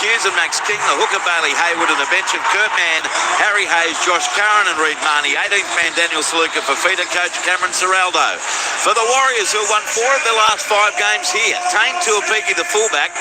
Hughes and Max King, the hooker Bailey Hayward, and the bench of Kurt Mann, Harry Hayes, Josh Curran and Reid Marnie. 18th man Daniel Saluka for feeder coach Cameron Seraldo. For the Warriors, who won 4 of their last 5 games here, Tane Tuapiki, the fullback,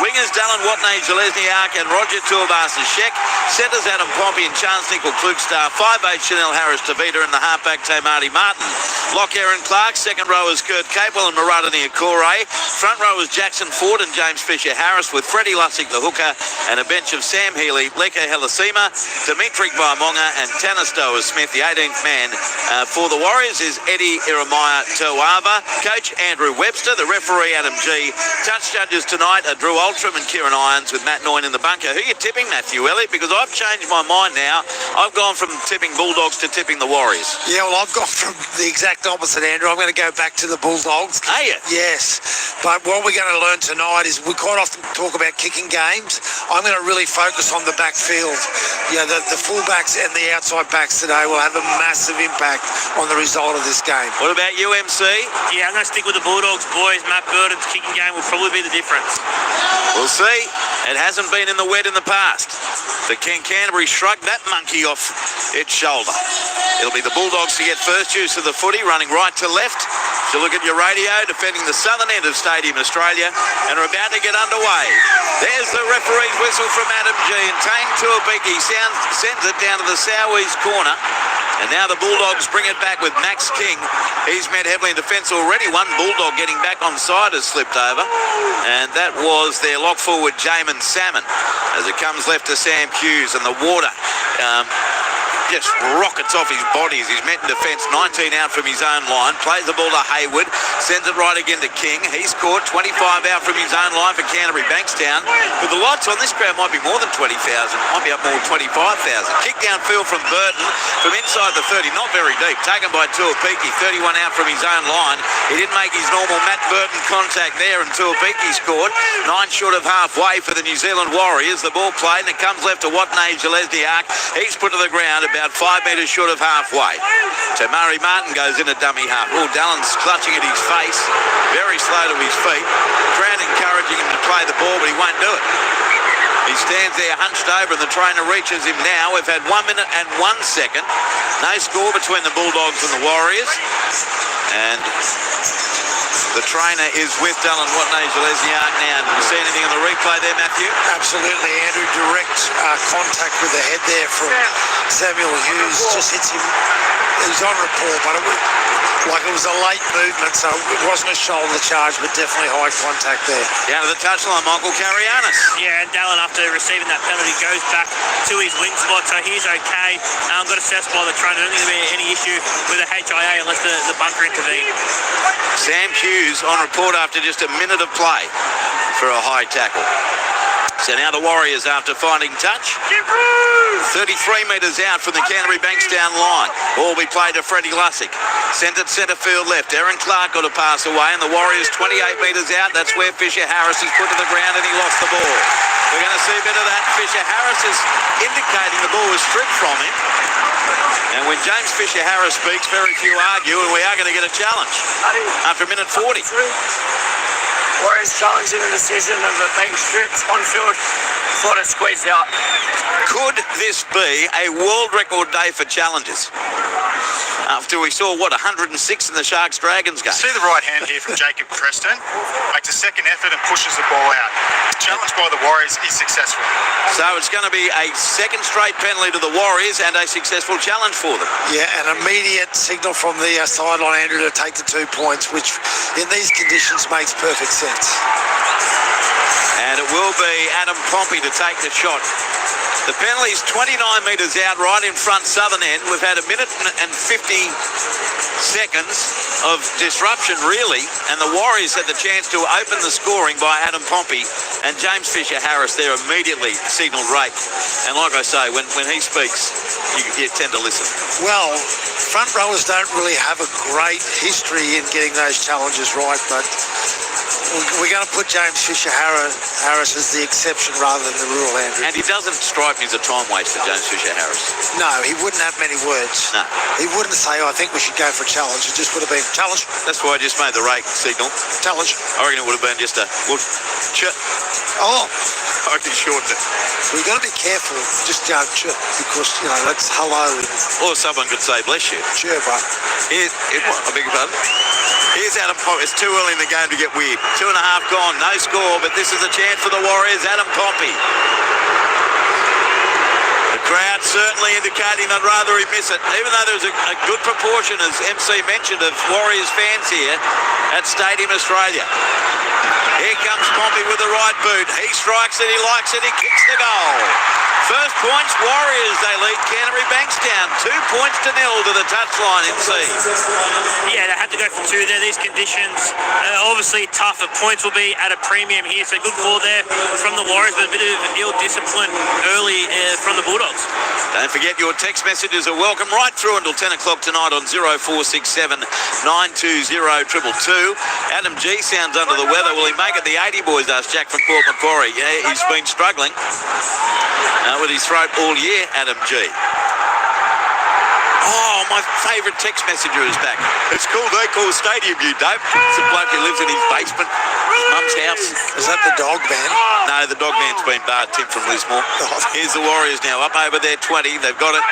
wingers Dallin Watney, Zelezniak and Roger Tuabasa-Shek, centres Adam Pompey and Chance Nickel Klugstar, 5'8" Chanel Harris Tavita and the halfback Tamati Martin. Lock Aaron Clark, second rowers Kurt Capewell and Murata Niokore. Front rowers Jackson Ford and James Fisher-Harris with Freddie Lussick, the hooker, and a bench of Sam Healy, Leka Helasima, Dimitri Baimonga and Tanastoa Smith. The 18th man for the Warriors is Eddie Iremaya Toava. Coach Andrew Webster, the referee Adam G. Touch judges tonight are Drew Altram and Kieran Irons with Matt Noyne in the bunker. Who are you tipping, Matthew Elliott? Because I've changed my mind now. I've gone from tipping Bulldogs to tipping the Warriors. Yeah, well, I've gone from the exact opposite, Andrew. I'm going to go back to the Bulldogs. Are you? Yes. But what we're going to learn tonight is we quite often talk about kicking games. I'm going to really focus on the backfield. You know, the fullbacks and the outside backs today will have a massive impact on the result of this game. What about UMC? Yeah, I'm going to stick with the Bulldogs, boys. Matt Burton's kicking game will probably be the difference. We'll see. It hasn't been in the wet in the past. The Canterbury shrugged that monkey off its shoulder. It'll be the Bulldogs to get first use of the footy, running right to left. So look at your radio, defending the southern end of Stadium Australia, and are about to get underway. There's the referee's whistle from Adam G. And Tane Tuapiki sends it down to the southeast corner. And now the Bulldogs bring it back with Max King. He's met heavily in defence already. One Bulldog getting back on side has slipped over. And that was their lock forward, Jamin Salmon, as it comes left to Sam Hughes. And the water just rockets off his body as he's met in defence. 19 out from his own line. Plays the ball to Hayward. Sends it right again to King. He's caught 25 out from his own line for Canterbury Bankstown. But the lights on this crowd might be more than 20,000. Might be up more than 25,000. Kick downfield from Burton from inside the 30. Not very deep. Taken by Tuapiki. 31 out from his own line. He didn't make his normal Matt Burton contact there, and Tuapiki scored. 9 short of halfway for the New Zealand Warriors. The ball played, and it comes left to Watney Zelezniak. He's put to the ground about 5 metres short of halfway. Tamari Martin goes in a dummy half. Oh, Dallon's clutching at his face. Very slow to his feet. Crowd encouraging him to play the ball, but he won't do it. He stands there hunched over, and the trainer reaches him now. We've had 1 minute and 1 second. No score between the Bulldogs and the Warriors. And the trainer is with Dallin Watney Zelezniak now. Did you see anything on the replay there, Matthew? Absolutely, Andrew. Direct contact with the head there from Samuel Hughes. Just hits him. He's on report, but it was a late movement, so it wasn't a shoulder charge, but definitely high contact there. Down to the touchline, Michael Carianis. Yeah, and Dallin, after receiving that penalty, goes back to his wing spot, so he's okay. Got assessed by the trainer. I don't think there'll be any issue with the HIA unless the bunker intervened. Sam Hughes on report after just a minute of play for a high tackle. So now the Warriors, after finding touch, 33 metres out from the Canterbury Bankstown line. Ball be played to Freddie Lussick. Sent it centre field left. Aaron Clark got a pass away, and the Warriors 28 metres out. That's where Fisher-Harris is put to the ground, and he lost the ball. We're going to see a bit of that. Fisher-Harris is indicating the ball was stripped from him. And when James Fisher-Harris speaks, very few argue, and we are going to get a challenge after a minute 40. Warriors challenging the decision of it being stripped on field before it squeezed out. Could this be a world record day for challenges? After we saw, 106 in the Sharks-Dragons game. See the right hand here from Jacob Preston. Makes a second effort and pushes the ball out. The challenge by the Warriors is successful. So it's going to be a second straight penalty to the Warriors and a successful challenge for them. Yeah, an immediate signal from the sideline, Andrew, to take the 2 points, which in these conditions makes perfect sense. And it will be Adam Pompey to take the shot. The penalty's 29 metres out, right in front southern end. We've had a minute and 50 seconds of disruption, really, and the Warriors had the chance to open the scoring by Adam Pompey, and James Fisher-Harris there immediately signalled rape. And like I say, when he speaks, you tend to listen. Well, front rowers don't really have a great history in getting those challenges right, but we're going to put James Fisher-Harris as the exception rather than the rule, Andrew. And he doesn't strike me as a time waster, James Fisher-Harris. No, he wouldn't have many words. No. He wouldn't say, I think we should go for a challenge. It just would have been, challenge. That's why I just made the rake signal. Challenge. I reckon it would have been just a... Oh. I reckon he shortened it. We've got to be careful, just because, that's hello. Or someone could say, bless you. Sure, but I beg your pardon. Here's Adam Pompey. It's too early in the game to get weird. 2.5 gone, no score, but this is a chance for the Warriors. Adam Pompey. The crowd certainly indicating they'd rather he miss it, even though there's a good proportion, as MC mentioned, of Warriors fans here at Stadium Australia. Here comes Pompey with the right boot. He strikes it, he likes it, he kicks the goal. First points, Warriors, they lead Canterbury Bankstown. 2 points to 0 to the touchline in C. Yeah, they had to go for 2 there. These conditions obviously tough. The points will be at a premium here. So good call there from the Warriors, but a bit of ill discipline early from the Bulldogs. Don't forget your text messages are welcome right through until 10 o'clock tonight on 0467 920 222. Adam G sounds under the weather. Will he make it the 80 boys? Asked Jack from Port Macquarie. Yeah, he's been struggling with his throat all year, Adam G. Oh, my favourite text messenger is back. It's called They Call Stadium, you dope. It's a bloke who lives in his basement, his mum's house. Is that the dog man? No, the dog man's been barred, Tim from Lismore. Here's the Warriors now, up over their 20. They've got it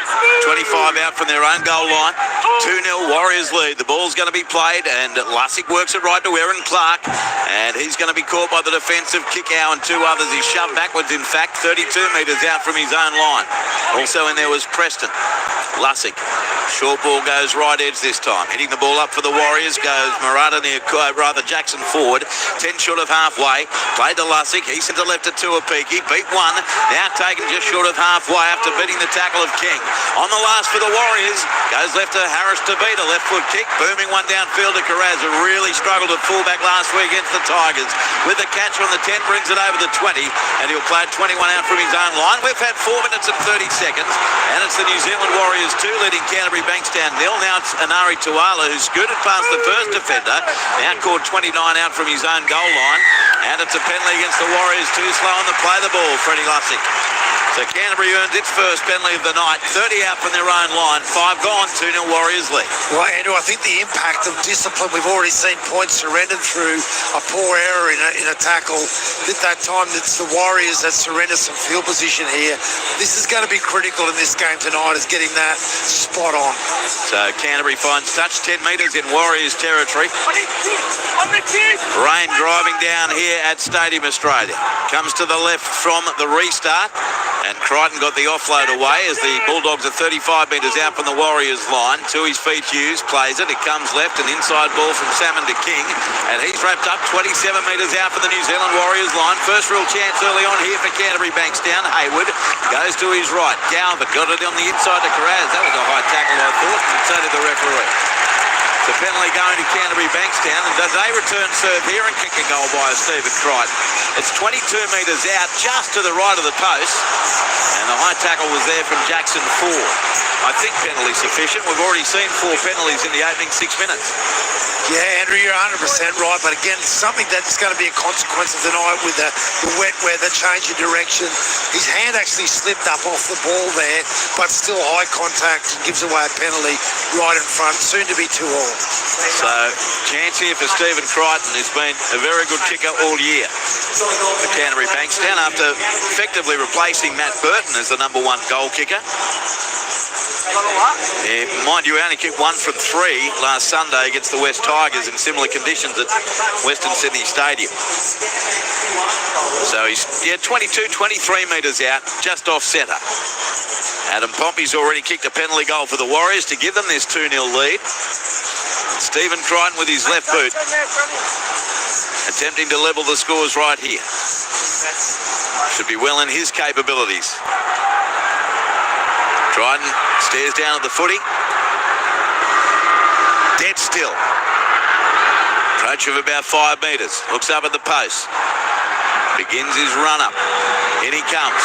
25 out from their own goal line. 2-0 Warriors lead. The ball's going to be played, and Lussick works it right to Aaron Clark. And he's going to be caught by the defensive Kickow and 2 others. He's shoved backwards, in fact, 32 metres out from his own line. Also in there was Preston. Lussick. Short ball goes right edge this time. Hitting the ball up for the Warriors goes Murata Jackson forward. 10 short of halfway. Played to Lussick. He sent the left to Tuapiki. Beat 1. Now taken just short of halfway after beating the tackle of King. On the last for the Warriors. Goes left to Harris to beat. A left foot kick. Booming one downfield to Carraz, who really struggled at fullback last week against the Tigers. With the catch on the 10, brings it over the 20. And he'll play 21 out from his own line. We've had 4 minutes and 30 seconds. And it's the New Zealand Warriors 2 leading Canterbury Bankstown 0. Now it's Anari Tuala, who scooted past the first defender. Now caught 29 out from his own goal line. And it's a penalty against the Warriors. Too slow on the play the ball, Freddie Lussick. So Canterbury earns its first penalty of the night. 30 out from their own line. 5 gone, 2-0 Warriors lead. Well, Andrew, I think the impact of discipline, we've already seen points surrendered through a poor error in a tackle. At that time, it's the Warriors that surrender some field position here. This is going to be critical in this game tonight, is getting that spot on. So Canterbury finds touch 10 metres in Warriors territory. Rain driving down here at Stadium Australia. Comes to the left from the restart. And Crichton got the offload away as the Bulldogs are 35 metres out from the Warriors line. To his feet, Hughes plays it. It comes left, an inside ball from Salmon to King. And he's wrapped up 27 metres out from the New Zealand Warriors line. First real chance early on here for Canterbury Bankstown. Hayward goes to his right. Galvin got it on the inside to Carraz. That was a high tackle, I thought. And so did the referee. It's a penalty going to Canterbury Bankstown, and does they return serve here and kick a goal by Stephen Crichton. It's 22 metres out, just to the right of the post, and the high tackle was there from Jackson Ford. I think penalty sufficient. We've already seen 4 penalties in the opening 6 minutes. Yeah, Andrew, you're 100% right, but again, something that's going to be a consequence of the night with the wet weather, change of direction. His hand actually slipped up off the ball there, but still high contact and gives away a penalty right in front, soon to be 2-all. So, chance here for Stephen Crichton, who's been a very good kicker all year for Canterbury Bankstown after effectively replacing Matt Burton as the #1 goal kicker. Yeah, mind you, he only kicked 1 from 3 last Sunday against the West Tigers in similar conditions at Western Sydney Stadium. So he's 22, 23 metres out, just off centre. Adam Pompey's already kicked a penalty goal for the Warriors to give them this 2-0 lead. Stephen Crichton with his left boot, attempting to level the scores right here. Should be well in his capabilities. Crichton stares down at the footy. Dead still. Approach of about 5 metres. Looks up at the post. Begins his run up. In he comes.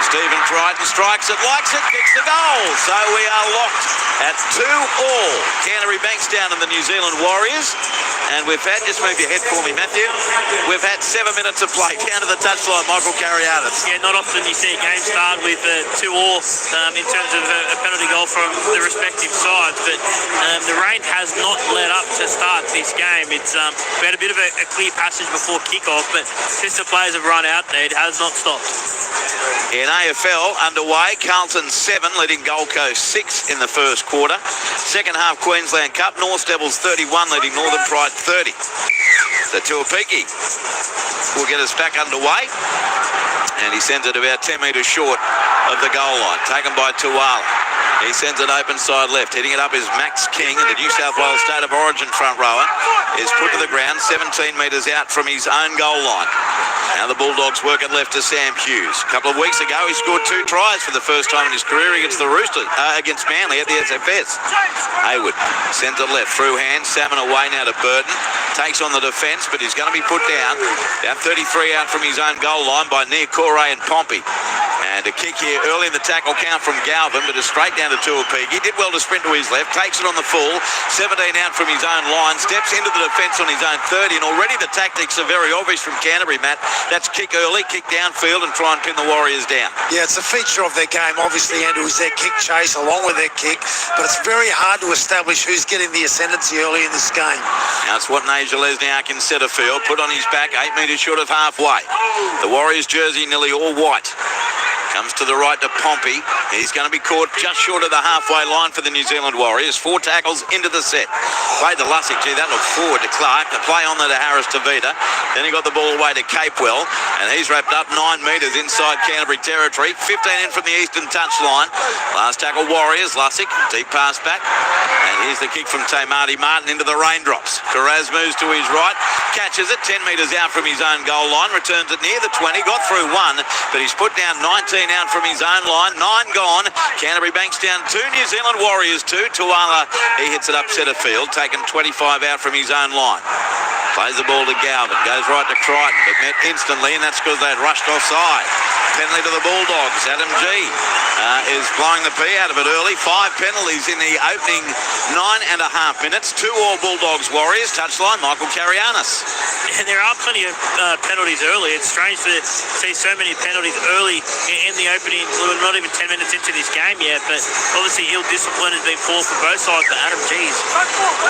Stephen Crichton strikes it, likes it, kicks the goal. So we are locked at 2-all. Canterbury Bankstown and the New Zealand Warriors. And we've had, just move your head for me, Matthew, we've had 7 minutes of play down to the touchline, Michael Carianis. Yeah, not often you see a game start with 2-2 in terms of a penalty goal from the respective sides, but the rain has not let up to start this game. We had a bit of a clear passage before kick-off, but since the players have run out there, it has not stopped. In AFL, underway, Carlton 7, leading Gold Coast 6 in the first quarter. Second half, Queensland Cup, North Devils 31, leading Northern Pride 30. The Tuapiki will get us back underway, and he sends it about 10 metres short of the goal line, taken by Tuala. He sends it open side left. Hitting it up is Max King, and the New South Wales State of Origin front rower is put to the ground 17 metres out from his own goal line. Now the Bulldogs work it left to Sam Hughes. A couple of weeks ago, he scored 2 tries for the first time in his career against the Roosters, against Manly at the SFS. Haywood sends it left through hand. Salmon away now to Burton. Takes on the defence, but he's going to be put down. Down 33 out from his own goal line by Nia Corey and Pompey. And a kick here early in the tackle count from Galvin, but is straight down to Tuapiki. He did well to sprint to his left, takes it on the full, 17 out from his own line, steps into the defence on his own 30, and already the tactics are very obvious from Canterbury, Matt. That's kick early, kick downfield, and try and pin the Warriors down. Yeah, it's a feature of their game, obviously, Andrew, is their kick chase along with their kick, but it's very hard to establish who's getting the ascendancy early in this game. Now it's what Naja Lesniak in centre field, put on his back, 8 metres short of halfway. The Warriors jersey nearly all white. Comes to the right to Pompey. He's going to be caught just short of the halfway line for the New Zealand Warriors. 4 tackles into the set. Played to Lussick. Gee, that looked forward to Clark. The play on there to Harris Tavita. Then he got the ball away to Capewell. And he's wrapped up 9 metres inside Canterbury territory. 15 in from the eastern touchline. Last tackle Warriors. Lussick. Deep pass back. And here's the kick from Tamati Martin into the raindrops. Carraz moves to his right. Catches it 10 metres out from his own goal line. Returns it near the 20. Got through 1. But he's put down 19 out from his own line. 9 gone. Canterbury Bankstown 2, New Zealand Warriors 2. Tuala, he hits it up centre field, taken 25 out from his own line. Plays the ball to Galvin, goes right to Crichton, but met instantly, and that's because they'd rushed offside. Penalty to the Bulldogs. Adam G is blowing the pee out of it early. 5 penalties in the opening 9.5 minutes. 2 all Bulldogs Warriors. Touchline, Michael Carianis. And there are plenty of penalties early. It's strange to see so many penalties early in the opening. We're not even 10 minutes into this game yet, but obviously ill discipline has been poor for both sides. But Adam G's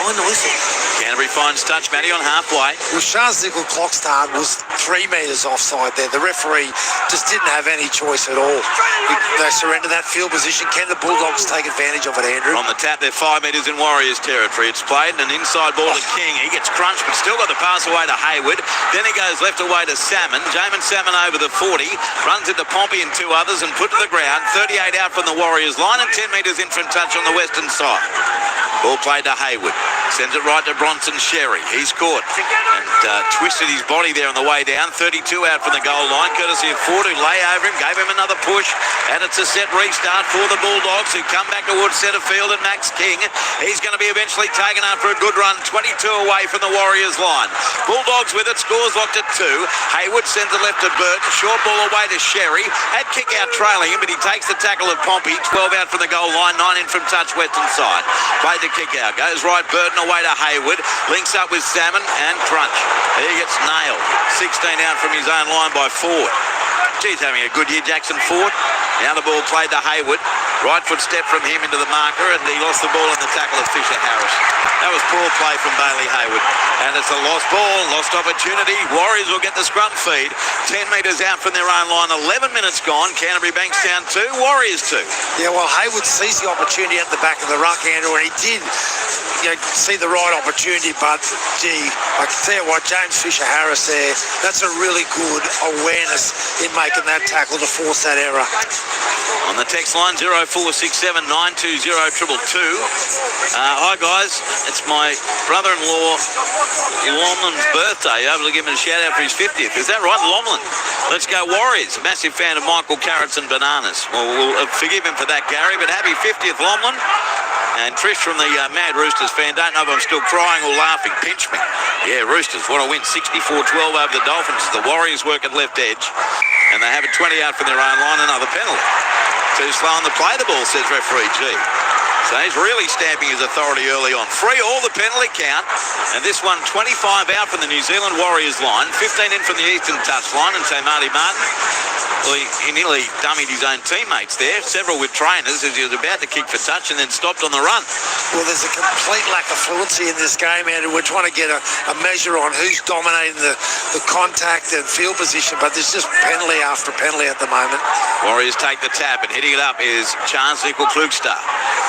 on the whistle. Canterbury finds touch, Matty, on halfway. Well, Shah's nickel clock start was 3 metres offside there. The referee just didn't have any choice at all. They surrender that field position. Can the Bulldogs take advantage of it, Andrew? On the tap, they're 5 metres in Warriors territory. It's played, and an inside ball to King. He gets crunched, but still got the pass away to Haywood. Then he goes left away to Salmon. Jamin Salmon over the 40. Runs into Pompey and 2 others and put to the ground. 38 out from the Warriors line and 10 metres in from touch on the western side. Ball played to Haywood. Sends it right to Bronson Sherry. He's caught and twisted his body there on the way down. 32 out from the goal line, courtesy of Ford, who lay over him, gave him another push, and it's a set restart for the Bulldogs, who come back towards centre field, and Max King, he's going to be eventually taken after a good run, 22 away from the Warriors line. Bulldogs with it, scores locked at 2. Haywood sends it left to Burton, short ball away to Sherry, had kick out trailing him, but he takes the tackle of Pompey, 12 out from the goal line, 9 in from touch western side. Played the kick out, goes right, Burton away to Haywood, links up with Salmon and Crunch. He gets nailed, 16 out from his own line by Ford. He's having a good year, Jackson Ford. Now the ball played to Haywood. Right foot step from him into the marker, and he lost the ball in the tackle of Fisher Harris. That was poor play from Bailey Haywood. And it's a lost ball, lost opportunity. Warriors will get the scrum feed. 10 metres out from their own line, 11 minutes gone. Canterbury Bankstown 2, Warriors 2. Yeah, well, Haywood sees the opportunity at the back of the ruck, Andrew, and he did see the right opportunity, but gee, I can tell you what, James Fisher Harris there, that's a really good awareness in making that tackle to force that error. On the text line 0467 920 222. Hi guys, it's my brother-in-law Lomlin's birthday. You're able to give him a shout out for his 50th. Is that right, Lomlin? Let's go Warriors. A massive fan of Michael Carrots and Bananas. Well, we'll forgive him for that, Gary, but happy 50th, Lomlin. And Trish from the Mad Roosters fan, don't know if I'm still crying or laughing. Pinch me. Yeah, Roosters want to win 64-12 over the Dolphins. The Warriors work at left edge, and they have a 20 out from their own line. Another penalty. Too slow on the play the ball, says referee G. So he's really stamping his authority early on. 3 all the penalty count. And this one 25 out from the New Zealand Warriors line. 15 in from the Eastern touch line. And so Marty Martin, well, he nearly dummied his own teammates there. Several with trainers as he was about to kick for touch and then stopped on the run. Well, there's a complete lack of fluency in this game, Andrew. We're trying to get a measure on who's dominating the contact and field position, but there's just penalty after penalty at the moment. Warriors take the tap, and hitting it up is Charles Nickel Klugstar.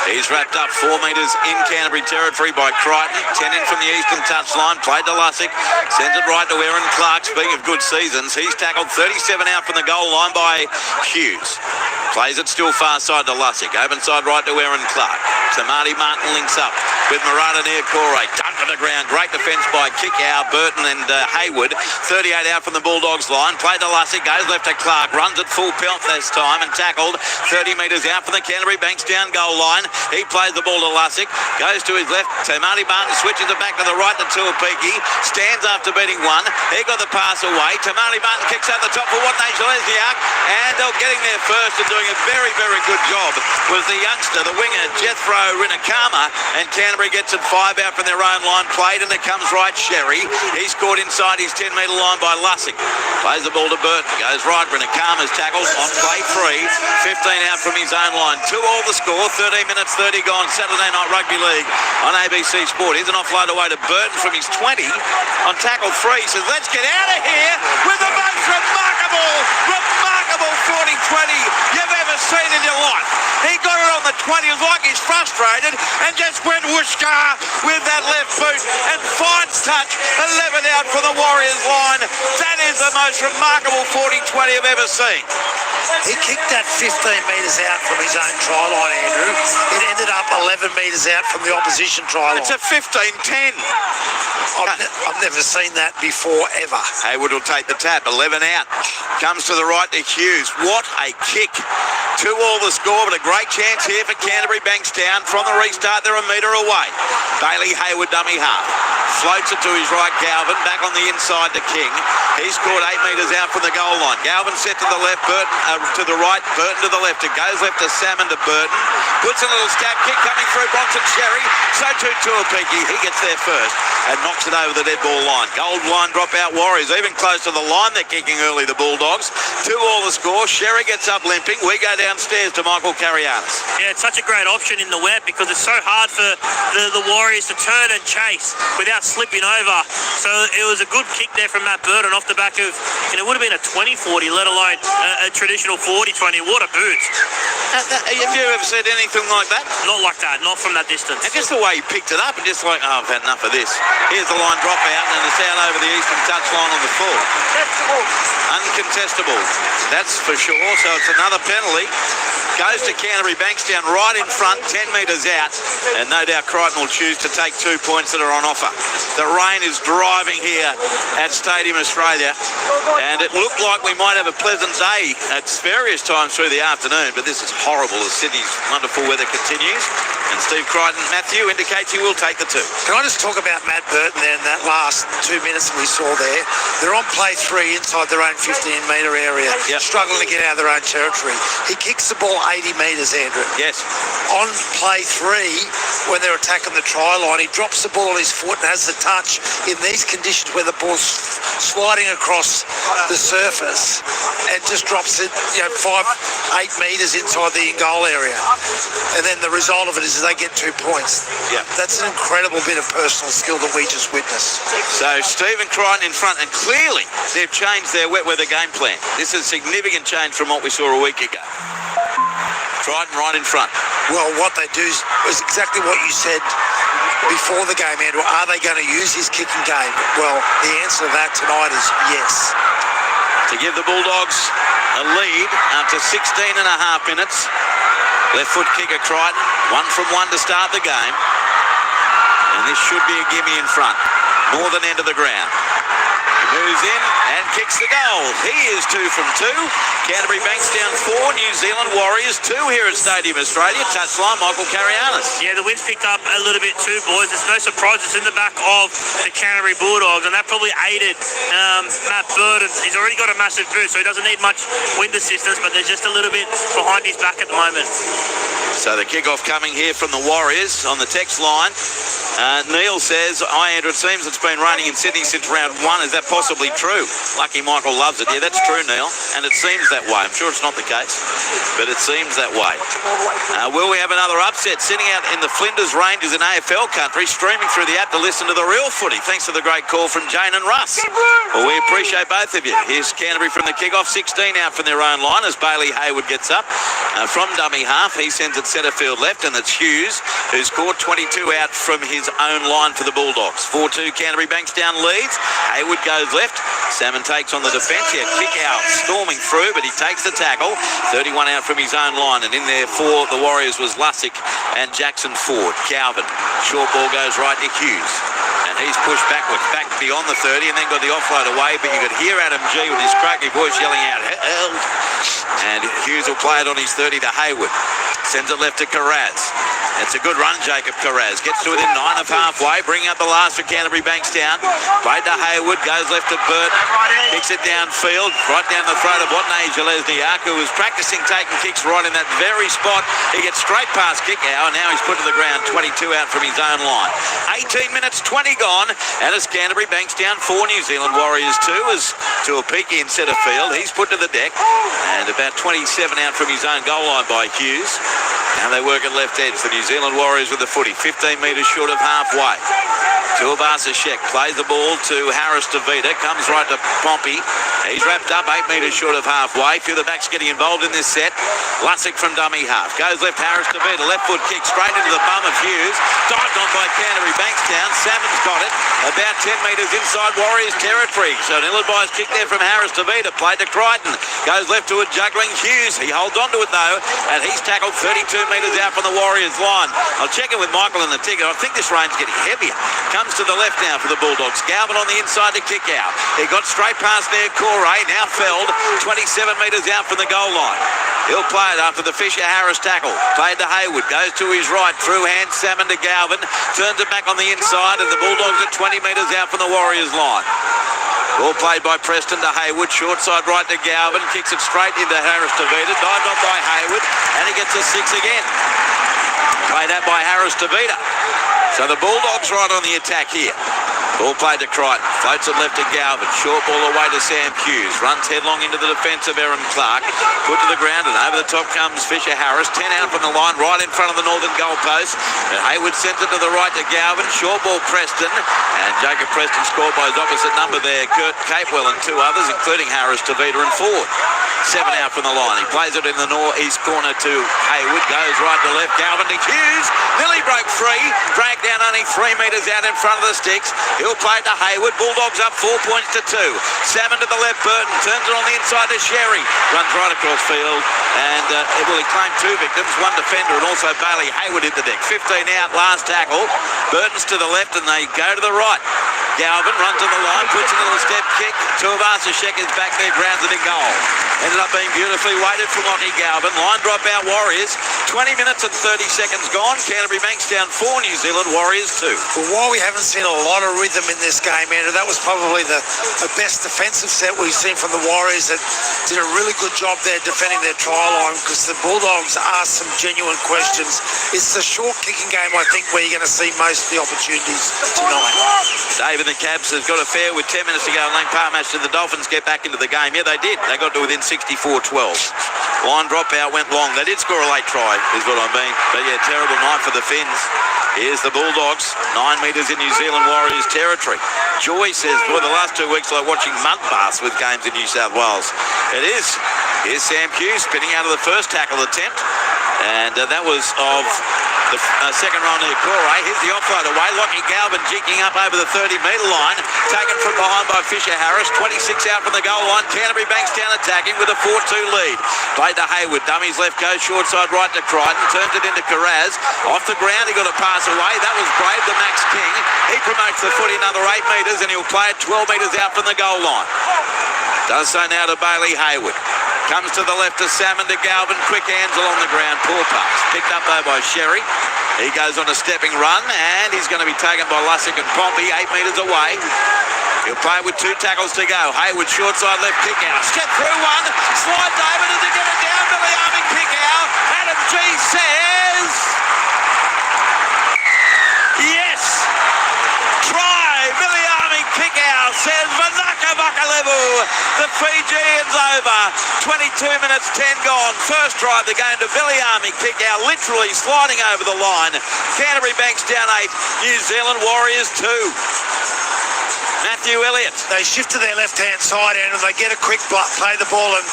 He's wrapped up 4 metres in Canterbury territory by Crichton. 10 in from the Eastern touch line. Played to Lussick. Sends it right to Aaron Clark. Speaking of good seasons, he's tackled 37 out from the goal line by Hughes. Plays it still far side to Lussick. Open side right to Aaron Clark. So Marty Martin links up with Murata Niokore. Dumped to the ground. Great defence by Kickow, Burton and Hayward. 38 out from the Bulldogs line. Played to Lussick. Goes left to Clark. Runs it full pelt this time and tackled 30 metres out from the Canterbury Bankstown goal line. He plays the ball to Lussick. Goes to his left. So Marty Martin switches it back to the right to Tuapiki. Stands after beating one. He got the pass away. Tamari Martin kicks out the top for Watney Lesniak. And they're getting there first and doing a very, very good job was the youngster, the winger, Jethro Rinakama. And Canterbury gets it 5 out from their own line. Played and it comes right Sherry. He scored inside his 10-metre line by Lussick. Plays the ball to Burton. Goes right. Rinakama's tackles on play 3. 15 out from his own line. 2 all the score. 13 minutes 30 gone. Saturday Night Rugby League on ABC Sport. Here's an offload away to Burton from his 20 on tackle 3. He says, let's get out of here with the most remarkable 40-20 you've ever seen in your life. He got it on the 20. It was like he's frustrated and just went whooshka with that left boot and finds touch. 11 out for the Warriors line. That is the most remarkable 40-20 I've ever seen. He kicked that 15 metres out from his own try line, Andrew. It ended up 11 metres out from the opposition try line. It's a 15-10. I've never seen that before, ever. Hayward will take the tap. 11 out. Comes to the right to Hughes. What a kick. 2 all the score, but a great chance here for Canterbury Bankstown. From the restart, they're a metre away. Bailey Hayward, dummy half. Floats it to his right, Galvin. Back on the inside to King. He scored 8 metres out from the goal line. Galvin set to the left, Burton to the right, Burton to the left. It goes left to Salmon to Burton. Puts a little stab kick coming through Bronson Sherry. So too Tuapiki. He gets there first and knocks it over the dead ball line. Gold line drop out Warriors. Even close to the line, they're kicking early, the Bulldogs. 2 all the score. Sherry gets up limping. We go downstairs to Michael Carianis. Yeah, it's such a great option in the wet because it's so hard for the Warriors to turn and chase without slipping over. So it was a good kick there from Matt Burton off the back of, it would have been a 20-40, let alone a traditional 40-20. What a boot. Have you ever said anything like that? Not like that, not from that distance. And just the way he picked it up and just like, oh, I've had enough of this. Here's the line drop out and it's out over the Eastern touch line on the full. Uncontestable. That's for sure. So it's another penalty. Goes to Canterbury Bankstown right in front, 10 metres out. And no doubt Crichton will choose to take 2 points that are on offer. The rain is driving here at Stadium Australia. And it looked like we might have a pleasant day at various times through the afternoon. But this is horrible as Sydney's wonderful weather continues. And Steve Crichton, Matthew, indicates he will take the 2. Can I just talk about Matt Burton there in that last 2 minutes we saw there? They're on play 3 inside their own 15-metre area, struggling to get out of their own territory. He kicks the ball 80 metres, Andrew. Yes. On play 3, when they're attacking the try line, he drops the ball on his foot and has the touch in these conditions where the ball's sliding across the surface and just drops it, 5-8 metres inside the in-goal area. And then the result of it is they get 2 points. Yeah. That's an incredible bit of personal skill that we just witnessed. So Stephen Crichton in front, and clearly they've changed their wet weather game plan. This is a significant change from what we saw a week ago. Crichton right in front. Well, what they do is exactly what you said before the game, Andrew. Are they going to use his kicking game? Well, the answer to that tonight is yes. To give the Bulldogs a lead after 16 and a half minutes. Left foot kicker Crichton, 1 from 1 to start the game. And this should be a gimme in front. Northern end of the ground. moves in and kicks the goal. He is 2 from 2. Canterbury Bankstown 4, New Zealand Warriors 2 here at Stadium Australia. Touchline, Michael Carianis. Yeah, the wind's picked up a little bit too, boys. There's no surprise it's in the back of the Canterbury Bulldogs, and that probably aided Matt Burton. He's already got a massive boost, so he doesn't need much wind assistance, but there's just a little bit behind his back at the moment. So the kickoff coming here from the Warriors on the text line. Neil says, "Hi Andrew, it seems it's been raining in Sydney since round 1. Is that possibly true?" Lucky Michael loves it. Yeah, that's true, Neil, and it seems that way. I'm sure it's not the case, but it seems that way. Will we have another upset? Sitting out in the Flinders Ranges in AFL country, streaming through the app to listen to the real footy. Thanks for the great call from Jane and Russ. Well, we appreciate both of you. Here's Canterbury from the kickoff, 16 out from their own line as Bailey Hayward gets up from dummy half. He sends it centre field left, and it's Hughes who scored 22 out from his own line for the Bulldogs. 4-2 Canterbury Bankstown leads. Hayward goes left. Salmon takes on the defence here. Kick out, storming through, but he takes the tackle. 31 out from his own line, and in there for the Warriors was Lussick and Jackson Ford. Calvin, short ball goes right to Hughes, and he's pushed backwards, back beyond the 30, and then got the offload away, but you could hear Adam G with his cracky voice yelling out, "Help!" And Hughes will play it on his 30 to Hayward. Sends it left to Carraz. It's a good run, Jacob Carraz. Gets to within 9 of halfway, bringing up the last for Canterbury Bankstown. Played to Hayward, goes left to Burt, kicks it downfield, right down the throat of Watney Jelesniak, who was practicing taking kicks right in that very spot. He gets straight past Kickow, and now he's put to the ground, 22 out from his own line. 18 minutes, 20 gone, and it's Canterbury Bankstown 4, New Zealand Warriors 2, as Tuapiki in centre field. He's put to the deck, and about 27 out from his own goal line by Hughes. Now they work at left edge. The New Zealand Warriors with the footy, 15 metres short of halfway. Tuabasa-Shek plays the ball to Harris DeVita, comes right to Pompey. He's wrapped up 8 metres short of halfway. A few of the backs getting involved in this set. Lussick from dummy half. Goes left, Harris DeVita, left foot kick straight into the bum of Hughes. Dived on by Canterbury Bankstown. Salmon's got it. About 10 metres inside Warriors territory. So an ill-advised kick there from Harris DeVita. Played to Crichton. Goes left to a juggling Hughes. He holds on to it though, and he's tackled 32 metres out from the Warriors line. I'll check in with Michael in the ticket. I think this rain's getting heavier. Comes to the left now for the Bulldogs. Galvin on the inside to kick out. He got straight past there, Corey, now felled 27 metres out from the goal line. He'll play it after the Fisher-Harris tackle. Played to Hayward, goes to his right, through hand, Salmon to Galvin, turns it back on the inside, and the Bulldogs are 20 metres out from the Warriors line. Ball played by Preston to Hayward, short side right to Galvin, kicks it straight into Harris DeVita, dived on by Hayward, and he gets a 6 again. Played out by Harris DeVita. So the Bulldogs right on the attack here. Ball played to Crichton, floats it left to Galvin, short ball away to Sam Hughes, runs headlong into the defence of Aaron Clark, put to the ground, and over the top comes Fisher-Harris, 10 out from the line, right in front of the northern goalpost, and Hayward sends it to the right to Galvin, short ball Preston, and Jacob Preston scored by his opposite number there, Kurt Capewell and 2 others, including Harris, DeVita and Ford. 7 out from the line, he plays it in the north-east corner to Hayward, goes right to left, Galvin to Hughes, nearly broke free, dragged down only 3 metres out in front of the sticks. He'll play to Hayward, Bulldogs up 4 points to 2. Salmon to the left, Burton turns it on the inside to Sherry, runs right across field, and he claimed 2 victims, 1 defender, and also Bailey Hayward hit the deck. 15 out, last tackle. Burton's to the left, and they go to the right. Galvin runs on the line, puts a little step kick. Tuabasa-Shek is back there, grounds it in goal. Ended up being beautifully weighted from Lockie Galvin. Line drop out Warriors. 20 minutes and 30 seconds gone. Canterbury Bankstown 4, New Zealand Warriors 2. Well, while we haven't seen a lot of rhythm in this game, Andrew, that was probably the best defensive set we've seen from the Warriors that did a really good job there defending their try line, because the Bulldogs asked some genuine questions. It's the short kicking game, I think, where you're going to see most of the opportunities tonight. Dave and the Cabs has got a fair with 10 minutes to go in Lang Park match. Did the Dolphins get back into the game? Yeah, they did. They got to within 64-12. Line drop out went long. They did score a late try, is what I mean. But yeah, terrible night for the Finns. Here's the Bulldogs, 9 metres in New Zealand Warriors territory. Joy says, boy, the last 2 weeks like watching mud baths with games in New South Wales. It is. Here's Sam Hughes spinning out of the first tackle attempt. And that was of the second row near Corey. Here's the offload away. Lockie Galvin jinking up over the 30-metre line. Taken from behind by Fisher Harris. 26 out from the goal line. Canterbury Bankstown attacking with a 4-2 lead. Played to Hayward. Dummies left goes short side right to Crichton. Turns it into Carraz. Off the ground, he got a pass away. That was brave to Max King. He promotes the footy another 8 metres and he'll play it 12 metres out from the goal line. Does so now to Bailey Hayward. Comes to the left to Salmon to Galvin. Quick hands along the ground. Poor pass. Picked up though by Sherry. He goes on a stepping run and he's going to be taken by Lussick and Pompey 8 metres away. He'll play with 2 tackles to go. Hayward short side left kick out. Step through one. Slide David. Does he get it down? Billy Arming kick out. Adam G says yes. Try. Billy Arming kick out. Says Vanaka Vakalevu. The Fijians over. 22 minutes 10 gone. First try of the game to Billy Arming kick out. Literally sliding over the line. Canterbury Bankstown 8. New Zealand Warriors 2. Matthew Elliott. They shift to their left-hand side and they get a quick play the ball, and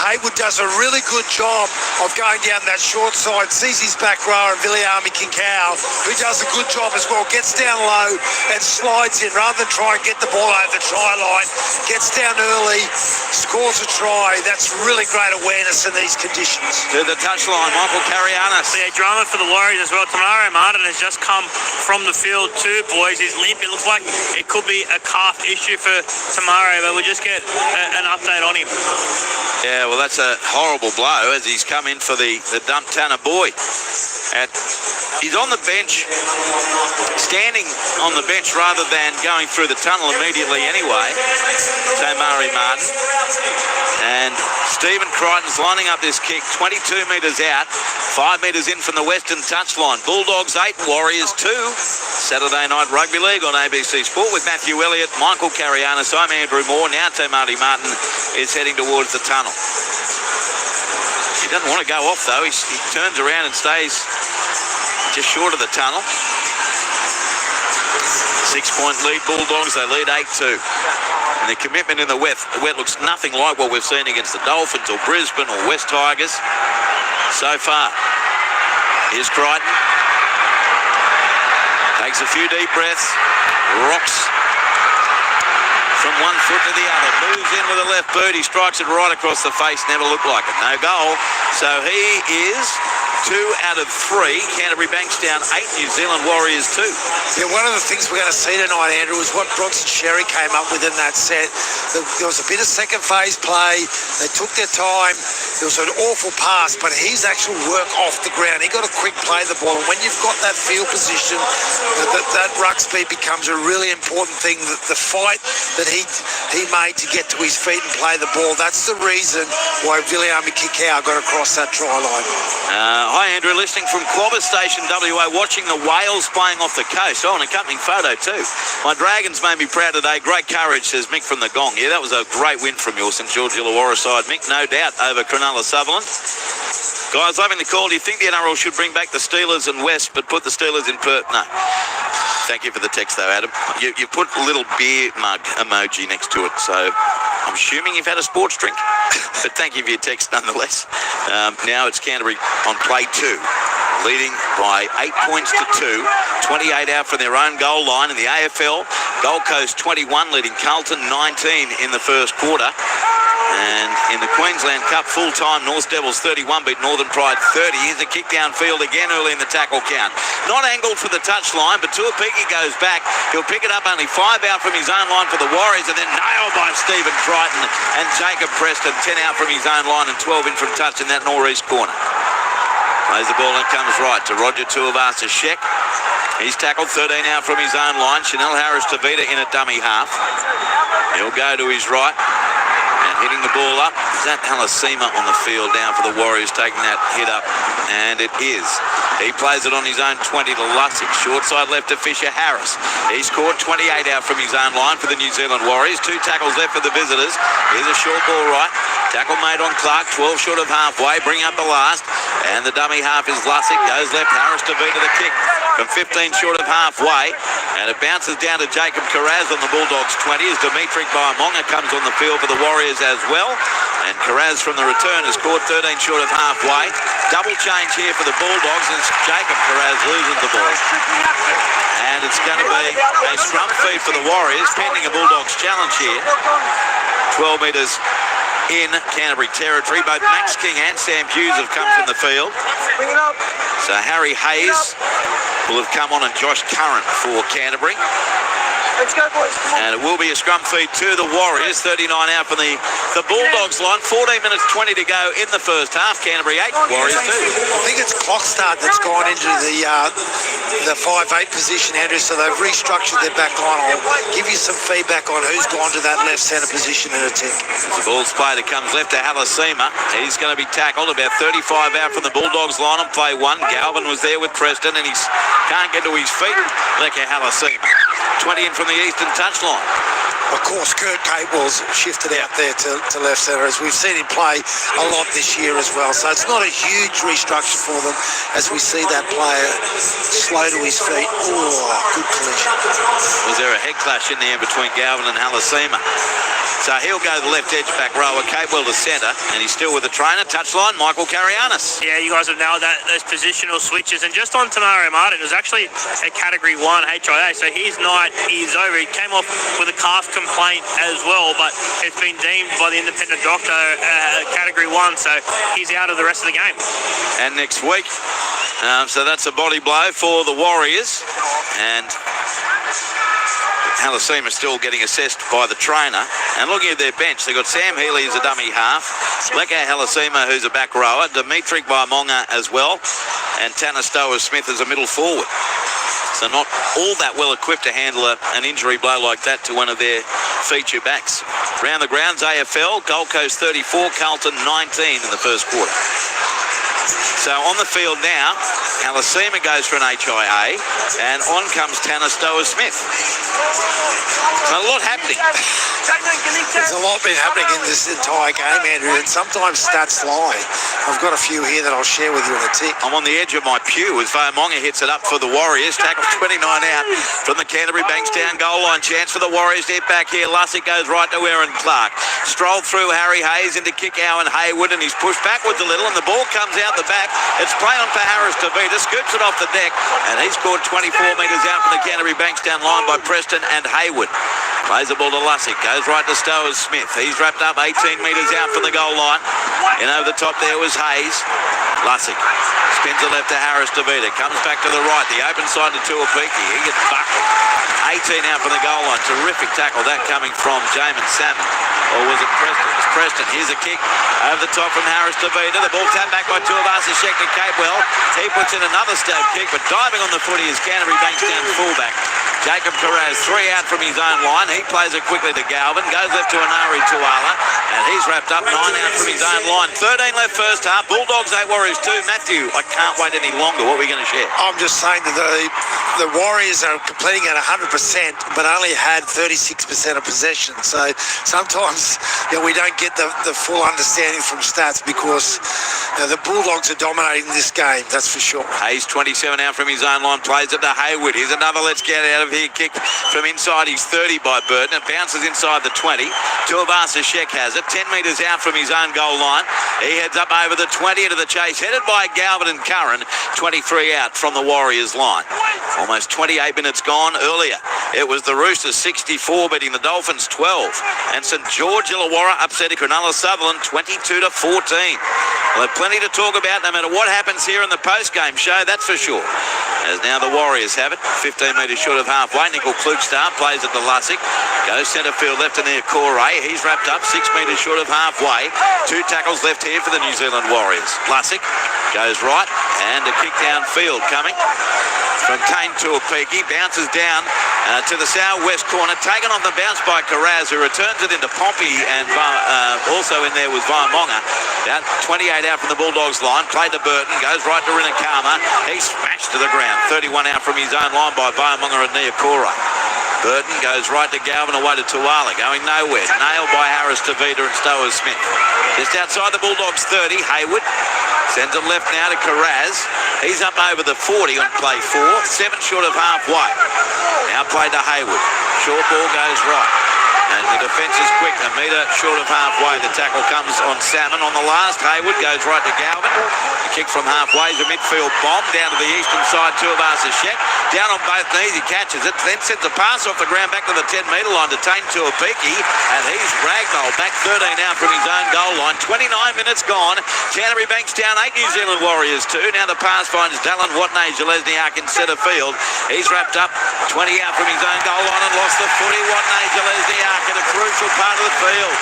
Hayward does a really good job of going down that short side, sees his back row and Viliami Kinkau, who does a good job as well, gets down low and slides in rather than try and get the ball over the try line, gets down early, scores a try. That's really great awareness in these conditions. To the touchline, Michael Carianis. Yeah, drama for the Warriors as well. Tamari Martin has just come from the field too, boys. He's limp. It looks like it could be a calf issue for Tamari, but we'll just get an update on him. Yeah, well, that's a horrible blow as he's come in for the dump Tanner Boy. He's on the bench, standing on the bench rather than going through the tunnel immediately anyway. Tamari Martin. And Stephen Crichton's lining up this kick 22 metres out, 5 metres in from the western touchline. Bulldogs 8, Warriors 2. Saturday Night Rugby League on ABC Sport with Matthew Elliott, Michael Carianis. I'm Andrew Moore. Now Tamari Martin is heading towards the tunnel. He doesn't want to go off though. He turns around and stays just short of the tunnel. 6-point lead Bulldogs. They lead 8-2. And the commitment in the wet looks nothing like what we've seen against the Dolphins or Brisbane or West Tigers so far. Here's Crichton. Takes a few deep breaths. Rocks from one foot to the other. Moves in with the left boot. He strikes it right across the face. Never looked like it. No goal. So he is 2 out of 3. Canterbury Bankstown 8. New Zealand Warriors 2. Yeah, one of the things we're going to see tonight, Andrew, is what Bronson Sherry came up with in that set. There was a bit of second phase play. They took their time. It was an awful pass, but his actual work off the ground, he got a quick play of the ball. And when you've got that field position, that ruck speed becomes a really important thing. The fight that he made to get to his feet and play the ball, that's the reason why Viliami Kikau got across that try line. Hi, Andrew. Listening from Quobba Station, WA, watching the Whales playing off the coast. Oh, an accompanying photo too. My Dragons made me proud today. Great courage, says Mick from the Gong. Yeah, that was a great win from your St George Illawarra side, Mick, no doubt, over Cronulla Sutherland. Guys, loving the call. Do you think the NRL should bring back the Steelers and West, but put the Steelers in Perth? No. Thank you for the text, though, Adam. You put a little beer mug emoji next to it, so I'm assuming you've had a sports drink. But thank you for your text nonetheless. Now it's Canterbury on play 2, leading by 8 points to 2. 28 out from their own goal line in the AFL. Gold Coast 21, leading Carlton 19 in the first quarter. And in the Queensland Cup full-time, North Devils 31 beat Northern Pride 30. Here's a kick downfield again early in the tackle count. Not angled for the touchline, but Tuapiki goes back. He'll pick it up only 5 out from his own line for the Warriors, and then nailed by Stephen Crichton and Jacob Preston. 10 out from his own line and 12 in from touch in that northeast corner. Plays the ball and comes right to Roger Tuivasa-Sheck. He's tackled 13 out from his own line. Chanel Harris-Tavita in a dummy half. He'll go to his right. Hitting the ball up. Is that Halasima on the field down for the Warriors, taking that hit up? And it is. He plays it on his own 20 to Lussick. Short side left to Fisher Harris. He scored 28 out from his own line for the New Zealand Warriors. 2 tackles left for the visitors. Here's a short ball right. Tackle made on Clark. 12 short of halfway. Bring up the last. And the dummy half is Lussick. Goes left. Harris to beat to the kick from 15 short of halfway. And it bounces down to Jacob Carraz on the Bulldogs 20 as Dimitri Baimonga comes on the field for the Warriors as well. And Carraz from the return has scored 13 short of halfway. Double change here for the Bulldogs as Jacob Carraz loses the ball. And it's going to be a scrum feed for the Warriors, pending a Bulldogs challenge here. 12 metres in Canterbury territory. Both Max King and Sam Hughes have come from the field. So Harry Hayes will have come on and Josh Curran for Canterbury. Let's go, boys. And it will be a scrum feed to the Warriors. 39 out from the Bulldogs line. 14 minutes 20 to go in the first half. Canterbury 8, Warriors 2. I think it's Clockstart that's gone into the 5'8" position, Andrew, so they've restructured their back line. I'll give you some feedback on who's gone to that left centre position in a tick. The ball's played. It comes left to Halasima. He's going to be tackled about 35 out from the Bulldogs line on play one. Galvin was there with Preston and he can't get to his feet. Leke Halasima. 20 in from the eastern touchline. Of course, Kurt Capewell's shifted out there to left centre, as we've seen him play a lot this year as well. So it's not a huge restructure for them as we see that player slow to his feet. Oh, good collision. Was there a head clash in there between Galvin and Halasima? So he'll go to the left edge back rower, Capewell to centre, and he's still with the trainer. Touchline, Michael Carianis. Yeah, you guys have nailed that, those positional switches. And just on Tamario Martin, it was actually a Category 1 HIA, so his night is over. He came off with a calf complaint as well, but it's been deemed by the independent doctor Category 1, so he's out of the rest of the game. And next week, so that's a body blow for the Warriors. And Halasima still getting assessed by the trainer. And looking at their bench, they've got Sam Healy as a dummy half, Leke Halasima, who's a back rower, Dimitri Baimonga as well, and Tanner Stowers-Smith as a middle forward. So not all that well equipped to handle an injury blow like that to one of their feature backs. Round the grounds, AFL, Gold Coast 34, Carlton 19 in the first quarter. So on the field now, Halasima goes for an HIA, and on comes Tanner Stowers-Smith. So a lot happening. There's a lot been happening in this entire game, Andrew, and sometimes stats lie. I've got a few here that I'll share with you in a tick. I'm on the edge of my pew as Vaimonga hits it up for the Warriors. Tackle 29 out from the Canterbury Bankstown goal line. Chance for the Warriors to hit back here. Lussick goes right to Aaron Clark. Stroll through Harry Hayes into Kickow and Hayward, and he's pushed backwards a little, and the ball comes out the back. It's play on for Harris Tavita. Scoops it off the deck, and he scored 24 metres out from the Canterbury Bankstown line by Preston and Hayward. Plays the ball to Lussick. Goes right to Stowers-Smith. He's wrapped up 18 metres out from the goal line. And over the top there was Hayes. Lussick spins it left to Harris Tavita. Comes back to the right. The open side to Tuapiki. He gets buckled. 18 out from the goal line. Terrific tackle that coming from Jamin Salmon. Or was it Preston? It's Preston. Here's a kick over the top from Harris Tavita. The ball tapped back by Tuivasa-Sheck to Capewell. He puts in another stab kick, but diving on the footy is Canterbury Bankstown fullback Jacob Carraz. 3 out from his own line. He plays it quickly to Galvin. Goes left to Anari Tuala. And he's wrapped up 9 out from his own line. 13 left first half. Bulldogs 8, Warriors 2. Matthew, I can't wait any longer. What are we going to share? I'm just saying that the Warriors are completing at 100%, but only had 36% of possession. So sometimes we don't get the full understanding from stats because the Bulldogs are dominating this game, that's for sure. Hayes 27 out from his own line. Plays it to Hayward. Here's another let's get out of here kick from inside his 30 by Burton. It bounces inside the 20. Tuivasa-Sheck has it. 10 metres out from his own goal line. He heads up over the 20 into the chase. Headed by Galvin and Curran. 23 out from the Warriors line. Almost 28 minutes gone earlier. It was the Roosters 64 beating the Dolphins 12. And St George Illawarra upsetting Cronulla Sutherland 22-14. We'll have plenty to talk about no matter what happens here in the post-game show, that's for sure. As now the Warriors have it. 15 metres short of halfway. Nickel Klugstar plays it to Lussick. Goes centre field left to near Corey. He's wrapped up 6 metres short of halfway. 2 tackles left here for the New Zealand Warriors. Lussick goes right and a kick downfield coming from Kane Tuapiki. Bounces down to the southwest corner. Taken on the bounce by Carraz, who returns it into Pompey, and also in there was Vaimonga. About 28 out from the Bulldogs line. Played to Burton. Goes right to Rinakama. He's smashed to the ground. 31 out from his own line by Vaimonga and Niakora. Burton goes right to Galvin, away to Tuala. Going nowhere. Nailed by Harris Tavita and Stowers-Smith. Just outside the Bulldogs 30. Hayward sends it left now to Carraz. He's up over the 40 on play 4. 7 short of halfway. Now played to Hayward. Short ball goes right. And the defence is quick. A metre short of halfway. The tackle comes on Salmon on the last. Haywood goes right to Galvin. The kick from halfway is a midfield bomb down to the eastern side. Tuivasa-Sheck. Down on both knees. He catches it. Then sends a pass off the ground back to the 10-metre line to Tain Tuapiki. And he's ragdoll back 13 out from his own goal line. 29 minutes gone. Canterbury Bankstown 8, New Zealand Warriors 2. Now the pass finds Dallin Watney-Zelezniak in centre field. He's wrapped up 20 out from his own goal line and lost the footy. Watney-Zelezniak in a crucial part of the field.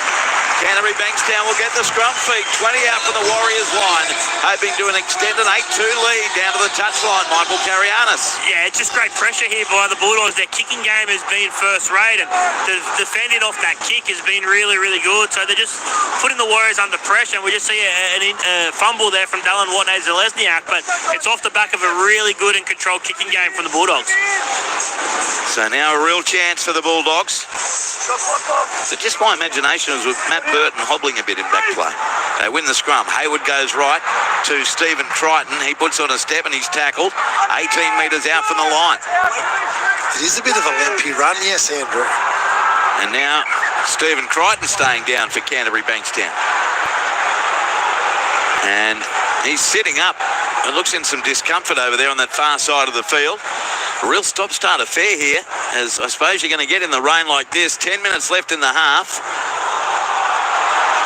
Canterbury Bankstown will get the scrum feed. 20 out from the Warriors line, hoping to an extended 8-2 lead down to the touchline. Michael Carianis. Yeah, it's just great pressure here by the Bulldogs. Their kicking game has been first rate, and the defending off that kick has been really, really good. So they're just putting the Warriors under pressure, and we just see a fumble there from Dallin Watney-Zelezniak, but it's off the back of a really good and controlled kicking game from the Bulldogs. So now a real chance for the Bulldogs. So just my imagination was with Matt Burton hobbling a bit in back play. They win the scrum. Haywood goes right to Stephen Crichton. He puts on a step and he's tackled 18 metres out from the line. It is a bit of a limpy run, yes, Andrew. And now Stephen Crichton staying down for Canterbury Bankstown. And he's sitting up. It looks in some discomfort over there on that far side of the field. A real stop-start affair here, as I suppose you're going to get in the rain like this. 10 minutes left in the half.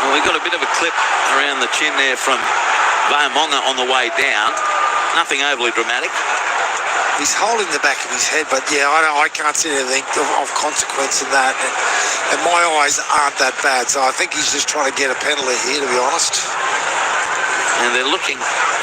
Well, we've got a bit of a clip around the chin there from Vaamonga on the way down. Nothing overly dramatic. He's holding the back of his head, but yeah, I can't see anything of consequence in that. And my eyes aren't that bad, so I think he's just trying to get a penalty here, to be honest. And they're looking.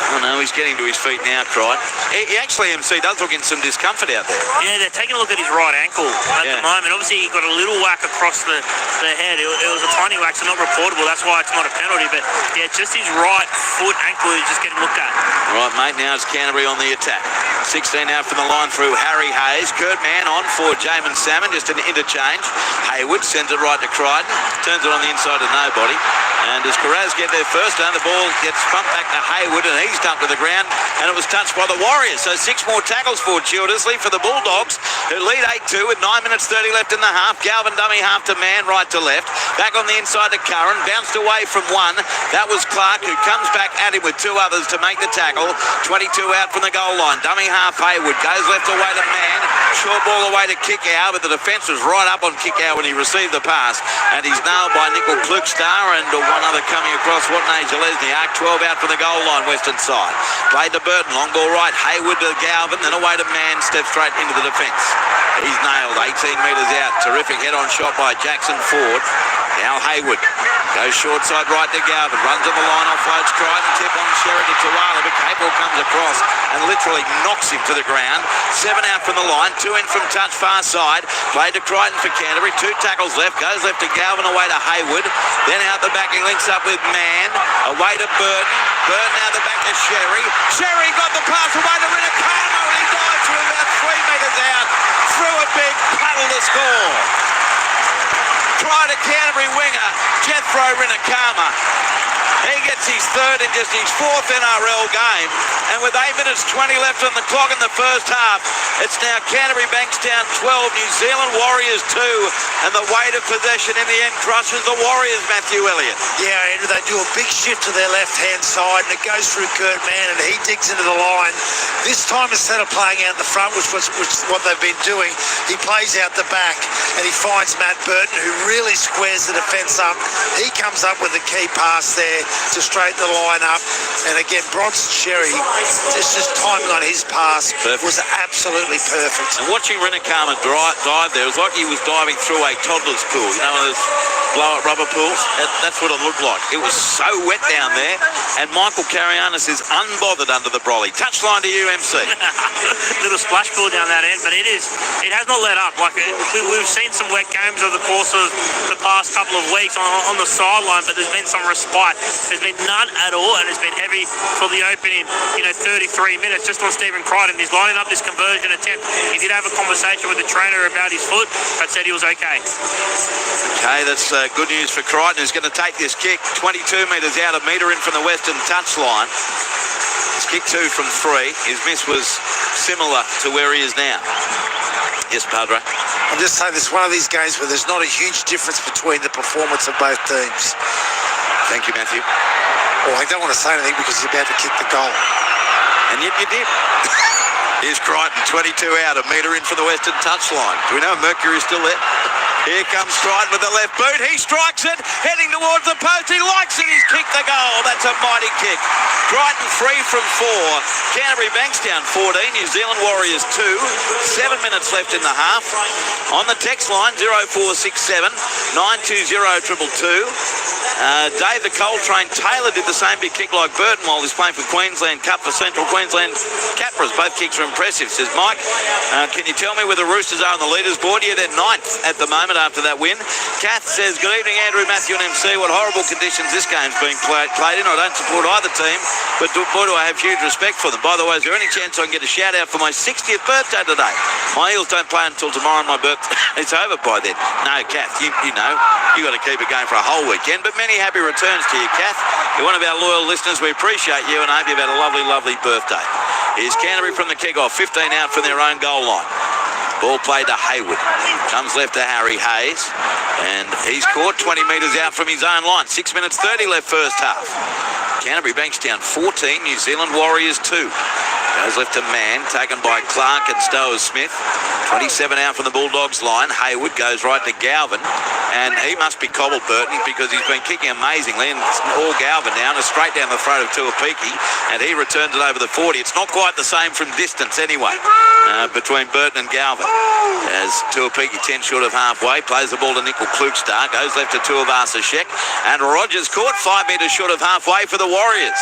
Oh no, he's getting to his feet now, Crichton. He actually, MC, does look in some discomfort out there. Yeah, they're taking a look at his right ankle at the moment. Obviously, he got a little whack across the head. It was a tiny whack, so not reportable. That's why it's not a penalty. But yeah, just his right foot ankle is just getting looked at. Right, mate, now it's Canterbury on the attack. 16 out from the line through Harry Hayes. Kurt Mann on for Jamin Salmon, just an interchange. Haywood sends it right to Crichton. Turns it on the inside to nobody. And as Carraz get there first down, the ball gets pumped back to Haywood and he's dumped to the ground and it was touched by the Warriors. So 6 more tackles fortuitously for the Bulldogs, who lead 8-2 with 9 minutes 30 left in the half. Galvin dummy half to Mann, right to left. Back on the inside to Curran, bounced away from one. That was Clark, who comes back at him with 2 others to make the tackle. 22 out from the goal line. Dummy half Haywood goes left away to Mann. Short ball away to Kickow, but the defence was right up on Kickow when he received the pass. And he's nailed by Nickel Klukstar and one other coming across. Watney-Zelezniak. 12 out from the goal line, western side. Played to Burton, long ball right. Haywood to Galvin, then away to Mann, steps straight into the defence. He's nailed 18 metres out. Terrific head-on shot by Jackson Ford. Now Haywood goes short side right to Galvin. Runs on the line, offloads Crichton. Tip on Sherry to Tuala, but Capel comes across and literally knocks him to the ground. 7 out from the line. 2 in from touch, far side. Played to Crichton for Canterbury. 2 tackles left. Goes left to Galvin, away to Haywood. Then out the back, he links up with Mann. Away to Burton. Burton out the back to Sherry. Sherry got the pass away to Rinicano. He dives from about 3 metres out. Through a big puddle to score. Try to Canterbury winger, Jethro Rinicama. He gets his third in just his 4th NRL game. And with 8 minutes 20 left on the clock in the first half, it's now Canterbury Bankstown 12, New Zealand Warriors 2. And the weight of possession in the end crushes the Warriors, Matthew Elliott. Yeah, Andrew, they do a big shift to their left-hand side, and it goes through Kurt Mann, and he digs into the line. This time, instead of playing out the front, which is what they've been doing, he plays out the back, and he finds Matt Burton, who really squares the defence up. He comes up with a key pass there to straighten the line up. And again, Bronson Sherry, just timing on his pass was absolutely perfect. And watching Rinicama dive there, it was like he was diving through a toddler's pool. You know, those blow-up rubber pools? That's what it looked like. It was so wet down there. And Michael Carianis is unbothered under the brolly. Touchline to you, MC. Little splash pool down that end, but it has not let up. Like we've seen some wet games over the course of the past couple of weeks on the sideline, but there's been some respite. There's been none at all, and it's been heavy for the opening, 33 minutes just on Stephen Crichton. He's lining up this conversion attempt. He did have a conversation with the trainer about his foot, but said he was okay. Okay, that's good news for Crichton, who's going to take this kick 22 metres out, a metre in from the western touchline. It's kick 2 from 3. His miss was similar to where he is now. Yes, Padre. I'm just saying it's one of these games where there's not a huge difference between the performance of both teams. Thank you, Matthew. Well, I don't want to say anything because he's about to kick the goal. And yet you did. Here's Crichton, 22 out, a metre in from the western touchline. Do we know Mercury is still there? Here comes Crichton with the left boot. He strikes it, heading towards the post. He likes it. He's kicked the goal. That's a mighty kick. Crichton 3 from 4. Canterbury Bankstown 14. New Zealand Warriors 2. 7 minutes left in the half. On the text line 0467 920 222. Dave the Coltrane Taylor did the same big kick like Burton while he's playing for Queensland Cup for Central Queensland Capras. Both kicks are impressive, says Mike. Can you tell me where the Roosters are on the leaders board? Yeah, they're 9th at the moment after that win. Kath says, good evening, Andrew, Matthew and MC. What horrible conditions this game's being played in. I don't support either team, but boy, do I have huge respect for them. By the way, is there any chance I can get a shout out for my 60th birthday today? My Eels don't play until tomorrow on my birthday. It's over by then. No, Kath, you know, you got to keep it going for a whole weekend, but many happy returns to you, Kath. You're one of our loyal listeners. We appreciate you and I hope you've had a lovely, lovely birthday. Here's Canterbury from the kick-off, 15 out from their own goal line. Ball played to Hayward. Comes left to Harry Hayes. And he's caught 20 metres out from his own line. 6 minutes 30 left first half. Canterbury Bankstown 14, New Zealand Warriors 2. Goes left to Mann, taken by Clark and Stowers-Smith. 27 out from the Bulldogs line. Hayward goes right to Galvin. And he must be cobbled, Burton, because he's been kicking amazingly. And all Galvin now, and straight down the throat of Tuapiki. And he returns it over the 40. It's not quite the same from distance anyway, between Burton and Galvin. As Tuapiki 10 short of halfway, plays the ball to Nickel Klukstar. Goes left to Tuivasa-Sheck. And Rogers caught 5 metres short of halfway for the Warriors.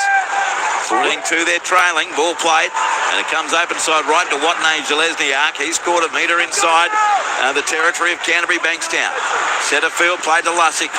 14-2, they're trailing. Ball played. And it comes open side right to Watney Zalesniak. He's caught a metre inside the territory of Canterbury Bankstown. Centre field played to Lussick.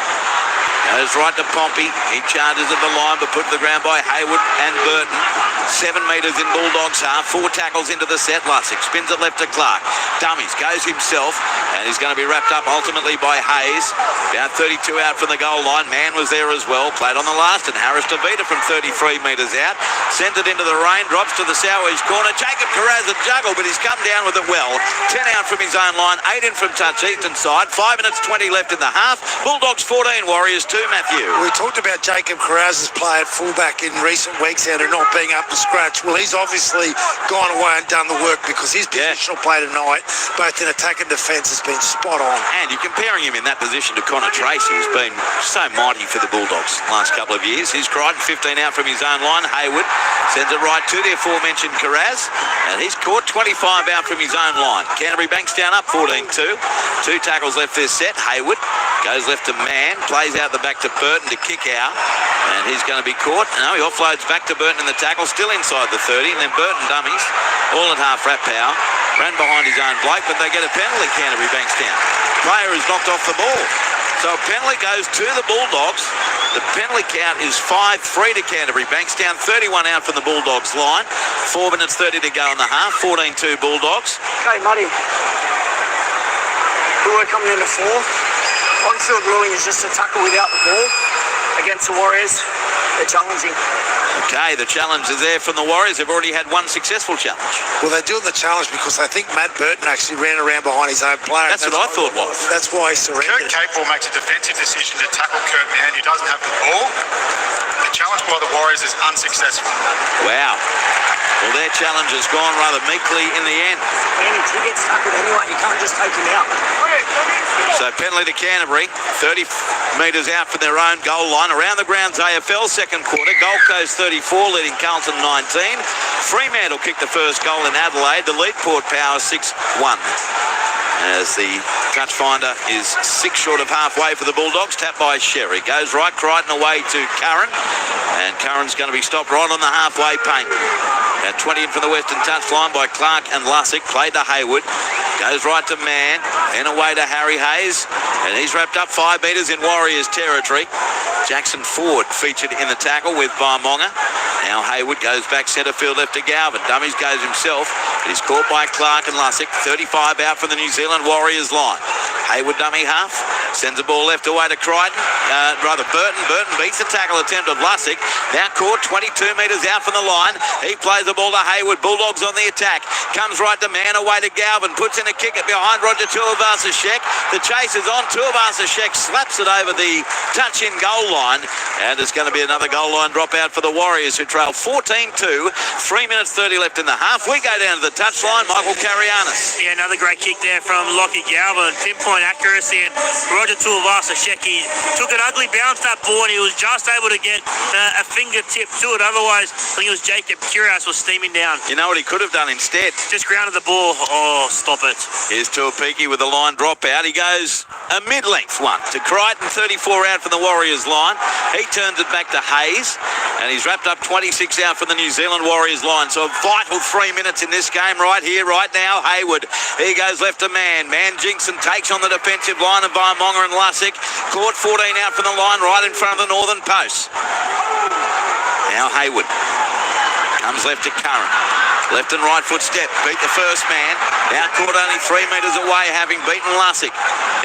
Goes right to Pompey. He charges at the line, but put to the ground by Hayward and Burton. 7 metres in Bulldogs half. 4 tackles into the set. Lussick spins it left to Clark. Dummies, goes himself, and he's going to be wrapped up ultimately by Hayes. About 32 out from the goal line. Mann was there as well. Played on the last, and Harris DeVita from 33 metres out. Sent it into the rain. Drops to the south east corner. Jacob Carraz a juggle, but he's come down with it well. 10 out from his own line. 8 in from touch eastern side. 5 minutes 20 left in the half. Bulldogs 14, Warriors 2, Matthew. We talked about Jacob Carraz's play at fullback in recent weeks and not being up to scratch. Well, he's obviously gone away and done the work because his positional play tonight, both in attack and defence, has been spot on. And you're comparing him in that position to Connor Tracy, who's been so mighty for the Bulldogs last couple of years. He's Crichton 15 out from his own line. Hayward sends it right to the aforementioned Carraz, and he's caught 25 out from his own line. Canterbury Bankstown up 14-2. 2 tackles left this set. Hayward goes left to Mann, plays out the back to Burton to kick out, and he's going to be caught. No, he offloads back to Burton in the tackle, still inside the 30, and then Burton dummies, all at half wrap power, ran behind his own bloke, but they get a penalty, Canterbury Bankstown. Player is knocked off the ball. So a penalty goes to the Bulldogs. The penalty count is 5-3 to Canterbury Bankstown, 31 out from the Bulldogs line. 4 minutes 30 to go in the half, 14-2 Bulldogs. Okay, Muddy. We're coming into 4. On-field ruling is just a tackle without the ball against the Warriors. They're challenging. Okay, the challenge is there from the Warriors. They've already had 1 successful challenge. Well, they're doing the challenge because I think Matt Burton actually ran around behind his own player. That's what I thought was. That's why he surrendered. Kurt Capewell makes a defensive decision to tackle Kurt Mann, who doesn't have the ball. The challenge by the Warriors is unsuccessful. Wow. Well, their challenge has gone rather meekly in the end. And he gets tackled anyway. You can't just take him out. So penalty to Canterbury, 30 metres out from their own goal line. Around the grounds AFL second quarter. Gold Coast 34 leading Carlton 19. Fremantle kicked the first goal in Adelaide. The lead Port Power 6-1. As the touch finder is 6 short of halfway for the Bulldogs. Tapped by Sherry. Goes right, Crichton away to Curran. And Curran's going to be stopped right on the halfway paint. At 20 in from the western touch line by Clark and Lussick. Played to Hayward. Goes right to Mann. Then away to Harry Hayes. And he's wrapped up 5 metres in Warriors territory. Jackson Ford featured in the tackle with Barmonga. Now Hayward goes back centre field left to Galvin. Dummies goes himself. But he's caught by Clark and Lussick. 35 out from the New Zealand Warriors line. Hayward dummy half. Sends the ball left away to Crichton. Burton. Burton beats the tackle attempt of Lussick. Now caught 22 metres out from the line. He plays the ball to Hayward. Bulldogs on the attack. Comes right to man away to Galvin. Puts in a kick it behind Roger Tuivasa-Sheck. The chase is on. Tuivasa-Sheck slaps it over the touch-in goal line. And there's going to be another goal line dropout for the Warriors, who trail 14-2. 3 minutes 30 left in the half. We go down to the touchline. Michael Carianis. Yeah, another great kick there from Lockie Galvin. Pinpoint accuracy, and Roger Tuivasa-Sheck took an ugly bounce that ball, and he was just able to get a fingertip to it. Otherwise, I think it was Jacob Curious was steaming down. You know what he could have done instead? Just grounded the ball. Oh, stop it. Here's Tuapiki with the line dropout. He goes a mid-length one to Crichton, 34 out from the Warriors line. He turns it back to Hayes, and he's wrapped up 26 out from the New Zealand Warriors line. So a vital 3 minutes in this game right here, right now. Hayward, he goes left to Man. Jinxon takes on the defensive line of Vaimonga and Lussick. Caught 14 out from the line right in front of the northern post. Now Hayward comes left to Curran. Left and right foot step. Beat the first man. Now caught only 3 metres away, having beaten Lussick.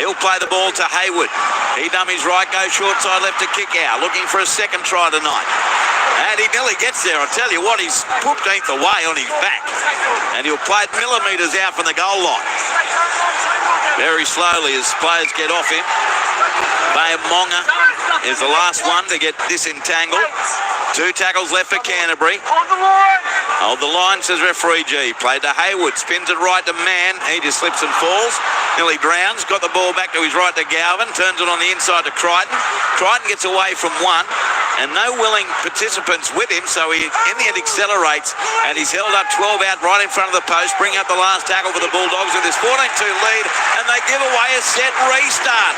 He'll play the ball to Hayward. He dummies right, goes short side left to kick out. Looking for a second try tonight. And he nearly gets there. I'll tell you what, he's 15th away on his back. And he'll play it millimetres out from the goal line. Very slowly as players get off him. Vaimonga is the last one to get disentangled. 2 tackles left for Canterbury. Hold the line, says referee G. Played to Hayward, spins it right to Man. He just slips and falls. Nearly drowns. Got the ball back to his right to Galvin. Turns it on the inside to Crichton. Crichton gets away from one. And no willing participants with him, so he in the end accelerates, and he's held up 12 out right in front of the post. Bring up the last tackle for the Bulldogs with this 14-2 lead, and they give away a set restart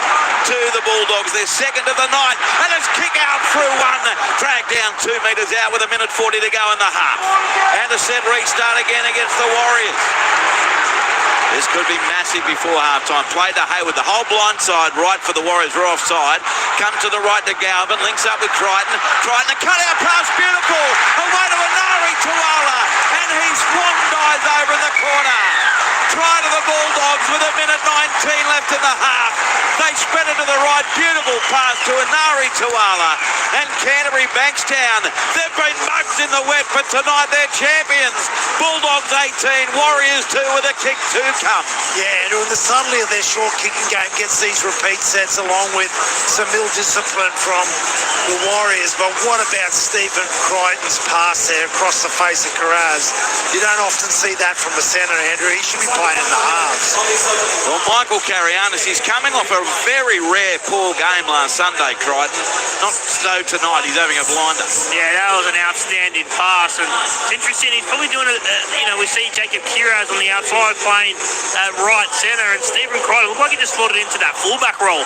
to the Bulldogs. Their second of the night, and it's kick out through one, dragged down 2 metres out with 1:40 to go in the half. And a set restart again against the Warriors. This could be massive before halftime. Played to Hayward, the whole blind side right for the Warriors. We're offside. Come to the right to Galvin. Links up with Crichton. Crichton, a cut-out pass, beautiful. Away to Anari Tuala. And he swan dives over in the corner. Try to the Bulldogs with 1:19 left in the half. They spread it to the right. Beautiful pass to Anari Tuala. And Canterbury Bankstown. They've been mugs in the wet, but tonight they're champions. Bulldogs 18, Warriors 2 with a kick to come. Yeah, and the subtlety of their short kicking game gets these repeat sets along with some ill discipline from the Warriors. But what about Stephen Crichton's pass there across the face of Carraz? You don't often see that from a centre, Andrew. He should be playing in the halves. Well, Michael Carianis, he's coming off a very rare poor game last Sunday, Crichton. Not so tonight, he's having a blinder. Yeah, that was an outstanding pass, and it's interesting, he's probably doing it, we see Jacob Kiraz on the outside playing right centre, and Stephen Crichton looked like he just slotted into that fullback role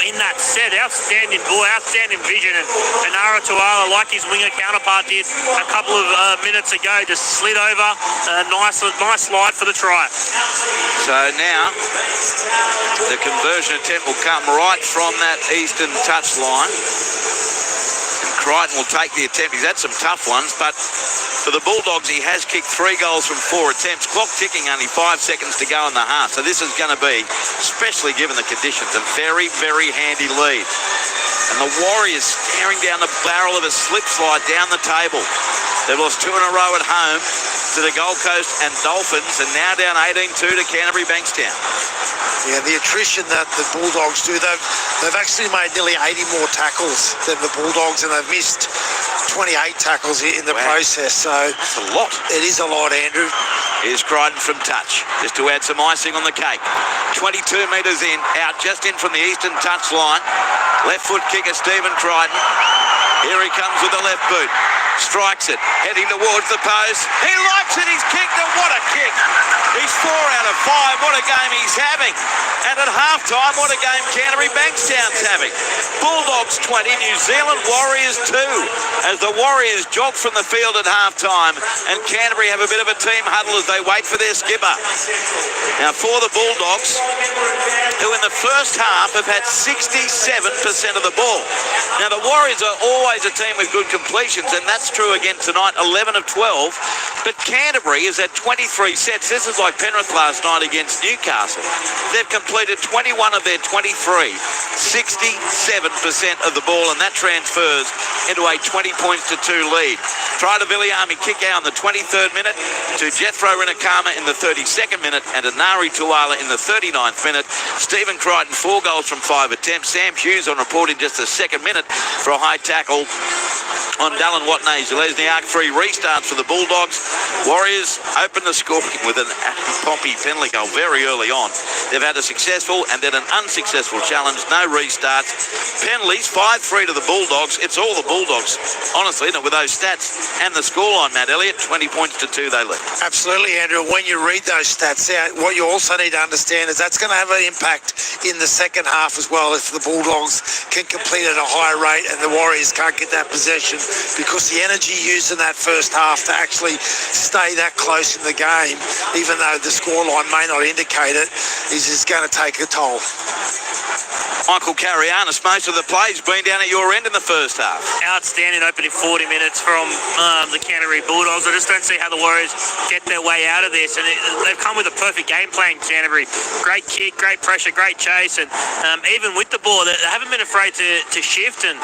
in that set. Outstanding ball, outstanding vision, and Anara Tuala, like his winger counterpart did a couple of minutes ago, just slid over. Nice slide for the try. So now the conversion attempt will come right from that eastern touchline. Crichton will take the attempt. He's had some tough ones, but for the Bulldogs, he has kicked 3 goals from 4 attempts. Clock ticking, only 5 seconds to go in the half. So this is going to be, especially given the conditions, a very, very handy lead. And the Warriors staring down the barrel of a slip slide down the table. They've lost 2 in a row at home to the Gold Coast and Dolphins, and now down 18-2 to Canterbury Bankstown. Yeah, the attrition that the Bulldogs do, they've actually made nearly 80 more tackles than the Bulldogs, and they've missed 28 tackles in the process. So that's a lot. It is a lot, Andrew. Here's Crichton from touch, just to add some icing on the cake. 22 metres in, out just in from the eastern touch line. Left foot kicker, Stephen Crichton. Here he comes with the left boot. Strikes it, heading towards the post. He likes it, he's kicked it, what a kick. He's 4 out of 5, what a game he's having. And at halftime, what a game Canterbury Bankstown's having. Bulldogs 20, New Zealand Warriors 2, as the Warriors jog from the field at halftime, and Canterbury have a bit of a team huddle as they wait for their skipper. Now for the Bulldogs, who in the first half have had 67% of the ball. Now the Warriors are always a team with good completions, and that's That's true again tonight, 11 of 12. But Canterbury is at 23 sets. This is like Penrith last night against Newcastle. They've completed 21 of their 23, 67% of the ball, and that transfers into a 20 points to 2 lead. Try to Viliami Kikau in the 23rd minute, to Jethro Rinakama in the 32nd minute, and Anari Tuala in the 39th minute. Stephen Crichton, 4 goals from 5 attempts. Sam Hughes on report in just the 2nd minute for a high tackle on Dallin Watney-Zelezniak. 3 restarts for the Bulldogs. Warriors open the scoring with an Pompey penalty goal very early on. They've had a successful and then an unsuccessful challenge. No restarts. Penalties, 5-3 to the Bulldogs. It's all the Bulldogs, honestly, isn't it, with those stats and the scoreline, Matt Elliott. 20 points to 2 they lead. Absolutely, Andrew. When you read those stats out, what you also need to understand is that's going to have an impact in the second half as well if the Bulldogs can complete at a higher rate and the Warriors can't get that possession, because the energy used in that first half to actually stay that close in the game, even though the scoreline may not indicate it, is going to take a toll. Michael Carianis, most of the plays been down at your end in the first half. Outstanding opening 40 minutes from the Canterbury Bulldogs. I just don't see how the Warriors get their way out of this, and they've come with a perfect game plan, Canterbury. Great kick, great pressure, great chase, and even with the ball, they haven't been afraid to shift and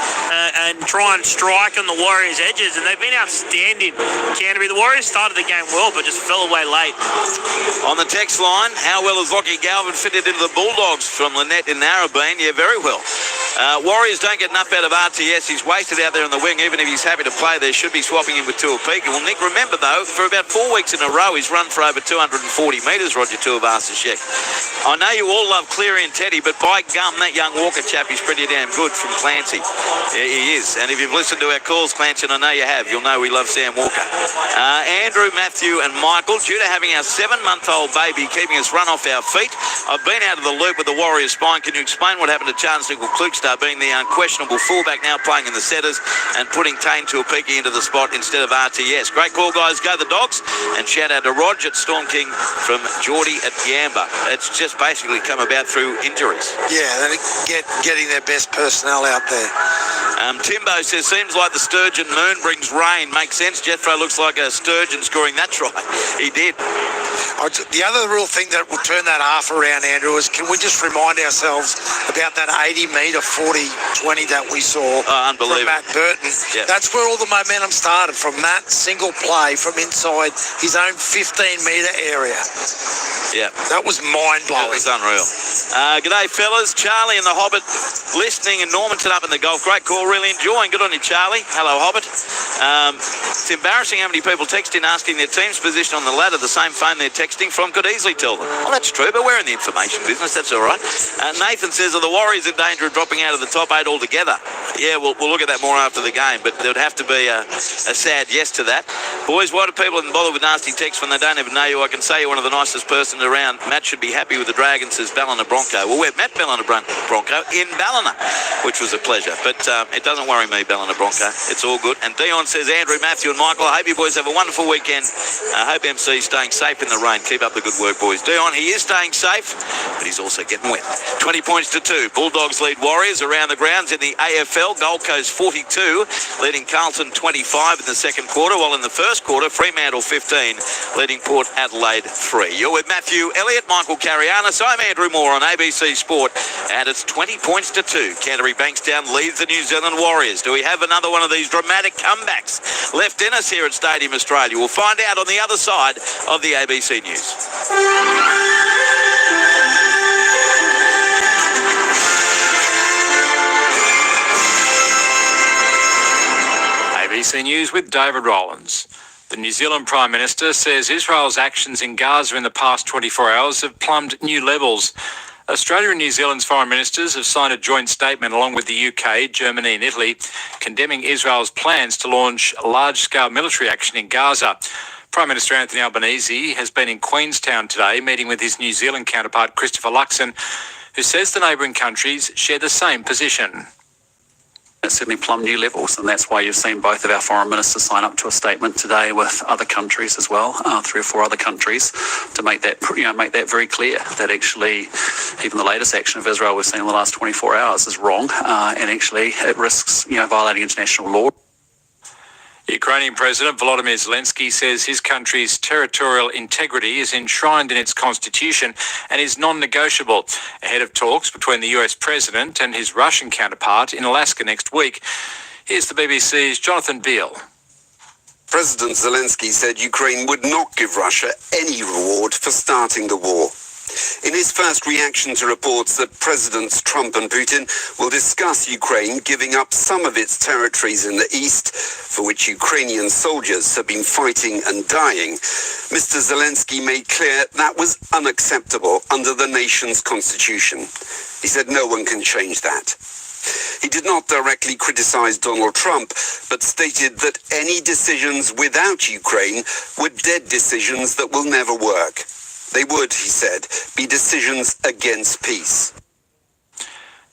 try and strike on the Warriors' edges, and they've been outstanding, Canterbury. The Warriors started the game well, but just fell away late. On the text line, how well has Lockie Galvin fitted into the Bulldogs from Lynette in Narrabeen? Yeah, very well. Warriors don't get enough out of RTS. He's wasted out there on the wing. Even if he's happy to play, they should be swapping him with Tuapika. Well, Nick, remember, though, for about 4 weeks in a row, he's run for over 240 metres, Roger Tuivasa-Sheck. I know you all love Cleary and Teddy, but by gum, that young Walker chap is pretty damn good from Clancy. Yeah, he is. And if you've listened to our calls, Clancy, and I know you have, you'll know we love Sam Walker. Andrew, Matthew and Michael, due to having our 7-month-old baby keeping us run off our feet, I've been out of the loop with the Warriors spine. Can you explain what happened to Charles Nickel-Klukstad being the unquestionable fullback, now playing in the setters, and putting Tane Tuapika into the spot instead of RTS? Great call, guys. Go the Dogs. And shout out to Rog at Storm King from Geordie at Yamba. It's just basically come about through injuries. Yeah, they're getting their best personnel out there. Timbo says, seems like the sturgeon moon brings rain. Makes sense. Jethro looks like a sturgeon scoring that try. He did. The other real thing that will turn that half around, Andrew, is can we just remind ourselves about that 80-metre 40-20 that we saw from Matt Burton? Yep. That's where all the momentum started, from that single play from inside his own 15-metre area. Yeah. That was mind-blowing. That was unreal. G'day, fellas. Charlie and the Hobbit listening in Normanton up in the Gulf. Great call. Really enjoying. Good on you, Charlie. Hello, Hobbit. It's embarrassing how many people text in asking their team's position on the ladder, the same phone they're texting from. Could easily tell them. Well, that's true, but we're in the information business. That's all right. Nathan says, are the Warriors in danger of dropping out of the top 8 altogether? Yeah, we'll look at that more after the game, but there would have to be a sad yes to that. Boys, why do people bother with nasty texts when they don't even know you? I can say you're one of the nicest persons around. Matt should be happy with the Dragons, says Ballina Bronco. Well, we've met Ballina Bronco in Ballina, which was a pleasure. But it doesn't worry me, Ballina Bronco. It's all good. And Dion says, Andrew, Matthew and Michael, I hope you boys have a wonderful weekend. I hope MC's staying safe in the rain. Keep up the good work, boys. Dion, he is staying safe, but he's also getting wet. 20 points to 2. Bulldogs lead Warriors around the grounds in the AFL. Gold Coast 42, leading Carlton 25 in the second quarter, while in the first quarter, Fremantle 15, leading Port Adelaide 3. You're with Matthew Elliott, Michael Carianis. I'm Andrew Moore on ABC Sport, and it's 20 points to 2. Canterbury Bankstown leads the New Zealand Warriors. Do we have another one of these dramatic comebacks left in us here at Stadium Australia? We'll find out on the other side of the ABC News. ABC News with David Rowlands. The New Zealand Prime Minister says Israel's actions in Gaza in the past 24 hours have plumbed new levels. Australia and New Zealand's foreign ministers have signed a joint statement along with the UK, Germany and Italy, condemning Israel's plans to launch large-scale military action in Gaza. Prime Minister Anthony Albanese has been in Queenstown today, meeting with his New Zealand counterpart Christopher Luxon, who says the neighbouring countries share the same position. It's certainly plumbed new levels, and that's why you've seen both of our foreign ministers sign up to a statement today with other countries as well, 3 or 4 other countries, to make that very clear that actually even the latest action of Israel we've seen in the last 24 hours is wrong, and actually it risks violating international law. Ukrainian President Volodymyr Zelensky says his country's territorial integrity is enshrined in its constitution and is non-negotiable, ahead of talks between the US President and his Russian counterpart in Alaska next week. Here's the BBC's Jonathan Beale. President Zelensky said Ukraine would not give Russia any reward for starting the war. In his first reaction to reports that Presidents Trump and Putin will discuss Ukraine giving up some of its territories in the east, for which Ukrainian soldiers have been fighting and dying, Mr. Zelensky made clear that was unacceptable under the nation's constitution. He said no one can change that. He did not directly criticize Donald Trump, but stated that any decisions without Ukraine were dead decisions that will never work. They would, he said, be decisions against peace.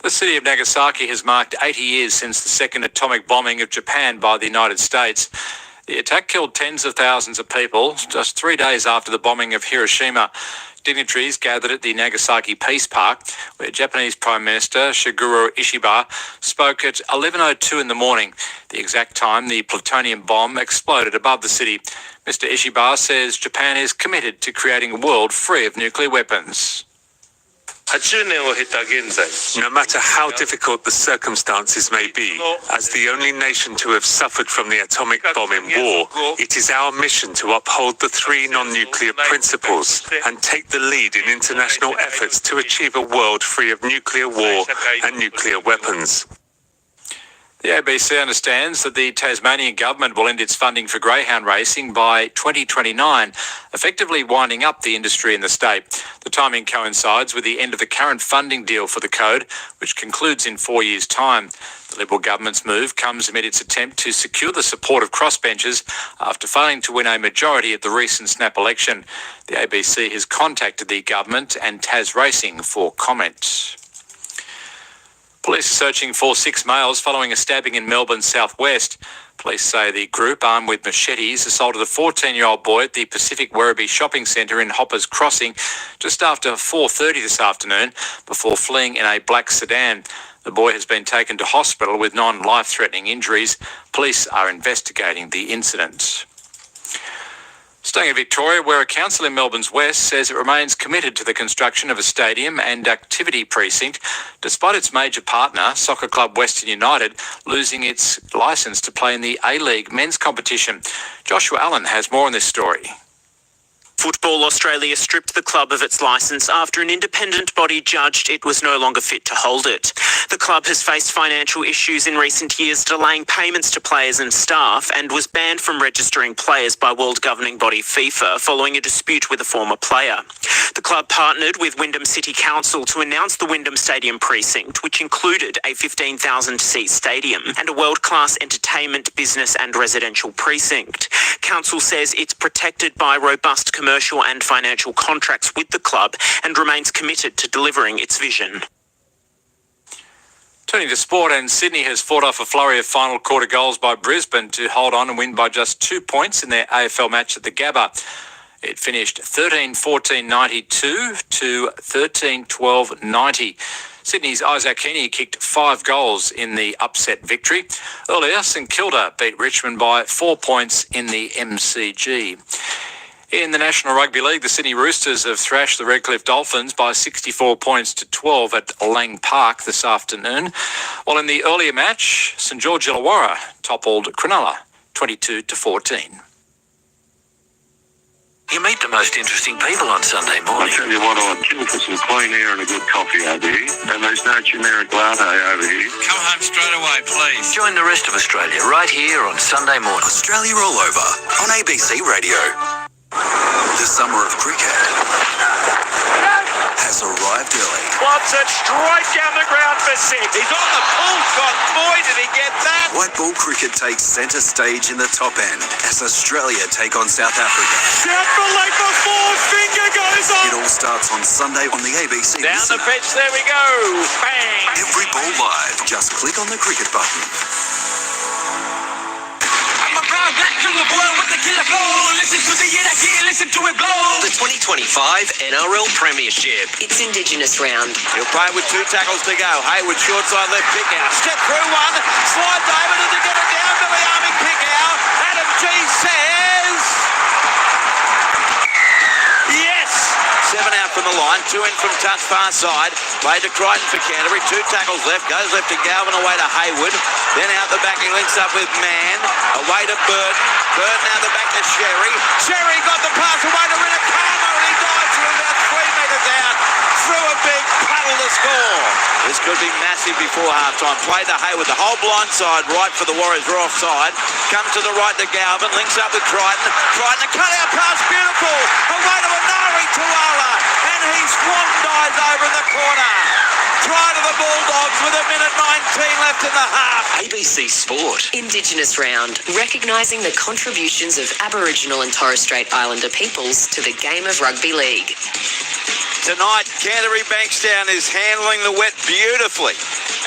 The city of Nagasaki has marked 80 years since the second atomic bombing of Japan by the United States. The attack killed tens of thousands of people just 3 days after the bombing of Hiroshima. Dignitaries gathered at the Nagasaki Peace Park, where Japanese Prime Minister Shigeru Ishiba spoke at 11:02 in the morning, the exact time the plutonium bomb exploded above the city. Mr. Ishiba says Japan is committed to creating a world free of nuclear weapons. No matter how difficult the circumstances may be, as the only nation to have suffered from the atomic bomb in war, it is our mission to uphold the three non-nuclear principles and take the lead in international efforts to achieve a world free of nuclear war and nuclear weapons. The ABC understands that the Tasmanian government will end its funding for greyhound racing by 2029, effectively winding up the industry in the state. The timing coincides with the end of the current funding deal for the code, which concludes in 4 years' time. The Liberal government's move comes amid its attempt to secure the support of crossbenchers after failing to win a majority at the recent snap election. The ABC has contacted the government and Tas Racing for comment. Police are searching for 6 males following a stabbing in Melbourne's southwest. Police say the group, armed with machetes, assaulted a 14-year-old boy at the Pacific Werribee shopping centre in Hoppers Crossing just after 4:30 this afternoon before fleeing in a black sedan. The boy has been taken to hospital with non-life-threatening injuries. Police are investigating the incident. Staying in Victoria, where a council in Melbourne's west says it remains committed to the construction of a stadium and activity precinct, despite its major partner, Soccer Club Western United, losing its licence to play in the A-League men's competition. Joshua Allen has more on this story. Football Australia stripped the club of its licence after an independent body judged it was no longer fit to hold it. The club has faced financial issues in recent years, delaying payments to players and staff, and was banned from registering players by world governing body FIFA following a dispute with a former player. The club partnered with Wyndham City Council to announce the Wyndham Stadium precinct, which included a 15,000-seat stadium and a world-class entertainment, business and residential precinct. Council says it's protected by robust commercial and financial contracts with the club and remains committed to delivering its vision. Turning to sport, and Sydney has fought off a flurry of final quarter goals by Brisbane to hold on and win by just 2 points in their AFL match at the Gabba. It finished 13-14-92 to 13-12-90. Sydney's Isaac Heaney kicked 5 goals in the upset victory. Earlier, St Kilda beat Richmond by 4 points in the MCG. In the National Rugby League, the Sydney Roosters have thrashed the Redcliffe Dolphins by 64 points to 12 at Lang Park this afternoon. While in the earlier match, St George Illawarra toppled Cronulla 22-14. You meet the most interesting people on Sunday morning. I tell you what, I'd kill for some clean air and a good coffee over here. And there's no generic latte over here. Come home straight away, please. Join the rest of Australia right here on Sunday morning. Australia All Over on ABC Radio. The summer of cricket has arrived early. Lobs it straight down the ground for 6. He's on the pull shot. Boy, did he get that! White ball cricket takes centre stage in the top end as Australia take on South Africa. Down for leg for 4. Finger goes on. It all starts on Sunday on the ABC Down Listener. the pitch, there we go. Bang! Every ball live. Just click on the cricket button. The 2025 NRL Premiership. It's Indigenous round. He'll play with 2 tackles to go. Hayward short side left pick out. Step through one. Slide David to get it down to the arming pick out. the line. 2 in from touch, far side. Played to Crichton for Canterbury. 2 tackles left. Goes left to Galvin, away to Haywood. Then out the back, he links up with Mann. Away to Burton. Burton out the back to Sherry. Sherry got the pass away to Rinakama, and he dives from about 3 metres out. Through a big paddle to score. This could be massive before half-time. Play to Haywood, the whole blind side right for the Warriors, are offside. Comes to the right to Galvin, links up with Crichton. Crichton, a cut-out pass, beautiful. Away to Anari Tuala, and he swan dives over in the corner. Try to the Bulldogs with 1:19 left in the half. ABC Sport. Indigenous Round, recognising the contributions of Aboriginal and Torres Strait Islander peoples to the game of rugby league. Tonight, Canterbury Bankstown is handling the wet beautifully.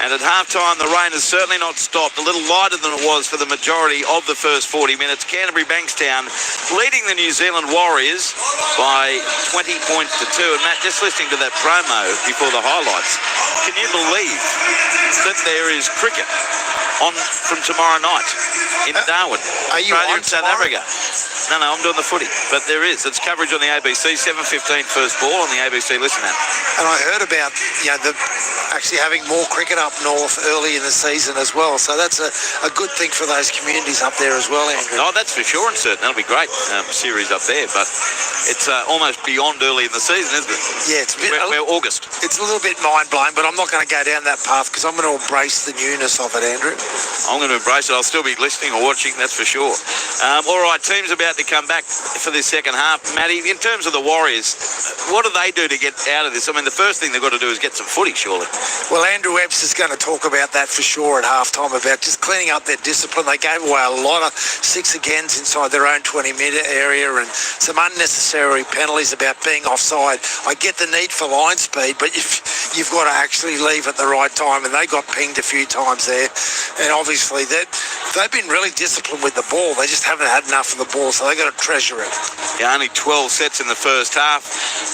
And at halftime, the rain has certainly not stopped. A little lighter than it was for the majority of the first 40 minutes. Canterbury Bankstown leading the New Zealand Warriors by 20 points to 2. And Matt, just listening to that promo before the highlights, can you believe that there is cricket on from tomorrow night in Darwin, Australia and South Africa? No, I'm doing the footy, but there is. It's coverage on the ABC, 7:15 first ball on the ABC Listen app. And I heard about actually having more cricket up north early in the season as well. So that's a good thing for those communities up there as well, Andrew. Oh, that's for sure and certain. That'll be great. Series up there, but it's almost beyond early in the season, isn't it? Yeah, it's a bit. We're August. It's a little bit mind-blowing, but I'm not going to go down that path because I'm going to embrace the newness of it, Andrew. I'm going to embrace it. I'll still be listening or watching, that's for sure. All right, team's about to come back for this second half. Matty, in terms of the Warriors, what do they do to get out of this? I mean, the first thing they've got to do is get some footy, surely. Well, Andrew Webster's going to talk about that for sure at halftime, about just cleaning up their discipline. They gave away a lot of 6-agains inside their own 20-metre area and some unnecessary penalties about being offside. I get the need for line speed, but you've got to actually leave at the right time, and they got pinged a few times there. And obviously they've been really disciplined with the ball. They just haven't had enough of the ball, so they've got to treasure it. Yeah, only 12 sets in the first half.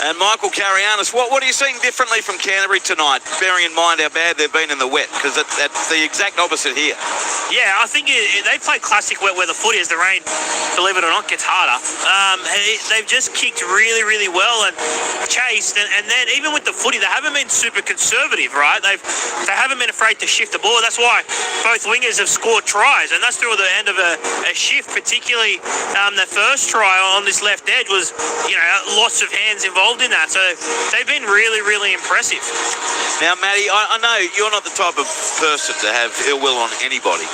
And Michael Carianis, what are you seeing differently from Canterbury tonight, bearing in mind how bad they've been in the wet? Because that's the exact opposite here. Yeah, I think they play classic wet weather footy as the rain, believe it or not, gets harder. They've just kicked really, really well and chased. And then even with the footy, they haven't been super conservative, right? They haven't been afraid to shift the ball. That's why both wingers have scored tries. And that's through the end of a shift, particularly the first try on this left edge was, lots of hands involved in that. So they've been really, really impressive. Now, Matty, I know you're not the type of person to have ill will on anybody.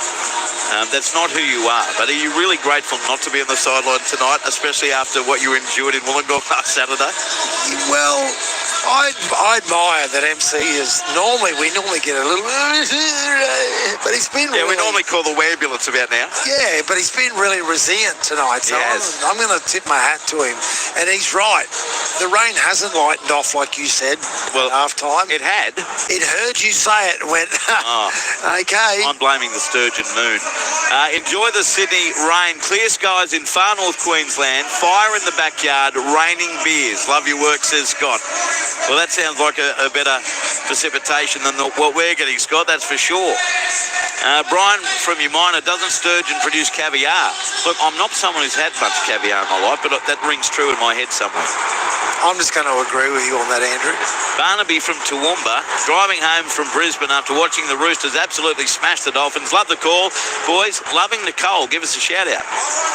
That's not who you are. But are you really grateful not to be on the sideline tonight, especially after what you endured in Wollongong last Saturday? Well, I admire that MC is we normally get a little, but he's been we normally call the ambulance about now. Yeah, but he's been really resilient tonight, so I'm going to tip my hat to him. And he's right. The rain hasn't lightened off like you said. Well, half time it had. It heard you say it and went, okay. I'm blaming the sturgeon moon. Enjoy the Sydney rain. Clear skies in far north Queensland. Fire in the backyard. Raining beers. Love your work, says Scott. Well, that sounds like a better precipitation than what we're getting, Scott, that's for sure. Brian from Umina, doesn't sturgeon produce caviar? Look, I'm not someone who's had much caviar in my life, but that rings true in my head somewhere. I'm just going to agree with you on that, Andrew. Barnaby from Toowoomba, driving home from Brisbane after watching the Roosters absolutely smash the Dolphins. Love the call. Boys, loving Nicole. Give us a shout out.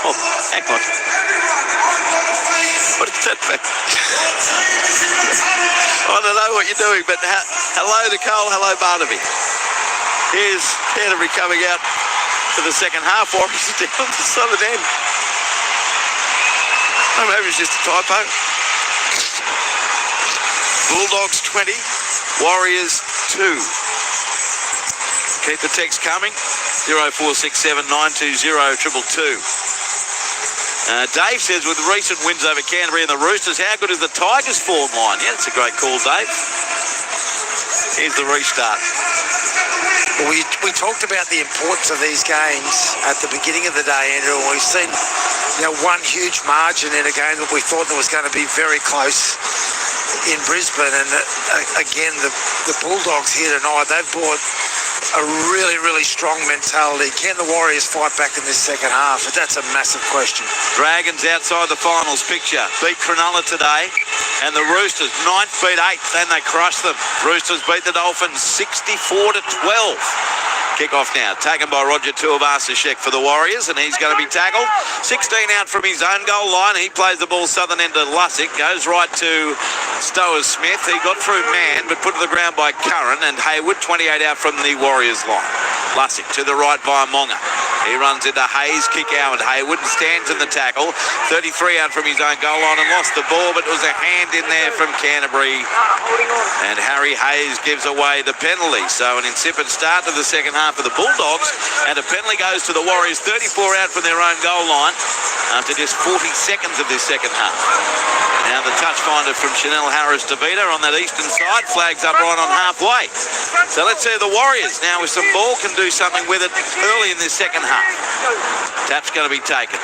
Oh, hang on. What is that? I don't know what you're doing, but hello Nicole, hello Barnaby. Here's Canterbury coming out for the second half. Warriors down the southern end. Oh, maybe it's just a typo. Bulldogs 20, Warriors 2. Keep the text coming. 0467 920 222. Dave says, with recent wins over Canterbury and the Roosters, how good is the Tigers form line? Yeah, that's a great call, Dave. Here's the restart. We talked about the importance of these games at the beginning of the day, Andrew, and we've seen one huge margin in a game that we thought that was going to be very close in Brisbane. And again, the Bulldogs here tonight, they've brought a really, really strong mentality. Can the Warriors fight back in this second half? That's a massive question. Dragons outside the finals picture. Beat Cronulla today. And the Roosters, 9th beat 8th, then they crushed them. Roosters beat the Dolphins 64-12. Kick-off now, taken by Roger Tuivasa-Sheck for the Warriors, and he's going to be tackled. 16 out from his own goal line. He plays the ball southern end to Lussick, goes right to Stowers-Smith. He got through man, but put to the ground by Curran, and Hayward, 28 out from the Warriors line. Lussick to the right via Monga. He runs into Hayes, kick out, and Hayward stands in the tackle. 33 out from his own goal line and lost the ball, but it was a hand in there from Canterbury. And Harry Hayes gives away the penalty. So an insipid start to the second half for the Bulldogs, and a penalty goes to the Warriors. 34 out from their own goal line after just 40 seconds of this second half. Now the touch finder from Chanel Harris-Tavita on that eastern side flags up right on halfway. So let's see the Warriors now with some ball can do something with it early in this second half. Tap's going to be taken.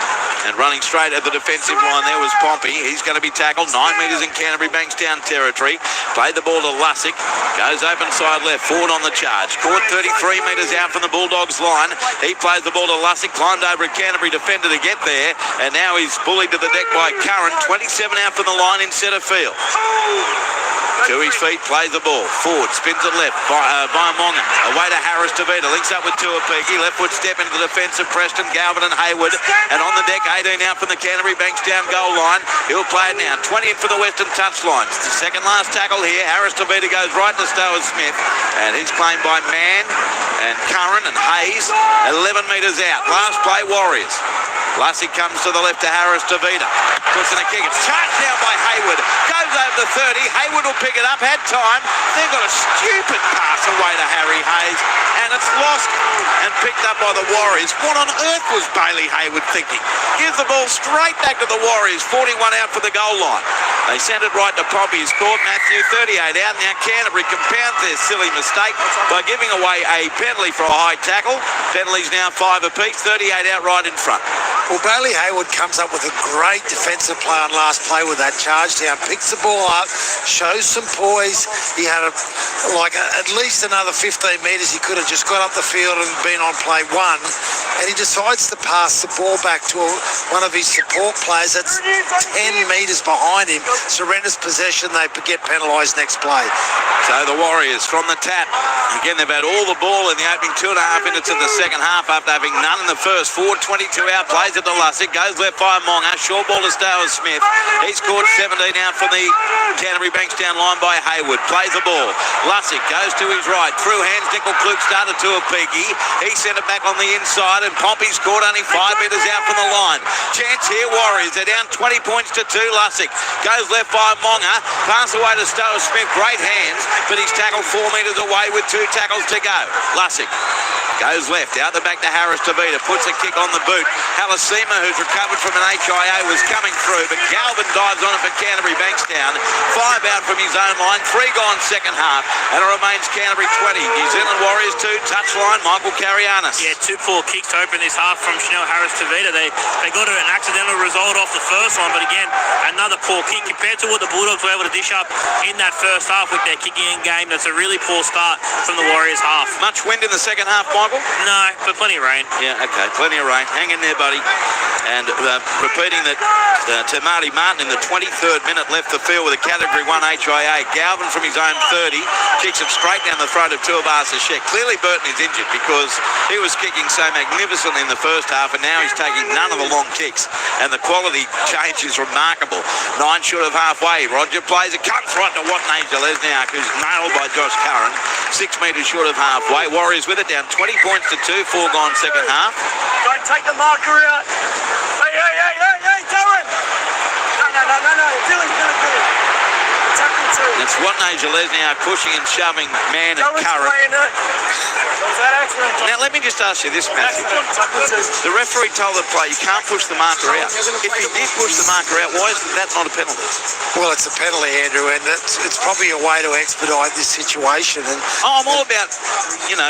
And running straight at the defensive line there was Pompey. He's going to be tackled 9 metres in Canterbury Bankstown territory. Played the ball to Lussick. Goes open side left, forward on the charge. Caught 33 metres out from the Bulldogs line. He plays the ball to Lussick. Climbed over a Canterbury defender to get there. And now he's bullied to the deck by Curran. 27 out from the line in centre field. To his feet, plays the ball. Forward, spins it left by Monga. Away to Harris-Tavita. Links up with Tuapiki. Left foot step into the defence of Preston, Galvin and Hayward. And on the deck, 18 out from the Canterbury Bankstown goal line. He'll play it now. 20 in for the Western touchline. It's the second last tackle here. Harris-Tavita goes right to Stowers-Smith. And he's claimed by Mann and Curran and Hayes. 11 metres out. Last play, Warriors. Lussick comes to the left to Harris-Tavita. Puts in a kick. It's charged down by Hayward. Goes over to 30. Hayward will pick it up. Had time. They've got a stupid pass away to Harry Hayes. And it's lost and picked up by the Warriors. What on earth was Bailey Hayward thinking? Gives the ball straight back to the Warriors. 41 out for the goal line. They send it right to Poppy. He's caught Matthew, 38 out. Now Canterbury compounds their silly mistake by giving away a penalty for a high tackle. Penalties now 5 apiece. 38 out right in front. Well, Bailey Hayward comes up with a great defensive play on last play with that charge down, picks the ball up, shows some poise. He had at least another 15 metres. He could have just got up the field and been on play one, and he decides to pass the ball back to one of his support players that's 10 metres behind him, surrenders possession. They get penalised next play. So the Warriors from the tap. Again, they've had all the ball in the opening 2.5 minutes of the second half after having none in the first. Forward 22 out, plays it to Lussick, goes left by Monga, short ball to Stowers-Smith. He's caught 17 out from the Canterbury Bankstown line by Hayward. Plays the ball. Lussick goes to his right. Through hands, Nickel Kluk started to a peaky. He sent it back on the inside, and Pompey's caught only 5 metres out from the line. Chance here, Warriors. They're down 20 points to 2. Lussick goes left by Monga. Pass away to Stowers-Smith. Great hands, but he's tackled 4 metres away with 2 tackles to go. Lussick goes left, out the back to Harris-Tavita, puts a kick on the boot. Halasima, who's recovered from an HIA, was coming through, but Galvin dives on it for Canterbury Bankstown. 5 out from his own line, 3 gone second half, and it remains Canterbury 20. New Zealand Warriors 2, touchline, Michael Carianis. Yeah, 2 poor kicks to open this half from Chanel Harris-Tavita. They got an accidental result off the first one, but again, another poor kick compared to what the Bulldogs were able to dish up in that first half with their kicking in game. That's a really poor start from the Warriors half. Much wind in the second half, Michael? No, but plenty of rain. Yeah, okay, plenty of rain. Hang in there, buddy. And repeating that to Marty Martin in the 23rd minute left the field with a Category 1 HIA. Galvin from his own 30 kicks it straight down the throat of Tuivasa-Sheck. Clearly Burton is injured because he was kicking so magnificently in the first half, and now he's taking none of the long kicks. And the quality change is remarkable. 9 short of halfway. Roger plays it, comes right to Watney Lesniak, who's nailed by Josh Curran. 6 metres short of halfway. Warriors with it, down 20 points to 2, 4 gone second half. Don't take the marker out. Hey, Darren. No. Dylan. It's Watney Lesniak pushing and shoving Man and Curran. Now let me just ask you this, Matthew. The referee told the player you can't push the marker out. If he did push the marker out, why is that not a penalty? Well, it's a penalty, Andrew, and it's probably a way to expedite this situation. And I'm all about,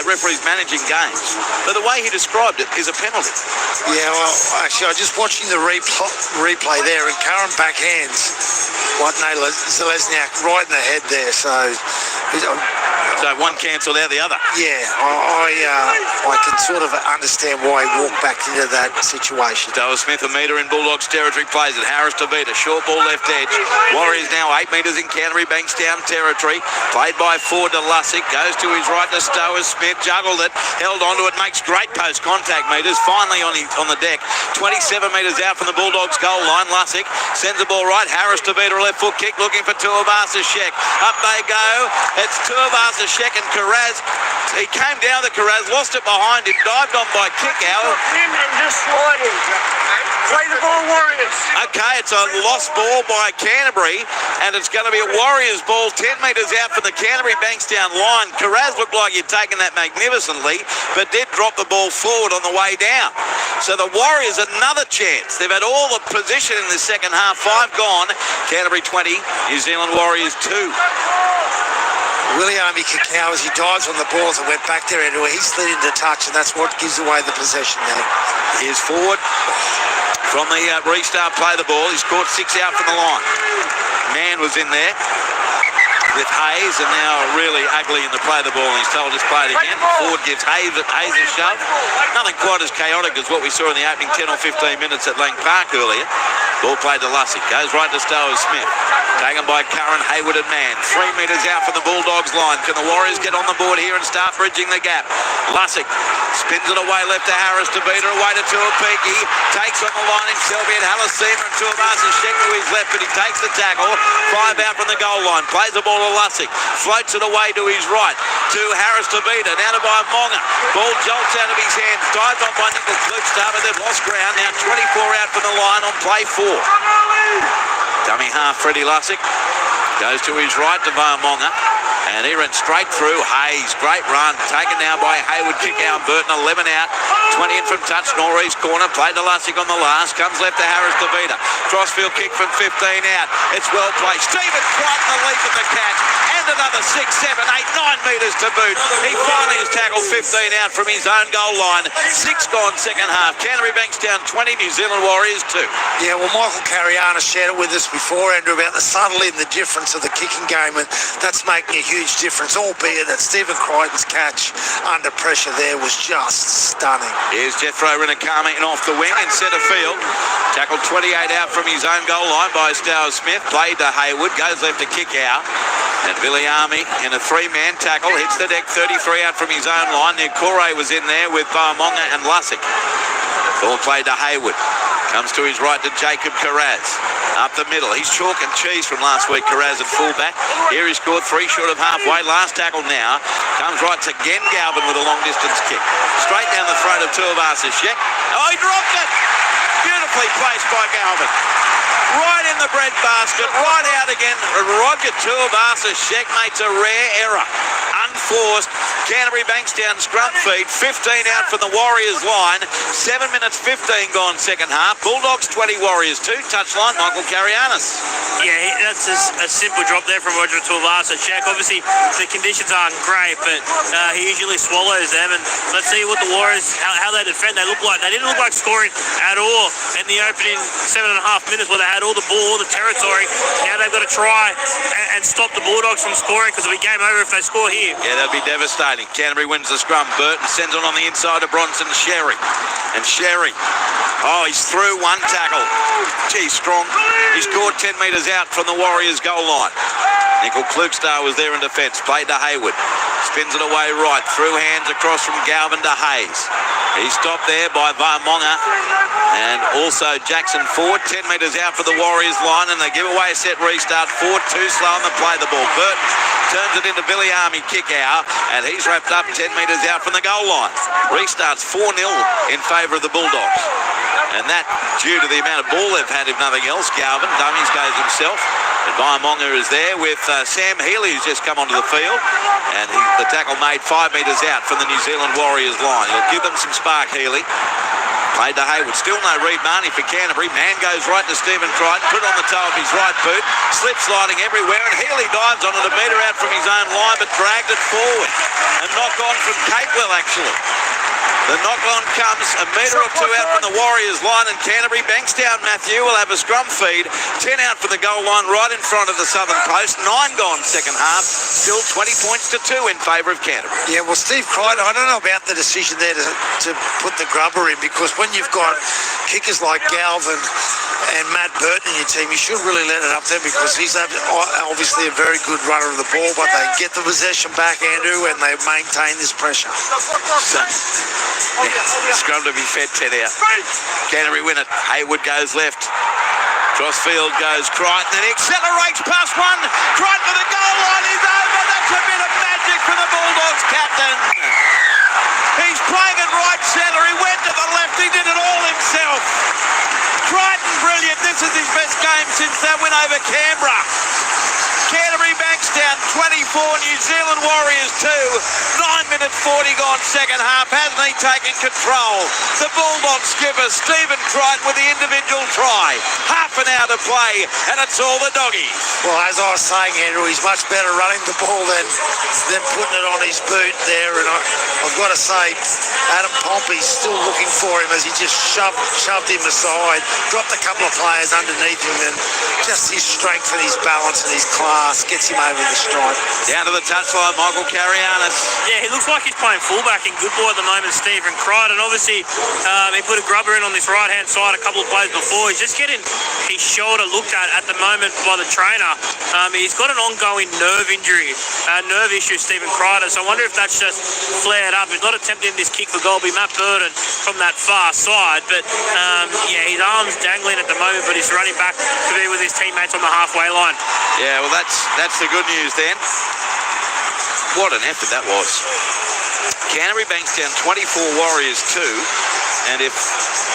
referees managing games, but the way he described it is a penalty. Yeah, well, actually, I was just watching the replay there, and Curran backhands Watney Lesniak right in the head there. So So one cancelled out the other. Yeah, I can sort of understand why he walked back into that situation. Dower Smith, a metre in Bulldogs territory, plays it. Harris to Vita, short ball left edge. Warriors now 8 metres in Canterbury Bankstown territory. Played by Ford to Lussick, goes to his right to Stower Smith, juggled it, held onto it, makes great post contact metres. Finally on the deck, 27 metres out from the Bulldogs goal line. Lussick sends the ball right. Harris to Vita, a left foot kick, looking for Tuivasa-Sheck. Up they go. It's Tuivasa-Sheck and Carraz. He came down the Carraz, lost it behind him, dived on by Kickow. Him and just sliding. Play the ball, Warriors. Okay, it's a lost ball by Canterbury, and it's going to be a Warriors ball 10 metres out from the Canterbury Bankstown line. Carraz looked like he'd taken that magnificently, but did drop the ball forward on the way down. So the Warriors, another chance. They've had all the position in the second half. 5 gone. Canterbury 20, New Zealand Warriors 2. Xiaomi Kikau, as he dives on the balls and went back there into it, he slid into touch, and that's what gives away the possession there. Here's Ford from the restart, play the ball. He scored 6 out from the line. Man was in there with Hayes, and now really ugly in the play the ball, and he's told us play it again. Ford gives Hayes a shove. Nothing quite as chaotic as what we saw in the opening 10 or 15 minutes at Lang Park earlier. Ball played to Lussick, goes right to Stower Smith. Taken by Curran, Hayward and Mann. 3 metres out from the Bulldogs line. Can the Warriors get on the board here and start bridging the gap? Lussick spins it away left to Harris to beat her, away to Tuapiki. Takes on the line himself. He had Halasima and Tuivasa-Sheck to his left, but he takes the tackle. 5 out from the goal line. Plays the ball to Lussick. Floats it away to his right to Harris to beat her. Down to by Monga. Ball jolts out of his hands. Dived on by Nicholas Klugstad, but they've lost ground. Now 24 out from the line on play 4. Dummy half, Freddie Lussick. Goes to his right to Varmonga. And he ran straight through. Hayes, great run. Taken now by Hayward, kick out. Burton, 11 out. 20 in from touch. Norree's corner. Played to Lussick on the last. Comes left to Harris to Vita. Crossfield kick from 15 out. It's well placed. Stephen Crichton, the leap of the catch. And another 6, 7, 8, 9 metres to boot. He finally has tackled 15 out from his own goal line. 6 gone second half. Canterbury Bankstown 20, New Zealand Warriors 2. Yeah, well, Michael Cariana shared it with us before, Andrew, about the subtlety and the difference of the kicking game, and that's making a huge difference, albeit that Stephen Crichton's catch under pressure there was just stunning. Here's Jethro Rinakama in off the wing in centre field. Tackled 28 out from his own goal line by Stower Smith. Played to Hayward, goes left to kick out. And Billy Army in a 3-man tackle, hits the deck, 33 out from his own line. Nikore was in there with Varmonga and Lussick. Ball played to Hayward. Comes to his right to Jacob Carraz. Up the middle. He's chalk and cheese from last week, Carraz at fullback. Here he scored 3 short of halfway. Last tackle now. Comes right to Gen Galvin with a long-distance kick. Straight down the throat of Tuivasa-Sheck. Oh, he dropped it! Beautifully placed by Galvin. Right in the bread basket, right out again. Roger Tuivasa-Sheck makes a rare error. Unforced. Canterbury Bankstown scrum feed. 15 out from the Warriors line. 7 minutes 15 gone second half. Bulldogs 20, Warriors 2. Touchline, Michael Carianis. Yeah, that's a simple drop there from Roger Tuivasa-Sheck. Obviously, the conditions aren't great, but he usually swallows them. And let's see what the Warriors, how they defend. They didn't look like scoring at all in the opening 7.5 minutes where they had all the ball, all the territory. Now they've got to try and stop the Bulldogs from scoring, because it'll be game over if they score here. Yeah, that'd be devastating. Canterbury wins the scrum. Burton sends it on the inside to Bronson Sherry. And Sherry, oh, he's through one tackle. Gee, strong. He scored 10 metres out from the Warriors goal line. Nickel Klugstad was there in defence. Played to Hayward. Spins it away right. Through hands across from Galvin to Hayes. He's stopped there by Varmonga. And also Jackson Ford. 10 metres out for the Warriors line. And they give away a set restart. Ford too slow on the play the ball. Burton turns it into Billy Army kick out. And he's wrapped up 10 metres out from the goal line. Restarts 4-0 in favour of the Bulldogs. And that due to the amount of ball they've had, if nothing else. Galvin, dummies goes himself. And Varmonga is there with Sam Healy, who's just come onto the field. And the tackle made 5 metres out from the New Zealand Warriors line. He'll give them some spark, Healy. Played to Hayward. Still no Reed Marnie for Canterbury. Man goes right to Stephen Crichton. Put it on the toe of his right boot. Slip sliding everywhere. And Healy dives on it a metre out from his own line, but dragged it forward. And knock on from Capewell, actually. The knock-on comes a metre or two out from the Warriors line, and Canterbury Bankstown, Matthew, will have a scrum feed. 10 out for the goal line right in front of the Southern Coast. 9 gone second half. Still 20 points to 2 in favour of Canterbury. Yeah, well, Steve Crichton, I don't know about the decision there to put the grubber in, because when you've got kickers like Galvin and Matt Burton in your team, you should really let it up there, because he's obviously a very good runner of the ball, but they get the possession back, Andrew, and they maintain this pressure. So, scrum to be fed 10 out. Canterbury win it. Hayward goes left. Crossfield goes Crichton, and he accelerates past one. Crichton for the goal line. He's over. That's a bit of magic for the Bulldogs captain. He's playing it right centre. He went to the left. He did it all himself. Crichton, brilliant. This is his best game since that win over Canberra. Canterbury Bankstown 24, New Zealand Warriors 2. 9 minutes 40 gone second half. Hasn't he taken control? The Bulldog skipper Stephen Crichton with the individual try. Half an hour to play, and it's all the doggies. Well, as I was saying, Andrew, he's much better running the ball than putting it on his boot there. And I've got to say, Adam Pompey's still looking for him as he just shoved him aside, dropped a couple of players underneath him, and just his strength and his balance and his class gets him over the stripe. Down to the touchline, Michael Carrianis. Yeah, he looks like he's playing fullback in good boy at the moment, Stephen Crichton. Obviously, he put a grubber in on this right-hand side a couple of plays before. He's just getting his shoulder looked at the moment by the trainer. He's got an ongoing nerve injury, nerve issue, Stephen Crichton. So I wonder if that's just flared up. He's not attempting this kick for goal. Be Matt Burton from that far side. But, yeah, his arm's dangling at the moment, but he's running back to be with his teammates on the halfway line. Yeah, well, that's the good news then. What an effort that was. Canterbury Bankstown 24, Warriors 2. And if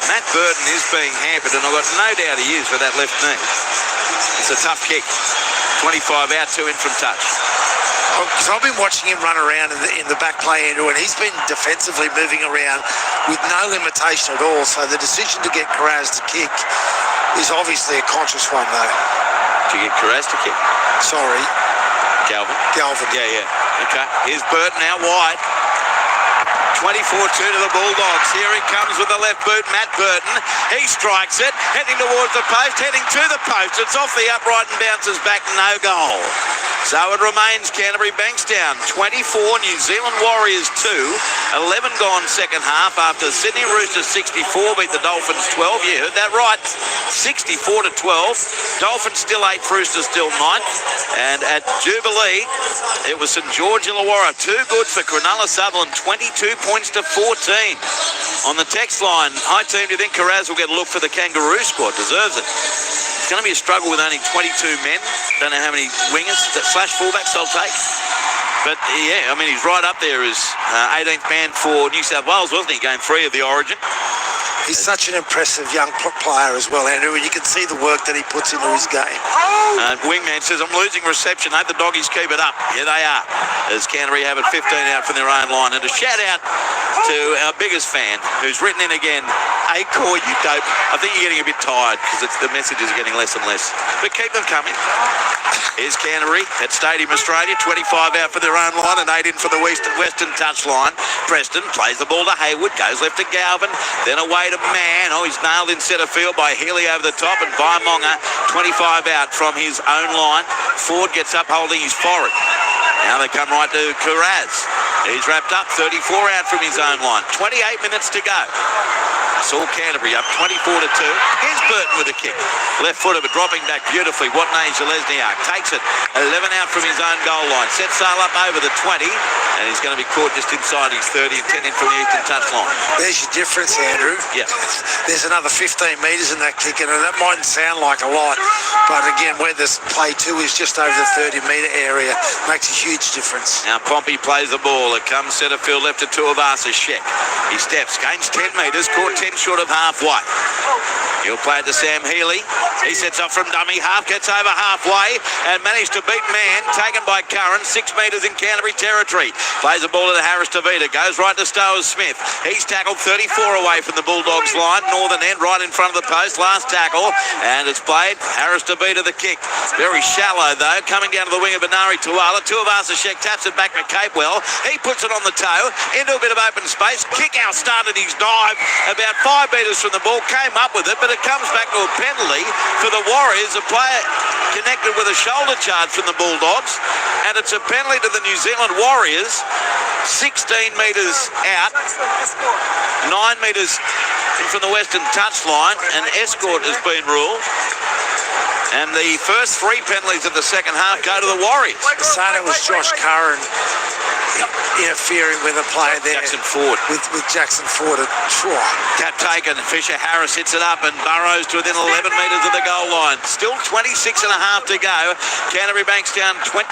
Matt Burton is being hampered, and I've got no doubt he is with that left knee, it's a tough kick. 25 out, 2 in from touch. Because I've been watching him run around in the back play, Andrew, and he's been defensively moving around with no limitation at all. So the decision to get Carraz to kick is obviously a conscious one, though. To get Carraz to kick? Sorry. Galvin. Yeah. Okay. Here's Burton out wide. 24-2 to the Bulldogs. Here he comes with the left boot, Matt Burton. He strikes it, heading towards the post, heading to the post. It's off the upright and bounces back, no goal. So it remains Canterbury Bankstown 24, New Zealand Warriors 2. 11 gone second half after Sydney Roosters 64 beat the Dolphins 12. You heard that right. 64-12. Dolphins still 8th, Roosters still 9th. And at Jubilee, it was St George Illawarra. 2 good for Cronulla Sutherland, 22 points to 14. On the text line, hi team, do you think Carraz will get a look for the Kangaroo squad? Deserves it. It's going to be a struggle with only 22 men. Don't know how many wingers slash fullbacks they'll take. But yeah, I mean, he's right up there as 18th man for New South Wales, wasn't he? Game 3 of the Origin. He's such an impressive young player as well, Andrew, and you can see the work that he puts into his game. Wingman says, I'm losing reception. Hope the doggies keep it up. Yeah, they are, as Canterbury have it 15 out from their own line. And a shout out to our biggest fan, who's written in again, Acor, you dope. I think you're getting a bit tired because the messages are getting less and less. But keep them coming. Here's Canterbury at Stadium Australia, 25 out for their own line and 8 in for the western touch line. Preston plays the ball to Hayward, goes left to Galvin, then away to Mann. Oh, he's nailed in centre field by Healy over the top, and Vaimonga 25 out from his own line. Ford gets up holding his forehead. Now they come right to Carraz. He's wrapped up, 34 out from his own line. 28 minutes to go. It's all Canterbury up 24-2. Here's Burton with a kick. Left footer, but dropping back beautifully. Watney Zalesniak takes it. 11 out from his own goal line. Sets sail up over the 20, and he's going to be caught just inside his 30 and 10 in from the eastern touch line. There's your difference, Andrew. Yeah. There's another 15 metres in that kick, and that mightn't sound like a lot, but again, where this play 2 is just over the 30-metre area, makes a huge difference. Now Pompey plays the ball. It comes centre field left to Tuivasa Sheck. He steps, gains 10 metres, caught 10 10 short of halfway. He'll play it to Sam Healy. He sets off from dummy half, gets over halfway and managed to beat man, taken by Curran, 6 metres in Canterbury territory. Plays the ball to Harris Tavita, goes right to Stowers Smith. He's tackled 34 away from the Bulldogs line, northern end, right in front of the post, last tackle, and it's played. Harris Tavita the kick. Very shallow though, coming down to the wing of Benari Tuala. Tuivasa-Sheck taps it back to Capewell. He puts it on the toe, into a bit of open space. Kick out started his dive about 5 metres from the ball, came up with it, but it comes back to a penalty for the Warriors. A player connected with a shoulder charge from the Bulldogs, and it's a penalty to the New Zealand Warriors. 16 metres out, 9 metres from the western touchline. An escort has been ruled. And the first 3 penalties of the second half go to the Warriors. Saying it was Josh Curran interfering with a player there. Jackson Ford. With Jackson Ford. Tap taken. Fisher Harris hits it up and burrows to within 11 metres of the goal line. Still 26 and a half to go. Canterbury Bankstown 24,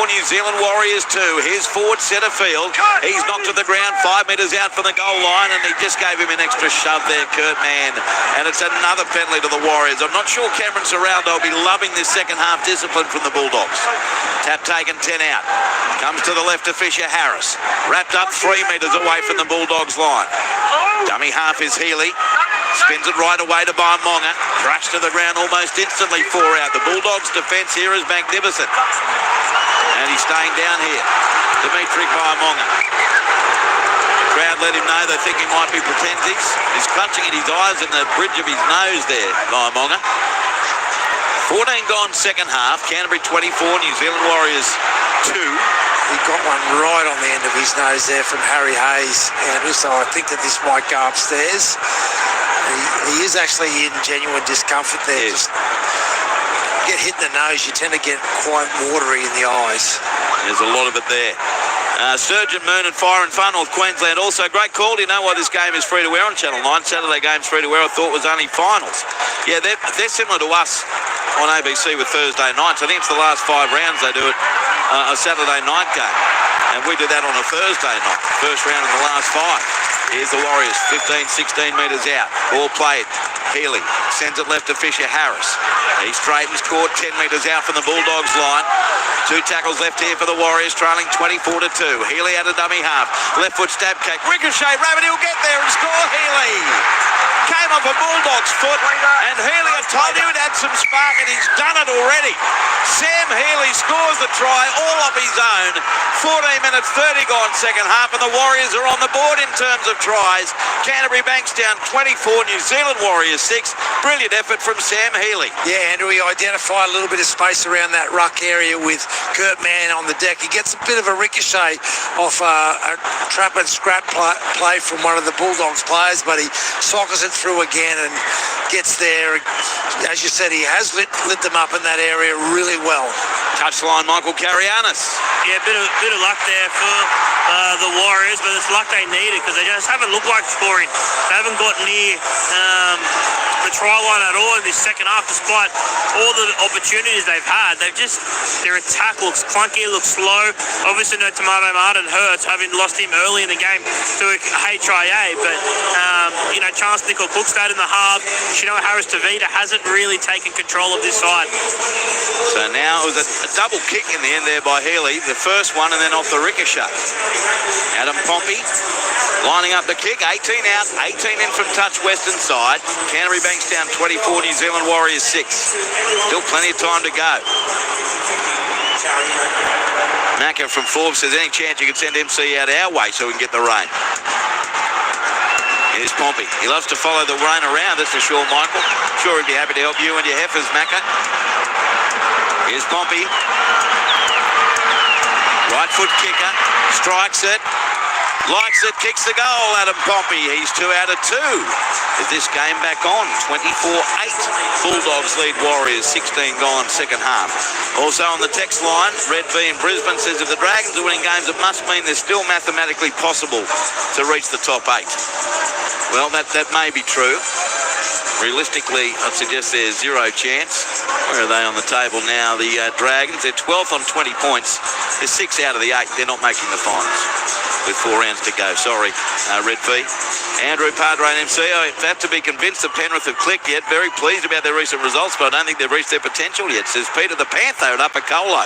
New Zealand Warriors 2. Here's Ford centre field. He's knocked to the ground 5 metres out from the goal line, and he just gave him an extra shove there, Kurt Mann. And it's another penalty to the Warriors. I'm not sure Cameron Serraldo will be loving this second half discipline from the Bulldogs. Tap taken, 10 out. Comes to the left to Fisher Harris. Wrapped up 3 metres away from the Bulldogs line. Dummy half is Healy. Spins it right away to Baimonga. Crushed to the ground almost instantly, 4 out. The Bulldogs' defence here is magnificent. And he's staying down here. Dimitri Baimonga. Crowd let him know they think he might be Pretensis. He's clutching at his eyes and the bridge of his nose there, Baimonga. 14 gone second half. Canterbury 24, New Zealand Warriors 2. He got one right on the end of his nose there from Harry Hayes, Andrew, so I think that this might go upstairs. He is actually in genuine discomfort there. Yes. Just get hit in the nose, you tend to get quite watery in the eyes. There's a lot of it there. Surgeon Moon and Fire and Fun, North Queensland also. Great call. Do you know why this game is free to wear on Channel 9? Saturday game's free to wear. I thought was only finals. Yeah, they're similar to us on ABC with Thursday nights. I think it's the last 5 rounds they do it a Saturday night game. And we do that on a Thursday night. First round in the last 5. Here's the Warriors, 15, 16 metres out. Ball played. Healy sends it left to Fisher Harris. He straightens court 10 metres out from the Bulldogs line. 2 tackles left here for the Warriors, trailing 24-2. Healy out of dummy half. Left foot stab kick. Ricochet. Rabbit, he'll get there and score. Healy came off a Bulldog's foot, and Healy, I told you, it had some spark, and he's done it already. Sam Healy scores the try all of his own. 14 minutes, 30 gone second half, and the Warriors are on the board in terms of tries. Canterbury Bankstown 24, New Zealand Warriors 6. Brilliant effort from Sam Healy. Yeah, Andrew, he identified a little bit of space around that ruck area with Kurt Mann on the deck. He gets a bit of a ricochet off a trap and scrap play from one of the Bulldogs players, but he sockers it through again and gets there. As you said, he has lit them up in that area really well. Touchline, Michael Carianis. Yeah, a bit of luck there for the Warriors, but it's luck they needed because they just haven't looked like scoring. They haven't got near the try line at all in this second half, despite all the opportunities they've had. Their attack looks clunky, looks slow. Obviously, no Tomato Martin hurts, having lost him early in the game to a HIA, but Chance Nickel Cook stayed in the half. Harris Tavita hasn't really taken control of this side. So now it was a double kick in the end there by Healy. The first one and then off the ricochet. Adam Pompey lining up the kick. 18 out, 18 in from touch western side. Canterbury Bankstown 24, New Zealand Warriors 6. Still plenty of time to go. Macca from Forbes says, any chance you can send MC out our way so we can get the rain? Here's Pompey. He loves to follow the rain around, that's for sure, Michael. Sure he'd be happy to help you and your heifers, Macca. Here's Pompey. Right foot kicker. Strikes it. Likes it, kicks the goal, Adam Pompey. He's 2 out of 2. Is this game back on? 24-8. Bulldogs lead Warriors, 16 gone second half. Also on the text line, Red V in Brisbane says if the Dragons are winning games, it must mean they're still mathematically possible to reach the top 8. Well, that may be true. Realistically, I'd suggest there's 0 chance. Where are they on the table now? The Dragons, they're 12th on 20 points. They're 6 out of the 8. They're not making the finals. with 4 rounds to go. Sorry, Red V. Andrew Padre and MC, I have to be convinced that Penrith have clicked yet. Very pleased about their recent results, but I don't think they've reached their potential yet, says Peter the Panther at Upper Colo.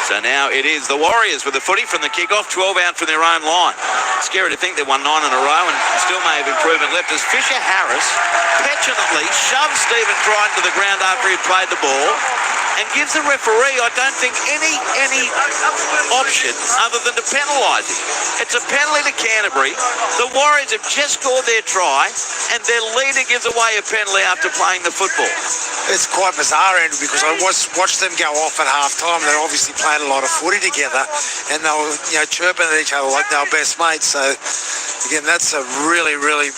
So now it is the Warriors with the footy from the kick-off, 12 out from their own line. Scary to think they won 9 in a row and still may have improvement left as Fisher Harris petulantly shoves Stephen Crichton to the ground after he played the ball and gives the referee, I don't think, any option other than to penalise him. It's a penalty to Canterbury. The Warriors have just scored their try and their leader gives away a penalty after playing the football. It's quite bizarre, Andrew, because I watched them go off at half-time. They're obviously playing a lot of footy together, and they were, chirping at each other like they were best mates. So, again, that's a really, really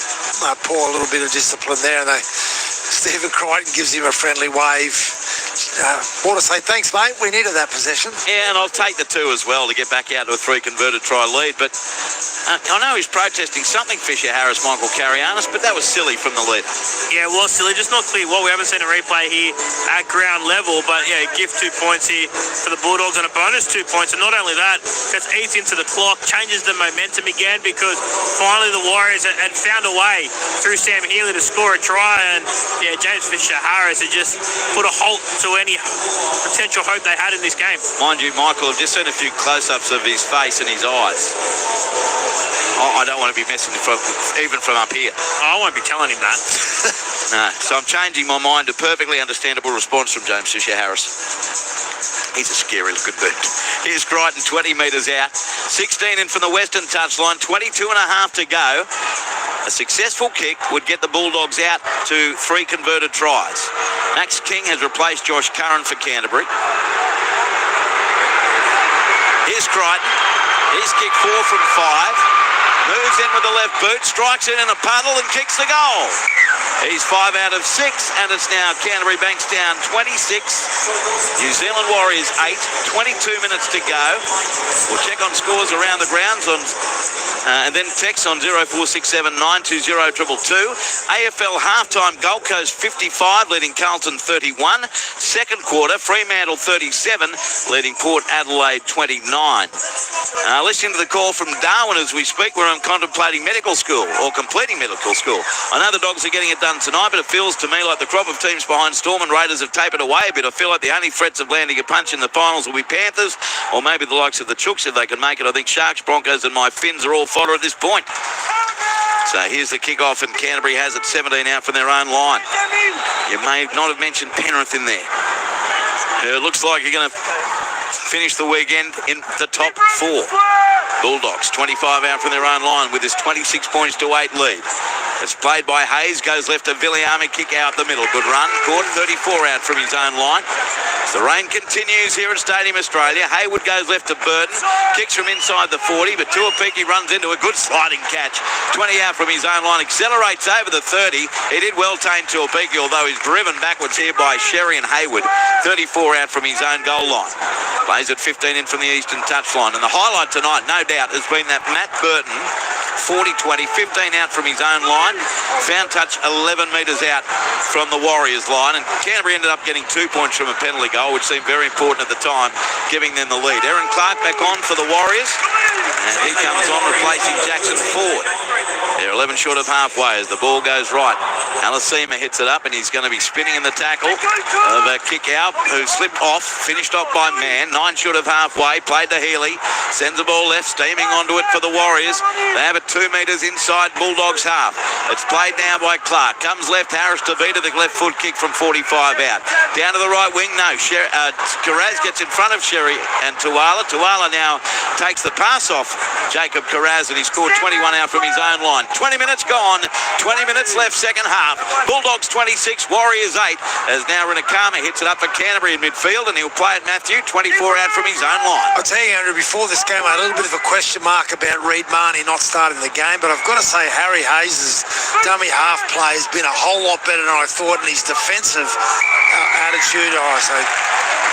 poor little bit of discipline there. And Stephen Crichton gives him a friendly wave. Want to say thanks, mate. We needed that possession. Yeah, and I'll take the 2 as well to get back out to a 3 converted try lead. But I know he's protesting something, Fisher Harris, Michael Carianis, but that was silly from the leader. Yeah, it was silly. Just not clear what. We haven't seen a replay here at ground level, but yeah, give 2 points here for the Bulldogs and a bonus 2 points. And not only that, that's eats into the clock, changes the momentum again because finally the Warriors had found a way through Sam Healy to score a try. And yeah, James Fisher Harris had just put a halt to any potential hope they had in this game. Mind you, Michael, I've just seen a few close-ups of his face and his eyes. I don't want to be messing even from up here. I won't be telling him that. No, so I'm changing my mind to perfectly understandable response from James Fisher Harris. He's a scary looking bird. Here's Crichton, 20 metres out. 16 in from the western touchline, 22 and a half to go. A successful kick would get the Bulldogs out to 3 converted tries. Max King has replaced Josh Curran for Canterbury. Here's Crichton. He's kicked 4 from 5. Moves in with the left boot, strikes it in a puddle and kicks the goal. He's 5 out of 6, and it's now Canterbury Bankstown 26, New Zealand Warriors 8, 22 minutes to go. We'll check on scores around the grounds and then text on 0467 920 222. AFL halftime, Gold Coast 55, leading Carlton 31. Second quarter, Fremantle 37, leading Port Adelaide 29. Listening to the call from Darwin as we speak, where I'm contemplating medical school or completing medical school. I know the Dogs are getting it done tonight, but it feels to me like the crop of teams behind Storm and Raiders have tapered away a bit. I feel like the only threats of landing a punch in the finals will be Panthers or maybe the likes of the Chooks if they can make it. I think Sharks, Broncos and my Finns are all fodder at this point. So here's the kick-off and Canterbury has it 17 out from their own line. You may not have mentioned Penrith in there. It looks like you're going to finish the weekend in the top 4. Bulldogs 25 out from their own line with his 26 points to 8 lead. It's played by Hayes, goes left to Villiamy, kick out the middle. Good run, caught 34 out from his own line. As the rain continues here at Stadium Australia, Hayward goes left to Burton, kicks from inside the 40, but Tuapiki runs into a good sliding catch. 20 out from his own line, accelerates over the 30. He did well tame Tuapiki, although he's driven backwards here by Sherry and Hayward. 34 out from his own goal line. Plays at 15 in from the eastern touchline. And the highlight tonight, no doubt, has been that Matt Burton, 40-20, 15 out from his own line. Found touch 11 metres out from the Warriors line. And Canterbury ended up getting 2 points from a penalty goal, which seemed very important at the time, giving them the lead. Aaron Clark back on for the Warriors. And he comes on replacing Jackson Ford. They're 11 short of halfway as the ball goes right. Alasima hits it up and he's going to be spinning in the tackle of a kick out who slipped off, finished off by Mann. 9 short of halfway, played to Healy. Sends the ball left, steaming onto it for the Warriors. They have it 2 metres inside Bulldogs half. It's played now by Clark. Comes left, Harris to Vita, the left foot kick from 45 out. Down to the right wing, no. Karaz gets in front of Sherry and Tuala. Tuala now takes the pass off Jacob Karaz and he scored 21 out from his own line. 20 minutes gone, 20 minutes left, second half. Bulldogs 26, Warriors 8, as now Rinakama hits it up for Canterbury in midfield and he'll play it Matthew, 24 out from his own line. I'll tell you, Andrew, before this game I had a little bit of a question mark about Reid Marnie not starting the game, but I've got to say Harry Hayes' dummy half play has been a whole lot better than I thought, and his defensive attitude, so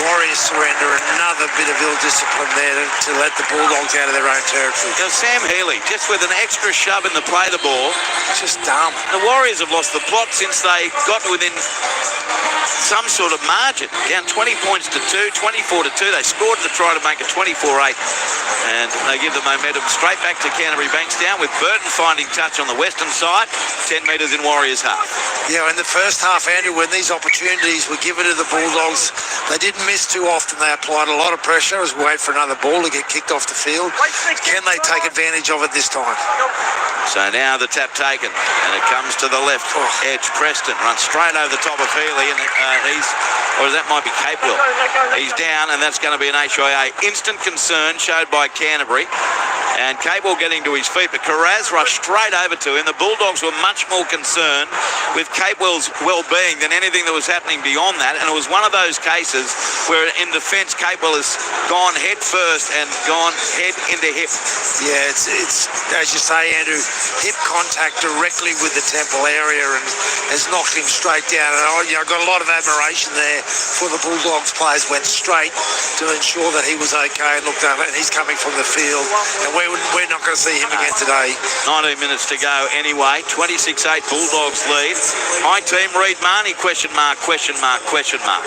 Warriors surrender. Another bit of ill discipline there to let the Bulldogs out of their own territory. Now Sam Healy, just with an extra shove in the play of the ball. It's just dumb. The Warriors have lost the plot since they got within some sort of margin. Down 20 points to 2, 24 to 2. They scored to try to make it 24-8. And they give the momentum straight back to Canterbury Bankstown with Burton finding touch on the western side, 10 metres in Warriors half. Yeah, in the first half, Andrew, when these opportunities were given to the Bulldogs, they didn't miss too often. They applied a lot of pressure as we wait for another ball to get kicked off the field. Can they take advantage of it this time? So now the tap taken, and it comes to the left edge. Preston runs straight over the top of Healy, and that might be Capewell. He's down, and that's going to be an HIA. Instant concern showed by Canterbury, and Capewell getting to his feet, but Carraz rushed straight over to him. The Bulldogs were much more concerned with Capewell's well-being than anything that was happening beyond that, and it was one of those cases where in defence Capewell has gone head first and gone head into hip. Yeah, it's as you say, Andrew, hip contact directly with the temple area and has knocked him straight down. And I've got a lot of admiration there for the Bulldogs players. Went straight to ensure that he was okay and looked over, and he's coming from the field, and we're not going to see him again today. 19 minutes to go anyway. 26-8 Bulldogs lead. My team, Reid Marnie, question mark, question mark, question mark.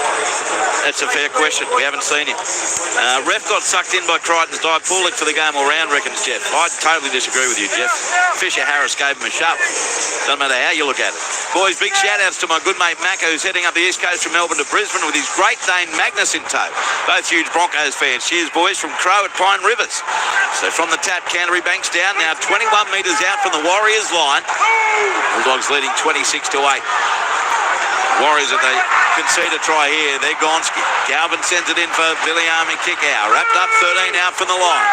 That's a fair question. We haven't seen him. Ref got sucked in by Crichton's Diapaulic for the game all round, reckons Jeff. I totally disagree with you, Jeff. Fisher Harris gave him a shove. Doesn't matter how you look at it. Boys, big shout-outs to my good mate Macca, who's heading up the east coast from Melbourne to Brisbane with his Great Dane Magnus in tow. Both huge Broncos fans. Cheers, boys, from Crow at Pine Rivers. So from the tap, Canterbury Bankstown now 21 metres out from the Warriors line. Bulldogs leading 26-8. Warriors, if they concede a try here, they're Gonski. Galvin sends it in for Billy Army kick out. Wrapped up 13 out from the line.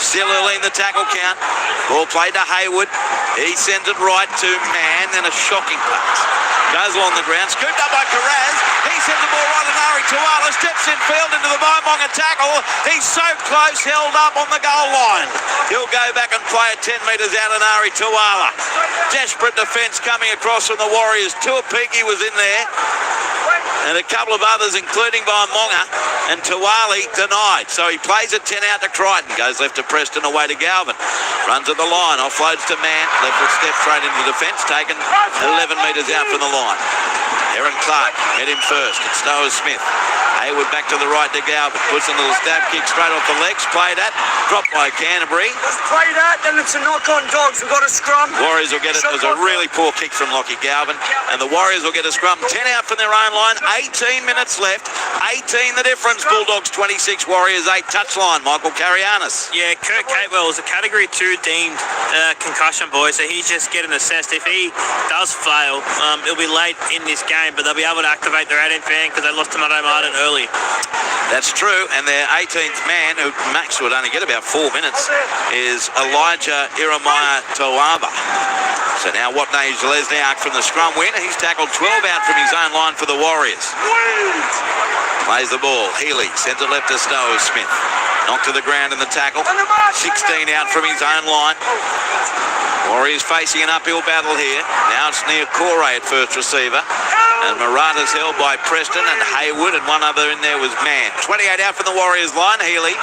Still early in the tackle count. Ball played to Hayward. He sends it right to Mann, and a shocking pass. Goes along the ground, scooped up by Carraz. He sends the ball right to Nari Tuala. Steps in field into the Baimonga tackle. He's so close, held up on the goal line. He'll go back and play it 10 metres out of Nari Tuala. Desperate defence coming across from the Warriors. Tuapiki was in there, and a couple of others, including Baimonga, and Tuali denied. So he plays it 10 out to Crichton. Goes left to Preston, away to Galvin. Runs at the line, offloads to Mann. Left foot step straight into the defence, taken 11 metres out from the line. Aaron Clark hit him first. It's Noah Smith. Hayward back to the right to Galvin. Puts a little stab kick straight off the legs. Played at. Dropped by Canterbury. Play that, then it's a knock on Dogs. We've got a scrum. Warriors will get it. It was a really poor kick from Lockie Galvin. And the Warriors will get a scrum. 10 out from their own line. 18 minutes left. 18 the difference. Bulldogs 26, Warriors 8. Touchline, Michael Carianis. Yeah, Kurt Capewell was a Category 2 deemed concussion, boy, so he's just getting assessed. If he does fail, it'll be late in this game, but they'll be able to activate their 18th man because they lost to Tomato Martin early. That's true, and their 18th man, who Max would only get about 4 minutes, is Elijah Iramiah Toaba. So now Watney Lesniak from the scrum win. He's tackled 12 out from his own line for the Warriors. Plays the ball. Healy sends it left to Snow Smith. Knocked to the ground in the tackle. 16 out from his own line. Warriors facing an uphill battle here. Now it's near Corey at first receiver. And Murata's held by Preston and Hayward, and one other in there was Mann. 28 out from the Warriors line. Healy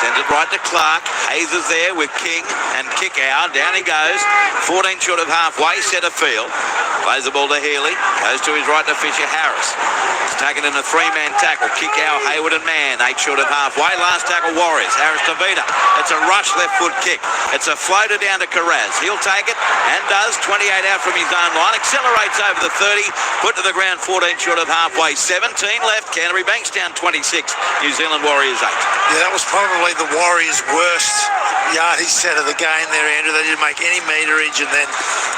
sends it right to Clark. Hayes is there with King and kick out. Down he goes. 14 short of halfway. Set of field. Plays the ball to Healy. Goes to his right to Fisher Harris. It's taken in a 3-man tackle. Kick out Hayward and Mann. 8 short of halfway. Last tackle Warriors. Harris to Vita. It's a rush left foot kick. It's a floater down to Carraz. He'll take it and does. 28 out from his own line. Accelerates over the 30. Put to the ground 14 short of halfway. 17 left. Canterbury Bankstown 26. New Zealand Warriors 8. Yeah, that was probably the Warriors' worst yardage set of the game there, Andrew. They didn't make any meterage, and then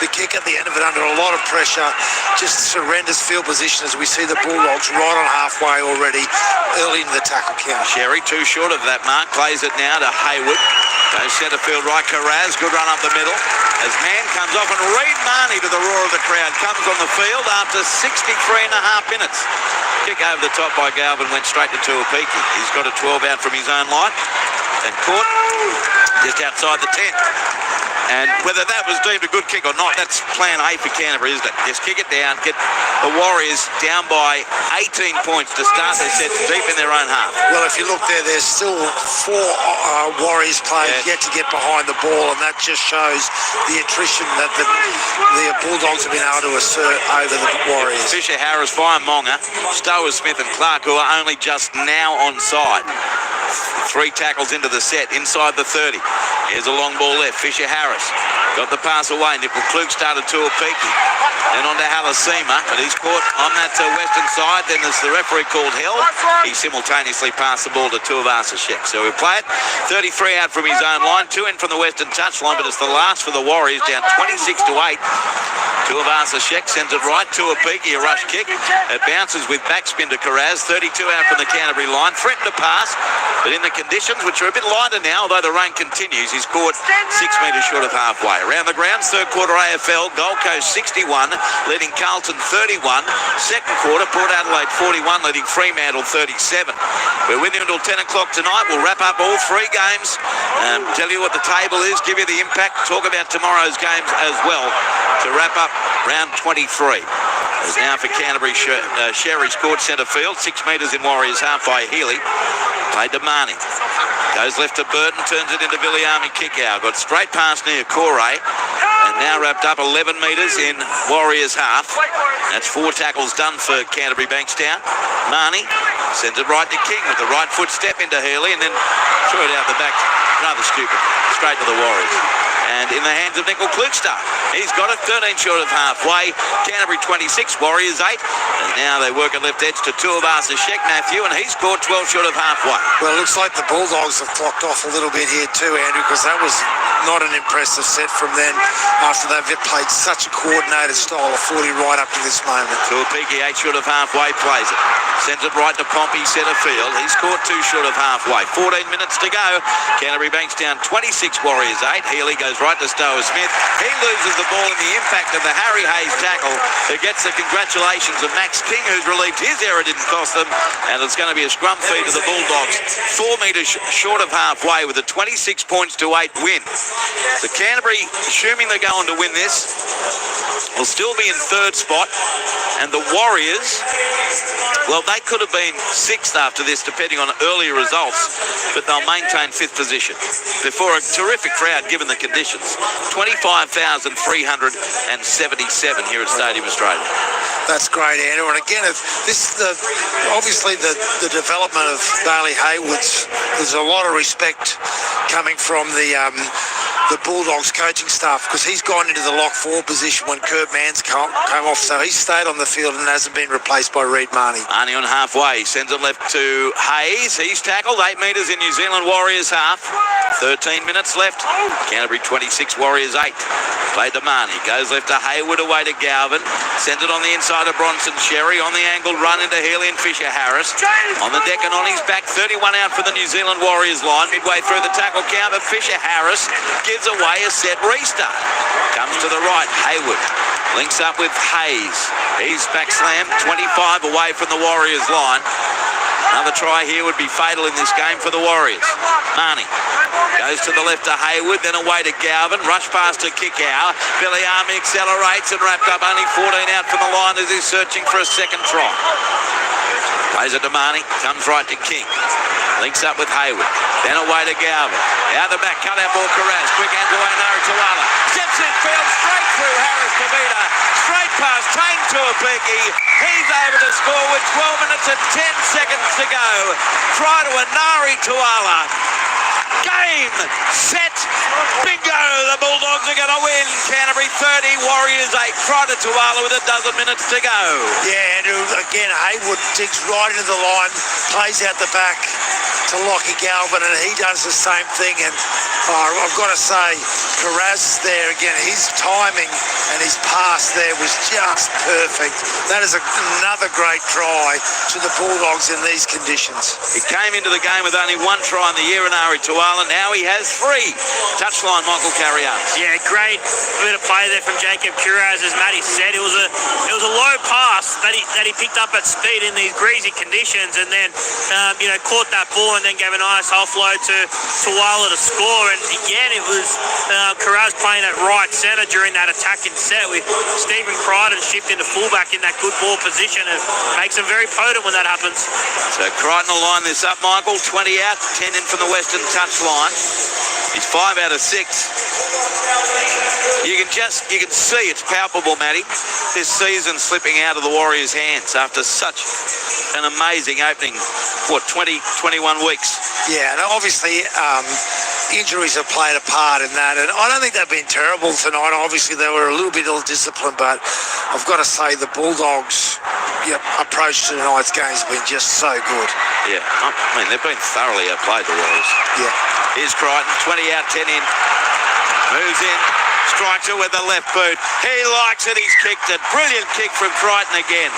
the kick at the end of it under a lot of pressure just surrenders field position as we see the Bulldogs right on halfway already early in the tackle count. Sherry 2 short of that mark. Plays it now to Hayward. Goes centre field right. Carraz. Good run up the middle. As Mann comes off, and Reid Marnie, to the roar of the crowd, comes on the field after 63.5 minutes. Kick over the top by Galvin, went straight to Tuapiki. He's got a 12 out from his own line and caught just outside the 10. And whether that was deemed a good kick or not, that's plan A for Canterbury, isn't it? Just kick it down, get the Warriors down by 18 points to start their sets deep in their own half. Well, if you look there, there's still 4 Warriors players yet to get behind the ball, and that just shows the attrition that the Bulldogs have been able to assert over the Warriors. Fisher, Harris, Baimonga, Stower, Smith and Clark, who are only just now on side. 3 tackles into the set, inside the 30. Here's a long ball left. Fisher Harris got the pass away. Nickel Klug started to a peaky. Then on to Halasima, but he's caught on that western side. Then there's the referee called held. He simultaneously passed the ball to Tuivasa-Sheck. So we play it. 33 out from his own line, 2 in from the western touchline, but it's the last for the Warriors, down 26-8. Tuivasa-Sheck sends it right to a peaky, a rush kick. It bounces with backspin to Carraz. 32 out from the Canterbury line. Threatened to pass, but in the conditions, which are a bit lighter now, although the rain continues, he's caught 6 metres short of halfway. Around the grounds, third quarter AFL, Gold Coast 61, leading Carlton 31. Second quarter, Port Adelaide 41, leading Fremantle 37. We're with you until 10 o'clock tonight. We'll wrap up all 3 games, tell you what the table is, give you the impact, talk about tomorrow's games as well to wrap up round 23. As now for Canterbury, Sherry scored centre field, 6 metres in Warriors half by Healy. Played to Marnie. Goes left to Burton, turns it into Viliami kick-out. Got straight past near Corey, and now wrapped up 11 metres in Warriors half. That's 4 tackles done for Canterbury Bankstown. Marnie sends it right to King with the right foot step into Healy, and then threw it out the back. Rather stupid. Straight to the Warriors. And in the hands of Nickel Klugstad. He's got it 13 short of halfway. Canterbury 26, Warriors 8. And now they work at left edge to Tuivasa-Sheck, Matthew, and he's scored 12 short of halfway. Well, it looks like the Bulldogs have clocked off a little bit here too, Andrew, because that was not an impressive set from them after they've played such a coordinated style of 40 right up to this moment. Tuapiki 8 short of halfway, plays it. Sends it right to Pompey, centre field. He's scored 2 short of halfway. 14 minutes to go. Canterbury Bankstown 26, Warriors 8. Healy goes right to Stower Smith. He loses the ball in the impact of the Harry Hayes tackle, who gets the congratulations of Max King, who's relieved his error didn't cost them. And it's going to be a scrum feed to the Bulldogs. 4 metres short of halfway with a 26 points to 8 win. The Canterbury, assuming they're going to win this, will still be in 3rd spot. And the Warriors, well, they could have been 6th after this, depending on earlier results, but they'll maintain 5th position before a terrific crowd given the conditions. 25,377 here at Stadium Australia. That's great, Andrew. And again, obviously the development of Bailey Haywood's, there's a lot of respect coming from the Bulldogs coaching staff, because he's gone into the lock 4 position when Kurt Mann's came off, so he's stayed on the field and hasn't been replaced by Reid Marnie. Marnie on halfway, sends it left to Hayes. He's tackled 8 metres in New Zealand Warriors half. 13 minutes left. Canterbury 26, Warriors 8. Played to Marnie. Goes left to Hayward, away to Galvin. Sends it on the inside of Bronson Sherry. On the angled run into Healy and Fisher Harris. On the deck and on his back, 31 out for the New Zealand Warriors line. Midway through the tackle count, but Fisher Harris gives away a set restart. Comes to the right, Hayward. Links up with Hayes. He's back slammed, 25 away from the Warriors line. Another try here would be fatal in this game for the Warriors. Marnie goes to the left to Hayward, then away to Galvin. Rush pass to Kickow. Viliami accelerates and wrapped up, only 14 out from the line as he's searching for a second try. Plays it to Marnie, comes right to King. Links up with Hayward, then away to Galvin. Out the back, cut out ball, Carraz. Quick hand to Onari Tuala. Steps in field, straight through Harris Kavita. Straight past Tane Tuapiki. He's able to score with 12 minutes and 10 seconds to go. Try to Onari Tuala. Game, set, bingo! The Bulldogs are going to win. Canterbury 30, Warriors 8. Try to Tuala with 12 minutes to go. Yeah, Andrew, again, Haywood digs right into the line, plays out the back to Lockie Galvin, and he does the same thing. And I've got to say, Carraz there again, his timing and his pass there was just perfect. That is another great try to the Bulldogs in these conditions. He came into the game with only 1 try in the year, Onari Tuala. Now he has 3. Touchline, Michael Carrianos. Yeah, great bit of play there from Jacob Carrianos, as Matty said. It was a low pass that he picked up at speed in these greasy conditions, and then caught that ball and then gave a nice offload to Tuala to score. and again it was Carraz playing at right centre during that attacking set with Stephen Crichton shifting to fullback in that good ball position. It makes him very potent when that happens. So Crichton will line this up, Michael. 20 out, 10 in from the western touch line. He's 5 out of 6. You can see it's palpable, Matty. This season slipping out of the Warriors' hands after such an amazing opening, 20, 21 weeks. Yeah, and obviously injuries have played a part in that, and I don't think they've been terrible tonight. Obviously they were a little bit ill-disciplined, but I've got to say the Bulldogs' approach to tonight's game has been just so good. Yeah, I mean, they've been thoroughly outplayed, the Warriors. Yeah. Here's Crichton, 20 out, 10 in. Moves in, strikes it with the left boot. He likes it, he's kicked it. Brilliant kick from Crichton again.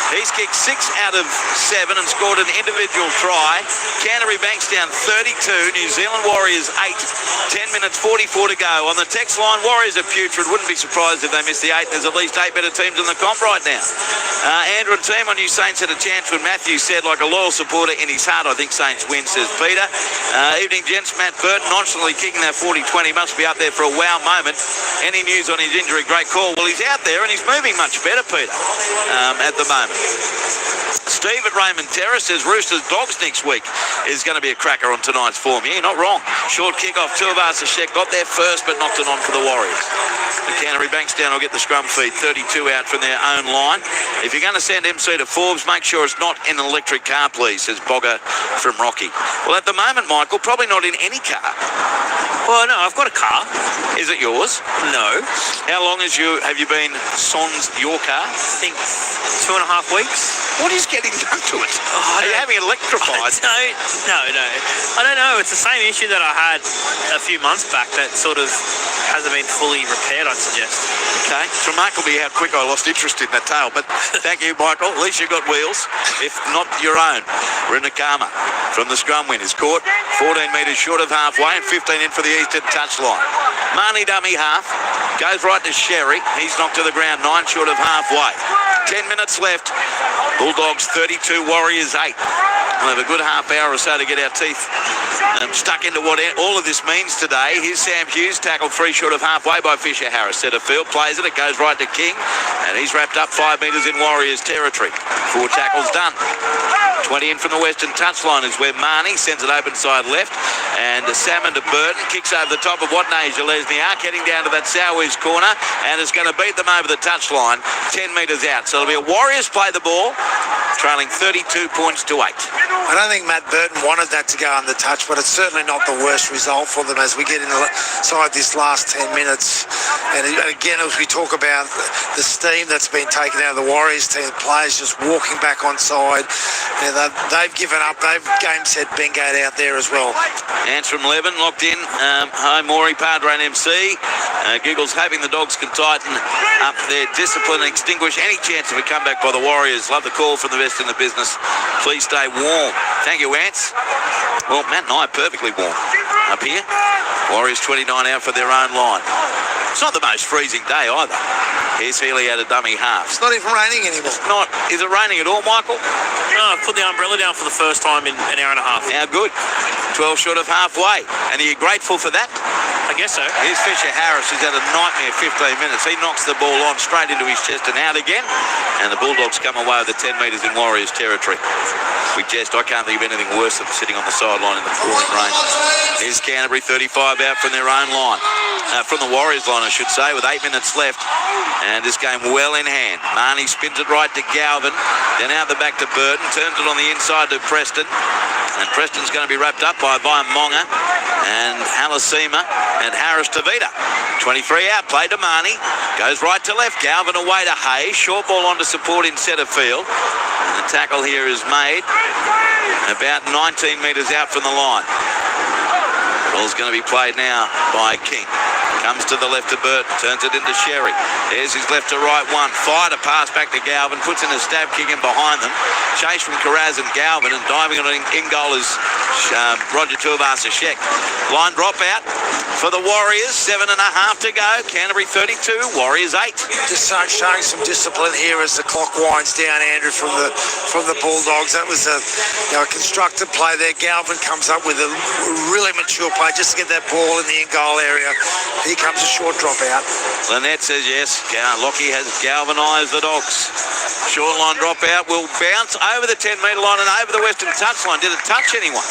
He's kicked 6 out of 7 and scored an individual try. Canterbury Bankstown 32, New Zealand Warriors 8. 10 minutes 44 to go. On the text line, Warriors are putrid. Wouldn't be surprised if they miss the 8. There's at least 8 better teams in the comp right now. Andrew and team on New Saints had a chance when Matthew said, like a loyal supporter in his heart, I think Saints win, says Peter. Evening gents, Matt Burton nonchalantly kicking that 40-20. Must be up there for a wow moment. Any news on his injury? Great call. Well, he's out there and he's moving much better, Peter, at the moment. Steve at Raymond Terrace says Roosters Dogs next week is going to be a cracker on tonight's form. Yeah, not wrong. Short kick-off, Tuivasa-Sheck got there first but knocked it on for the Warriors. The Canterbury Bankstown will get the scrum feed, 32 out from their own line. If you're going to send MC to Forbes, make sure it's not in an electric car, please, says Bogger from Rocky. Well, at the moment, Michael, probably not in any car. Well, no, I've got a car. Is it yours? No. How long have you been sans your car? I think 2.5 weeks. What is getting done to it? Are you having it electrified? No. I don't know. It's the same issue that I had a few months back that sort of hasn't been fully repaired, I'd suggest. Okay. It's remarkable how quick I lost interest in that tale, but thank you, Michael. At least you've got wheels, if not your own. Runakama from the scrum win is caught 14 metres short of halfway and 15 in for the eastern touchline. Marnie dummy half, goes right to Sherry. He's knocked to the ground 9 short of halfway. 10 minutes left. Bulldogs 32, Warriors 8. We'll have a good half hour or so to get our teeth stuck into what all of this means today. Here's Sam Hughes, tackled 3 short of halfway by Fisher Harris. Centre field, plays it, it goes right to King, and he's wrapped up 5 metres in Warriors territory. 4 tackles done. 20 in from the western touchline is where Marnie sends it open side left, and Salmon to Burton, kicks over the top of Watnasia Lesniak, heading down to that Sowe's corner, and it's going to beat them over the touchline 10 metres out. So it'll be a Warriors play the ball, trailing 32 points to 8. I don't think Matt Burton wanted that to go on the touch, but it's certainly not the worst result for them as we get inside this last 10 minutes. And again, as we talk about the steam that's been taken out of the Warriors team, players just walking back on side. They've given up. They've game set bingoed out there as well. Ants from Levin locked in. Hi, Maury, Padre and MC. Giggles hoping the Dogs can tighten up their discipline and extinguish any chance of a comeback by the Warriors. Love the call from the best in the business. Please stay warm. Thank you, Ants. Well, Matt and I are perfectly warm up here. Warriors 29 out for their own line. It's not the most freezing day either. Here's Healy at a dummy half. It's not even raining anymore. It's not. Is it raining at all, Michael? No, I've put the umbrella down for the first time in an hour and a half. How good. 12 short of halfway. And are you grateful for that? I guess so. Here's Fisher Harris, who's had a nightmare 15 minutes. He knocks the ball on straight into his chest and out again. And the Bulldogs come away with the 10 metres in Warriors territory. We jest, I can't think of anything worse than sitting on the sideline in the pouring rain. Here's Canterbury 35 out from their own line. From the Warriors line, I should say, with 8 minutes left. And this game well in hand. Marnie spins it right to Galvin. Then out the back to Burton. Turns it on the inside to Preston. And Preston's going to be wrapped up by Monga and Halasima and Harris to Vita. 23 out, played to Marnie. Goes right to left. Galvin away to Hayes. Short ball on to support in centre field. And the tackle here is made about 19 metres out from the line. Ball's going to be played now by King. Comes to the left to Burton, turns it into Sherry. There's his left to right one. Fired a pass back to Galvin, puts in a stab kick in behind them. Chase from Carraz and Galvin, and diving on in goal is Roger Tuivasa-Sheck. Line drop out. for the Warriors. 7.5 to go. Canterbury 32, Warriors 8. Just showing some discipline here as the clock winds down, Andrew, from the Bulldogs. That was a constructed play there. Galvin comes up with a really mature play just to get that ball in the in-goal area. Here comes a short drop out. Lynette says yes. Lockie has galvanised the Dogs. Short line drop out will bounce over the 10-metre line and over the western touchline. Did it touch anyone?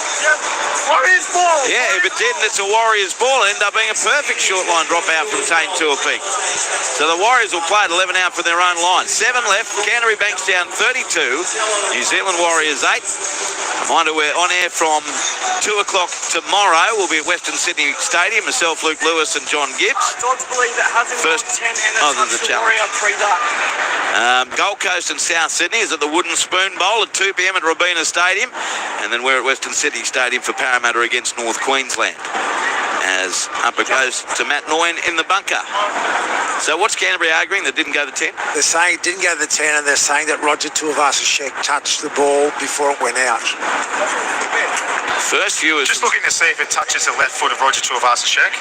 Warriors ball! Yeah, if it didn't, it's a Warriors ball. It ended up being a perfect short line drop out from Tane Tuapik. So the Warriors will play at 11 out from their own line. 7 left. Canterbury Bankstown 32. New Zealand Warriors 8. Reminder, we're on air from 2 o'clock tomorrow. We'll be at Western Sydney Stadium. Myself, Luke Lewis and John Gibbs. Dogs believe it hasn't First, got 10 and the challenge. Warrior Gold Coast and South Sydney is at the Wooden Spoon Bowl at 2 p.m. at Robina Stadium. And then we're at Western Sydney Stadium for Parramatta against North Queensland. As up it goes to Matt Noyen in the bunker. So what's Canterbury arguing that didn't go the 10? They're saying it didn't go the 10, and they're saying that Roger Tuivasa-Sheck touched the ball before it went out. First view is... Just looking to see if it touches the left foot of Roger Tuivasa-Sheck.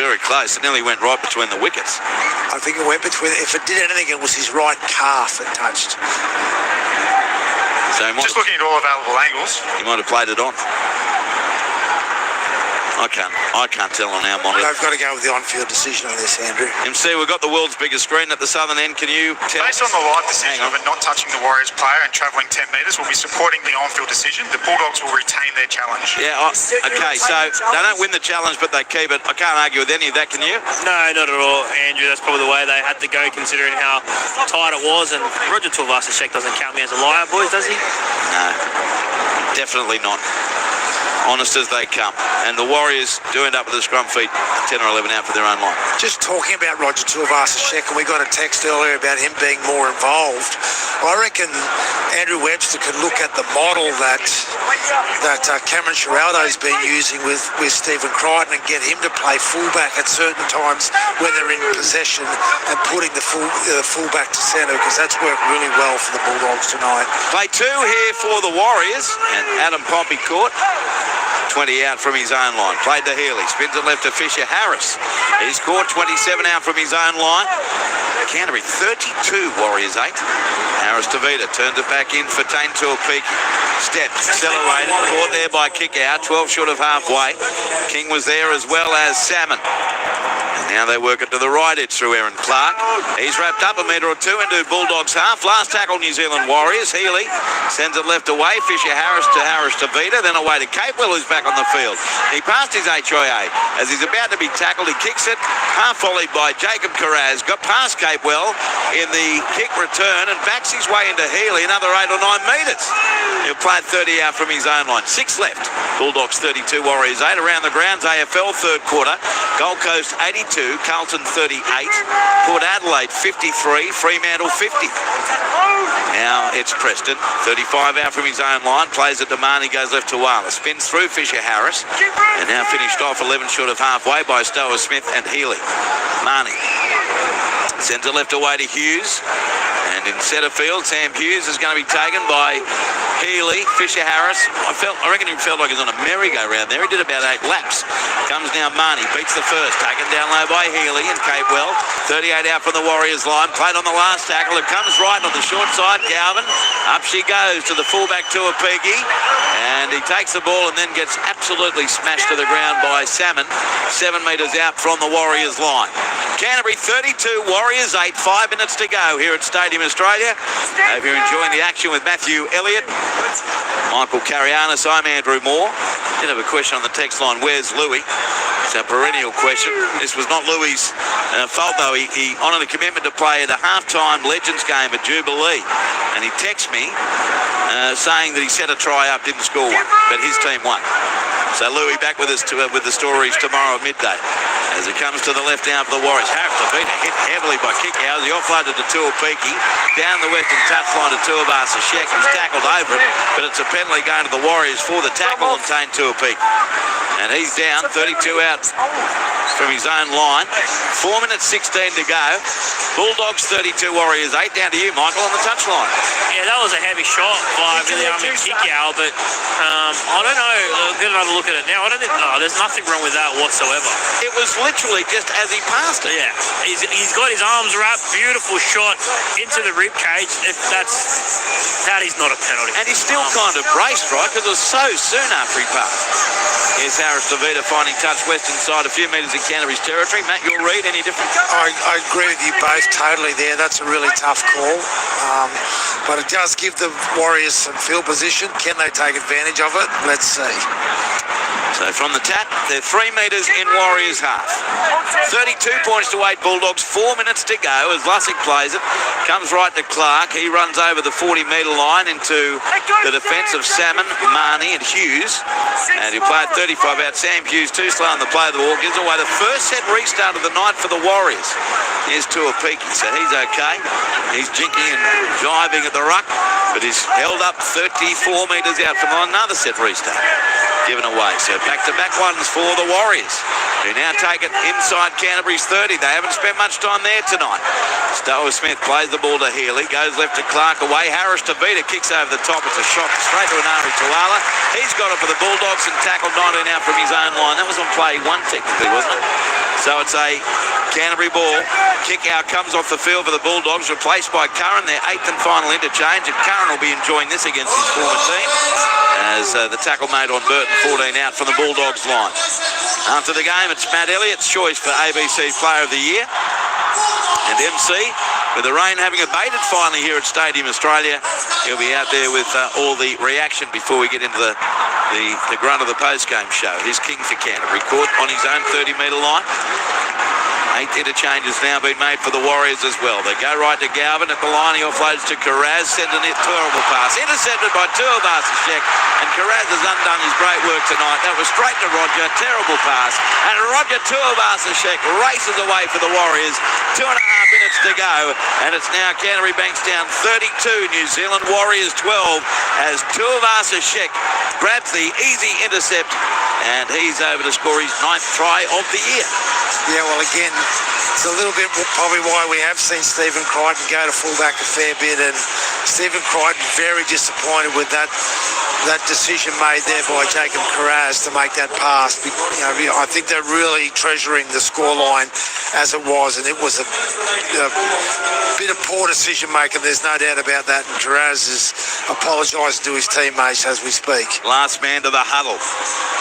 Very close. It nearly went right between the wickets. I think it went between... If it did anything, it was his right calf that touched. So just looking at all available angles. He might have played it on. I can't tell on our monitor. They've got to go with the on-field decision on this, Andrew. MC, we've got the world's biggest screen at the southern end. Can you tell? Based on the live decision of it not touching the Warriors player and travelling 10 metres, we'll be supporting the on-field decision. The Bulldogs will retain their challenge. Yeah, okay, so they don't win the challenge, but they keep it. I can't argue with any of that, can you? No, not at all, Andrew. That's probably the way they had to go, considering how tight it was. And Roger Tuivasa-Sheck doesn't count me as a liar, boys, does he? No, definitely not. Honest as they come. And the Warriors do end up with a scrum feet 10 or 11 out for their own line. Just talking about Roger Tuivasa-Sheck, and we got a text earlier about him being more involved. I reckon Andrew Webster could look at the model that Cameron Ciraldo's been using with Stephen Crichton and get him to play fullback at certain times when they're in possession and putting the fullback to centre, because that's worked really well for the Bulldogs tonight. Play 2 here for the Warriors, and Adam Pompey caught. 20 out from his own line. Played to Healy. Spins it left to Fisher Harris. He's caught 27 out from his own line. Canterbury 32, Warriors 8. Harris to Vida. Turns it back in for Tane Tuapik. Stepped, accelerated. Caught there by kick out. 12 short of halfway. King was there as well as Salmon. Now they work it to the right edge through Aaron Clark. He's wrapped up a metre or two into Bulldogs half. Last tackle, New Zealand Warriors. Healy sends it left away. Fisher Harris to Vida. Then away to Capewell, who's back on the field. He passed his HIA. As he's about to be tackled, he kicks it. Half volleyed by Jacob Carraz. Got past Capewell in the kick return and backs his way into Healy. Another 8 or 9 metres. He'll play 30 out from his own line. 6 left. Bulldogs 32, Warriors 8. Around the grounds, AFL third quarter. Gold Coast 82. Carlton 38, Port Adelaide 53, Fremantle 50. Now it's Preston, 35 out from his own line, plays it to Marnie, goes left to Wala, spins through Fisher Harris, and now finished off 11 short of halfway by Stower Smith and Healy. Marnie sends it left away to Hughes, and in centre field, Sam Hughes is going to be taken by Healy. Fisher Harris, I reckon he felt like he was on a merry-go-round there. He did about 8 laps. Comes now Marnie, beats the first, taken down low by Healy and Capewell. 38 out from the Warriors line, played on the last tackle. It comes right on the short side, Galvin. Up she goes to the fullback Tuapiki, and he takes the ball and then gets absolutely smashed to the ground by Salmon. 7 metres out from the Warriors line. Canterbury 32, Warriors 8, 5 minutes to go here at Stadium Australia. Hope you're enjoying the action with Matthew Elliott, Michael Carianis. I'm Andrew Moore. Did have a question on the text line, where's Louis? It's a perennial question. This was not Louis' fault though. He honoured a commitment to play at a half-time Legends game at Jubilee, and he texted me saying that he set a try up, didn't score one, but his team won. So Louis back with us with the stories tomorrow at midday. As it comes to the left now for the Warriors. Harris to Vida, hit heavily by kick-out. He offloaded to Tuapiki. Down the western touchline to Tuivasa-Sheck. He's tackled over it, but it's a penalty going to the Warriors for the tackle on Tane Tuapiki. And he's down, 32 out from his own line. 4 minutes 16 to go. Bulldogs 32, Warriors 8. Down to you, Michael, on the touchline. Yeah, that was a heavy shot by William Kikau, but I don't know. I'll get another look at it now. I don't think there's nothing wrong with that whatsoever. It was literally just as he passed it. Yeah, he's got his arms wrapped. Beautiful shot into the rib cage. That is not a penalty. And he's still kind of braced, right? Because it was so soon after he passed. Here's Harris DeVita finding touch western side, a few metres in Canterbury's territory. Matt, your read, any different? I agree with you both totally there. That's a really tough call. But it does give the Warriors some field position. Can they take advantage of it? Let's see. So from the tap, they're 3 metres in Warriors half. 32 points to 8 Bulldogs, 4 minutes to go as Lussick plays it. Comes right to Clark. He runs over the 40-metre line into the defence of Salmon, Marnie and Hughes. And he'll play at 35 out. Sam Hughes too slow on the play of the ball. Gives away the first set restart of the night for the Warriors. Here's Tuapiki, so he's okay. He's jinking and jiving at the ruck, but he's held up 34 metres out from another set restart. Given away. So back-to-back ones for the Warriors, who now take it inside Canterbury's 30. They haven't spent much time there tonight. Stower Smith plays the ball to Healy, goes left to Clark away. Harris DeVita kicks over the top. It's a shot straight to Anari Tuala. He's got it for the Bulldogs and tackled 19 out from his own line. That was on play 1 technically, wasn't it? So it's a Canterbury ball. Kick out comes off the field for the Bulldogs, replaced by Curran, their 8th and final interchange. And Curran will be enjoying this against his former team as the tackle made on Burton, 14 out from the Bulldogs line. After the game, it's Matt Elliott's choice for ABC Player of the Year. And MC, with the rain having abated finally here at Stadium Australia, he'll be out there with all the reaction before we get into the grunt of the post-game show. Here's King for Canterbury, caught on his own 30-metre line. 8 interchanges now been made for the Warriors as well. They go right to Galvin at the line. He offloads to Carraz, sends a terrible pass. Intercepted by Tuivasa-Sheck, and Carraz has undone his great work tonight. That was straight to Roger. Terrible pass. And Roger Tuivasa-Sheck races away for the Warriors. 2.5 minutes to go. And it's now Canterbury Bankstown 32, New Zealand Warriors 12, as Tuivasa-Sheck grabs the easy intercept, and he's over to score his 9th try of the year. Yeah, well, again, it's a little bit probably why we have seen Stephen Crichton go to fullback a fair bit, and Stephen Crichton very disappointed with that decision made there by Jacob Carraz to make that pass. You know, I think they're really treasuring the scoreline as it was, and it was a bit of poor decision making. There's no doubt about that, and Carraz is apologising to his teammates as we speak. Last man to the huddle,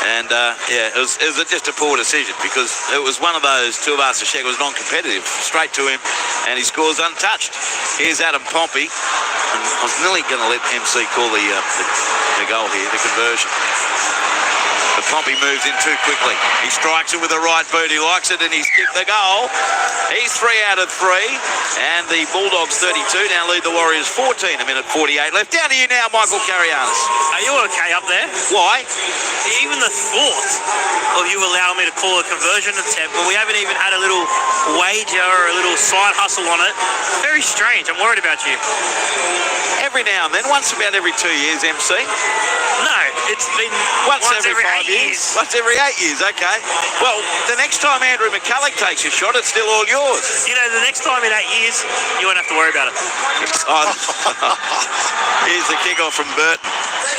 and it was just a poor decision because it was one of those. Tuivasa-Sheck was non-competitive, straight to him, and he scores untouched. Here's Adam Pompey. And I was nearly going to let MC call the goal here, the conversion. But Pompey moves in too quickly. He strikes it with the right boot. He likes it, and he's kicked the goal. He's 3 out of 3, and the Bulldogs 32 now lead the Warriors 14. A minute 48 left. Down to you now, Michael Carianis. Are you okay up there? Why? Even the thought of you allowing me to call a conversion attempt when we haven't even had a little wager or a little side hustle on it, very strange. I'm worried about you. Every now and then, once about every 2 years, MC. No, it's been once every 8 years. Once every 8 years, okay. Well, the next time Andrew McCulloch takes a shot, it's still all yours. You know, the next time in 8 years, you won't have to worry about it. Here's the kick-off from Burton.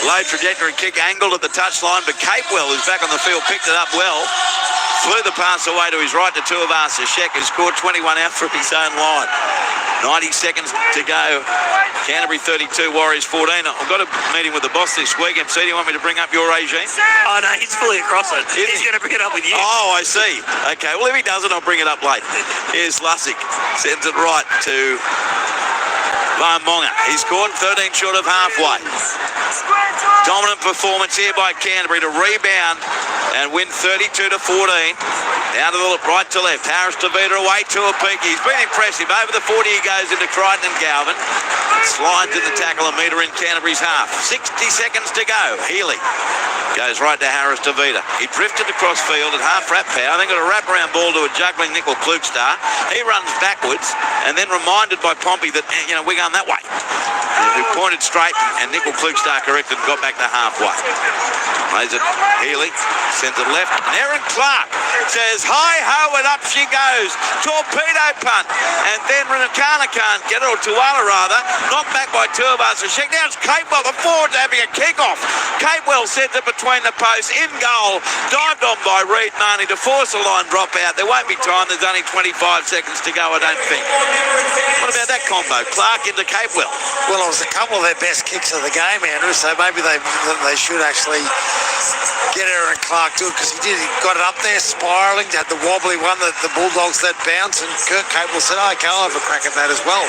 Low trajectory kick angled at the touchline, but Capewell, who's back on the field, picked it up well. Flew the pass away to his right to Tuivasa-Sheck, who scored 21 out from his own line. 90 seconds to go. Canterbury 32, Warriors 14. I've got a meeting with the boss this week. MC, do you want me to bring up your regime? Oh, no, he's fully across it. He's going to bring it up with you. Oh, I see. Okay, well, if he doesn't, I'll bring it up later. Here's Lussick. Sends it right to Monga. He's scored 13 short of halfway. Dominant performance here by Canterbury to rebound and win 32-14. Down to the right to left. Harris DeVita away to a peak. He's been impressive. Over the 40 he goes into Crichton and Galvin. Slides in the tackle a metre in Canterbury's half. 60 seconds to go. Healy goes right to Harris DeVita. He drifted across field at half wrap power. Then got a wraparound ball to a juggling Nickel Klugstar. He runs backwards and then reminded by Pompey that, we're going that way. who pointed straight, and Nickel Klugstad corrected and got back to halfway. Plays it Healy, sends it left, and Erin Clark says, hi-ho, and up she goes. Torpedo punt, and then Renakana can't get it, or Tuala rather, knocked back by Tuivasa-Sheck. Now it's Capewell, the forward's having a kick-off. Capewell sends it between the posts, in goal, dived on by Reid Marnie to force a line drop out. There won't be time, there's only 25 seconds to go, I don't think. What about that combo, Clark into Capewell? Well, it was a couple of their best kicks of the game, Andrew, so maybe they should actually get Erin Clark to it, because he got it up there, spiralling, had the wobbly one, the Bulldogs that bounce, and Kurt Capewell said, okay, I'll have a crack at that as well.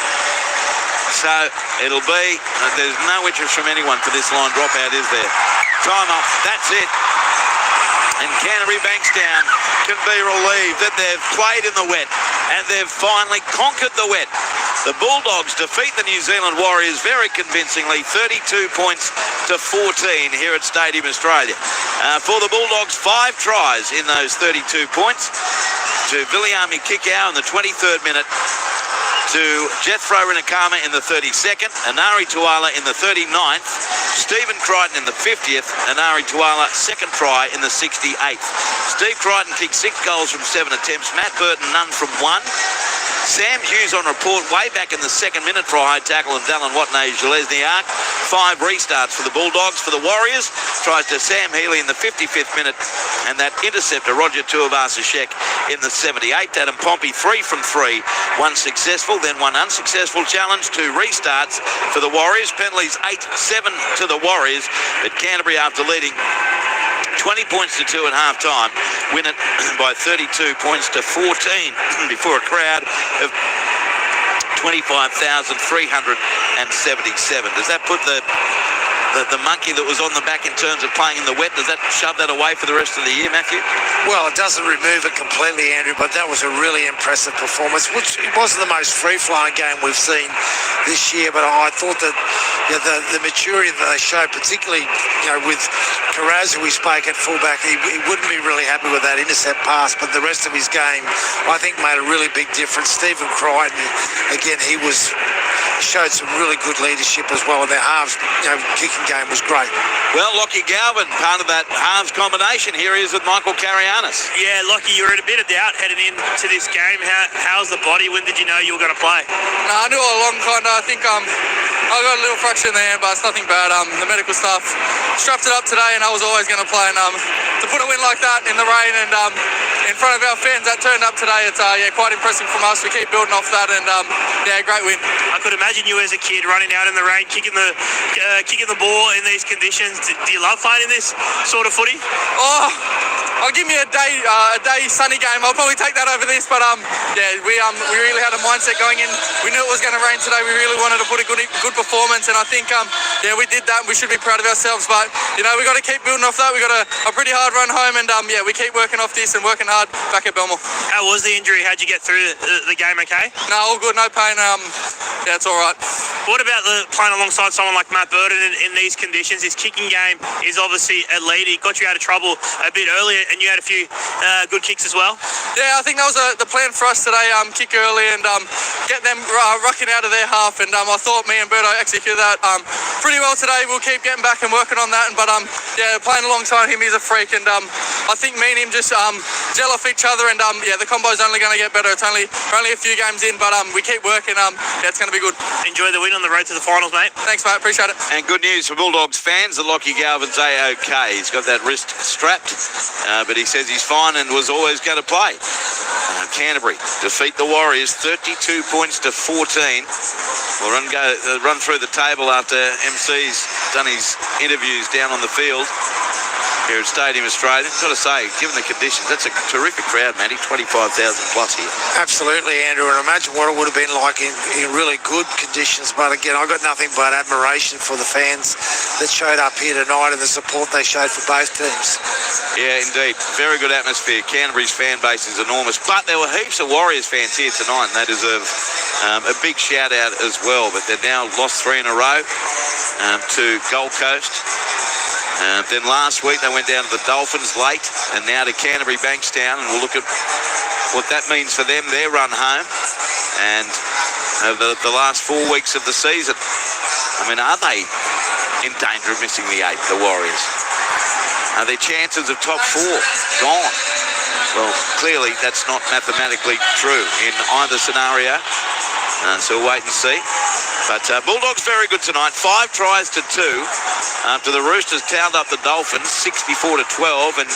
So it'll be, there's no interest from anyone for this line dropout, is there? Time off, that's it. And Canterbury Bankstown can be relieved that they've played in the wet and they've finally conquered the wet. The Bulldogs defeat the New Zealand Warriors very convincingly, 32 points to 14 here at Stadium Australia. For the Bulldogs, 5 tries in those 32 points to Viliami Kikau in the 23rd minute, to Jethro Renakama in the 32nd, Anari Tuala in the 39th, Stephen Crichton in the 50th, Anari Tuala second try in the 68th. Steve Crichton kicked 6 goals from 7 attempts, Matt Burton none from 1. Sam Hughes on report way back in the 2nd minute for a high tackle, and Dallin Watney-Gillesniak. 5 restarts for the Bulldogs. For the Warriors, tries to Sam Healy in the 55th minute, and that interceptor Roger Tuivasa-Sheck in the 78th. Adam Pompey 3 from 3, 1 successful, then 1 unsuccessful challenge. 2 restarts for the Warriors. Penalties 8-7 to the Warriors, but Canterbury, after leading 20 points to 2 at half-time, win it by 32 points to 14 before a crowd of 25,377. Does that put the monkey that was on the back in terms of playing in the wet, does that shove that away for the rest of the year, Matthew? Well, it doesn't remove it completely, Andrew, but that was a really impressive performance, which it wasn't the most free-flowing game we've seen this year, but I thought that the maturity that they showed, particularly with Carraz, who we spoke at fullback, he wouldn't be really happy with that intercept pass, but the rest of his game, I think, made a really big difference. Stephen Crichton, again, he showed some really good leadership as well, and their halves, kicking game was great. Well, Lockie Galvin, part of that halves combination. Here he is with Michael Carianis. Yeah, Lockie, you were in a bit of doubt heading into this game. How's the body? When did you know you were going to play? No, I knew all along, kind of. I think I got a little fracture in the hand, but it's nothing bad. The medical staff strapped it up today, and I was always going to play. And to put a win like that in the rain and in front of our fans that turned up today, it's quite impressive from us. We keep building off that, and great win. I could imagine you as a kid running out in the rain, kicking the ball in these conditions. Do you love playing in this sort of footy? Oh, I'll give me a day sunny game. I'll probably take that over this, but we really had a mindset going in. We knew it was going to rain today. We really wanted to put a good performance, and I think we did that. We should be proud of ourselves, but we got to keep building off that. We got a pretty hard run home, and we keep working off this and working hard back at Belmore. How was the injury? How'd you get through the game? Okay? No, all good, no pain. It's all right. What about playing alongside someone like Matt Burton in these conditions? His kicking game is obviously elite. He got you out of trouble a bit earlier, and you had a few good kicks as well. Yeah, I think that was the plan for us today. Kick early and get them rucking out of their half. And I thought me and Berto executed that pretty well today. We'll keep getting back and working on that. But playing alongside him, he's a freak. And I think me and him just gel off each other. And the combo's only going to get better. It's only a few games in, but we keep working. It's going to be good. Enjoy the win on the road to the finals, mate. Thanks, mate. Appreciate it. And good news for Bulldogs fans that Lockie Galvin's A-OK. He's got that wrist strapped, but he says he's fine and was always going to play. Canterbury defeat the Warriors 32 points to 14. We'll run through the table after MC's done his interviews down on the field here at Stadium Australia. Got to say, given the conditions, that's a terrific crowd, Matty. 25,000 plus here. Absolutely, Andrew, and imagine what it would have been like in really good conditions. But again, I've got nothing but admiration for the fans that showed up here tonight and the support they showed for both teams. Yeah, indeed. Very good atmosphere. Canterbury's fan base is enormous, but there were heaps of Warriors fans here tonight, and they deserve a big shout out as well. But they've now lost 3 in a row to Gold Coast. Then last week they went down to the Dolphins late, and now to Canterbury Bankstown, and we'll look at what that means for them, their run home, and the last 4 weeks of the season. I mean, are they in danger of missing the 8, the Warriors? Are their chances of top 4 gone? Well, clearly that's not mathematically true in either scenario. So we'll wait and see. But Bulldogs very good tonight. 5 tries to 2 after the Roosters towed up the Dolphins 64-12, and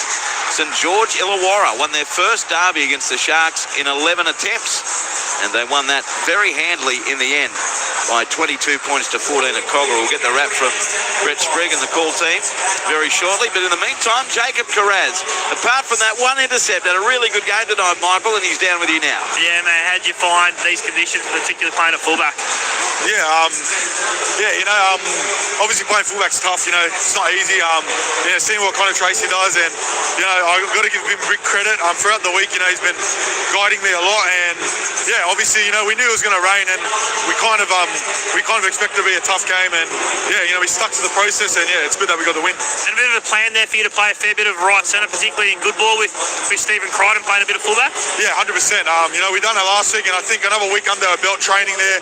St George Illawarra won their first derby against the Sharks in 11 attempts, and they won that very handily in the end by 22 points to 14 at Cogra. We'll get the wrap from Brett Sprigg and the call team very shortly, but in the meantime, Jacob Carraz, apart from that one intercept, had a really good game tonight, Michael, and he's down with you now. Yeah, man, how'd you find these conditions, particularly playing at fullback? Obviously playing fullback's tough, it's not easy. Seeing what Connor Tracy does, and, I've got to give him big credit. Throughout the week, he's been guiding me a lot, and, obviously, we knew it was going to rain, and we kind of expected it to be a tough game, and, we stuck to the process, and, it's good that we got the win. And a bit of a plan there for you to play a fair bit of right centre, particularly in good ball with Stephen Crichton playing a bit of fullback? Yeah, 100%. We done that last week, and I think another week under our belt training there.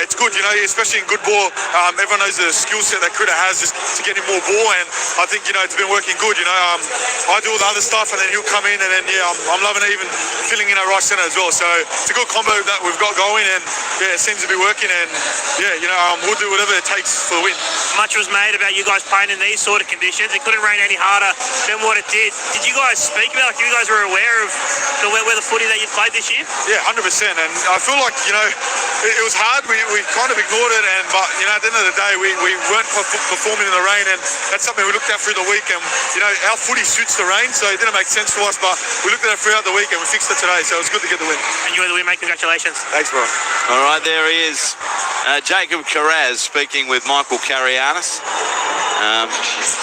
It's good, especially in good ball. Everyone knows the skill set that Critter has just to get him more ball, and I think, it's been working good. I do all the other stuff, and then he'll come in, and then, I'm loving it, even filling in at right centre as well. So it's a good combo that we've got going, and, it seems to be working, and, we'll do whatever it takes for the win. Much was made about you guys playing in these sort of conditions. It couldn't rain any harder than what it did. Did you guys speak about, you guys were aware of where the footy that you played this year? Yeah, 100%. And I feel like, it was hard. We kind of ignored it, but at the end of the day, we weren't performing in the rain, and that's something we looked at through the week. And our footy suits the rain, so it didn't make sense to us. But we looked at it throughout the week, and we fixed it today. So it was good to get the win. Enjoy the win, mate. Congratulations. Thanks, bro. All right, there he is, Jacob Carraz speaking with Michael Carianis.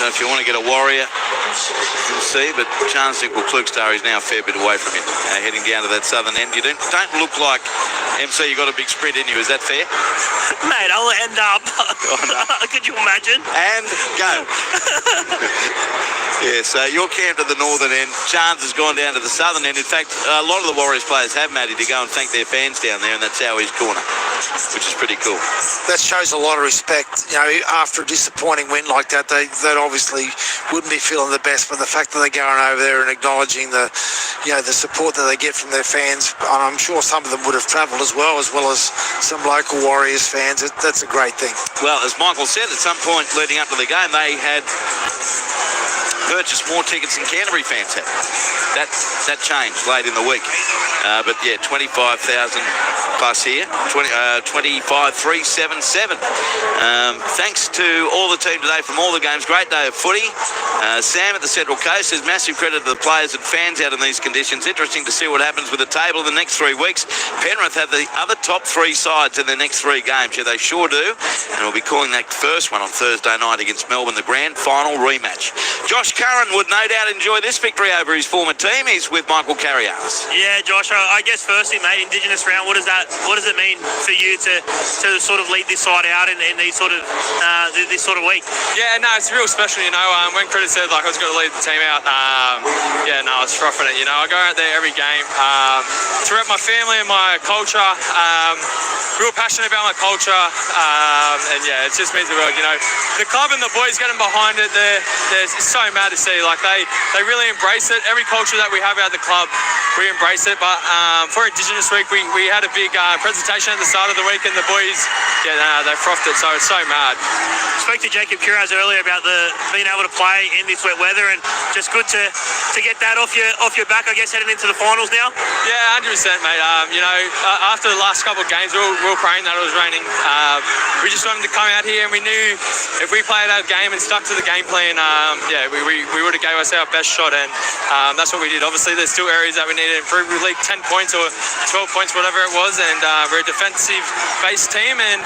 So if you want to get a Warrior, you'll see, but Charles Klukestar is now a fair bit away from you, heading down to that southern end. You don't look like MC. You got a big sprint in you. Is that fair? Mate, I'll end up. Oh, no. Could you imagine? And go. Yeah, so you're camped at the northern end. Chance has gone down to the southern end. In fact, a lot of the Warriors players have, Matty, to go and thank their fans down there, and that's how he's corner, which is pretty cool. That shows a lot of respect. After a disappointing win like that, they obviously wouldn't be feeling the best, but the fact that they're going over there and acknowledging the support that they get from their fans, and I'm sure some of them would have travelled as well as some local Warriors fans. That's a great thing. Well, as Michael said, at some point leading up to the game, they had purchased more tickets than Canterbury fans had. That changed late in the week. But yeah, 25,000 plus here, 25,377. Thanks to all the team today from all the games. Great day of footy. Sam at the Central Coast says massive credit to the players and fans out in these conditions. Interesting to see what happens with the table in the next 3 weeks. Penrith have the other top 3 sides in the next 3 games. Yeah, they sure do. And we'll be calling that first one on Thursday night against Melbourne, the grand final rematch. Josh Curran would no doubt enjoy this victory over his former team. He's with Michael Carianis. Yeah, Josh, I guess firstly, mate, Indigenous round, what does it mean for you to sort of lead this side out in these sort of this sort of week? Yeah, no, it's real special, when Critter said I was going to lead the team out, I was roughing it, I go out there every game to rep my family and my culture, real passionate about my culture, and yeah, it just means the world, the club and the boys getting behind it, it's so mad to see, they really embrace it. Every culture that we have at the club, we embrace it, but for Indigenous Week, we had a big presentation at the start of the week, and the boys, they frothed it, so it's so mad. Spoke to Jacob Carraz earlier about being able to play in this wet weather, and just good to get that off your back, I guess, heading into the finals now. Yeah, 100%, mate. After the last couple of games, we were praying that it was raining. We just wanted to come out here, and we knew if we played our game and stuck to the game plan, we would have gave us our best shot, and that's what we did. Obviously, there's still areas that we need to improve. We leaked 10 points or 12 points, whatever it was, and we're a defensive-based team, and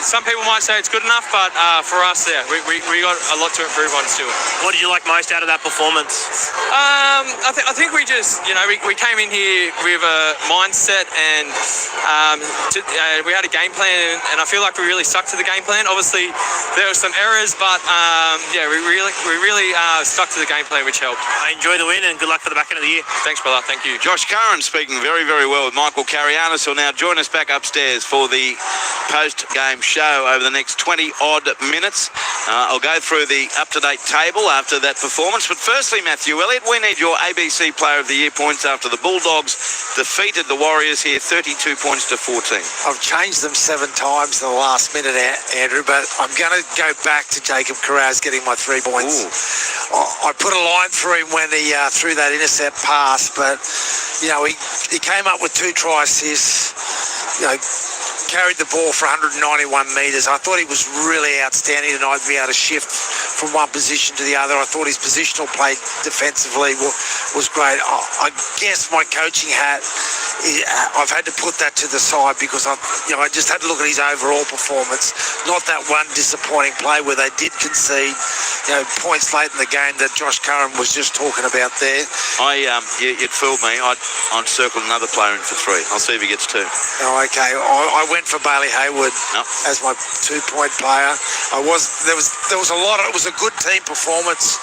some people might say it's good enough, but for us, we got a lot to improve on still. What did you like most out of that performance? I think we just, we came in here with a mindset, and we had a game plan, and I feel like we really stuck to the game plan. Obviously, there were some errors, but we really stuck to the game plan, which helped. Enjoy the win, and good luck for the back end of the year. Thanks, brother. Thank you. Josh Curran speaking very, very well with Michael Carianis, who'll now join us back upstairs for the post-game show over the next 20-odd minutes. I'll go through the up-to-date table after that performance. But firstly, Matthew Elliott, we need your ABC Player of the Year points after the Bulldogs defeated the Warriors here 32 points to 14. I've changed them 7 times in the last minute, Andrew, but I'm going to go back to Jacob Carraz getting my 3 points. I put a line through him when he threw that intercept pass, but, you know, he came up with 2 try assists, you know, carried the ball for 191 metres. I thought he was really outstanding tonight to be able to shift from one position to the other. I thought his positional play defensively was great. I guess my coaching hat, I've had to put that to the side because I just had to look at his overall performance. Not that one disappointing play where they did concede, points late in the game that Josh Curran was just talking about there. You'd fooled me. I'd circled another player in for 3. I'll see if he gets 2. Oh, okay. I went for Bailey Hayward as my 2-point player. There was a lot. It was a good team performance.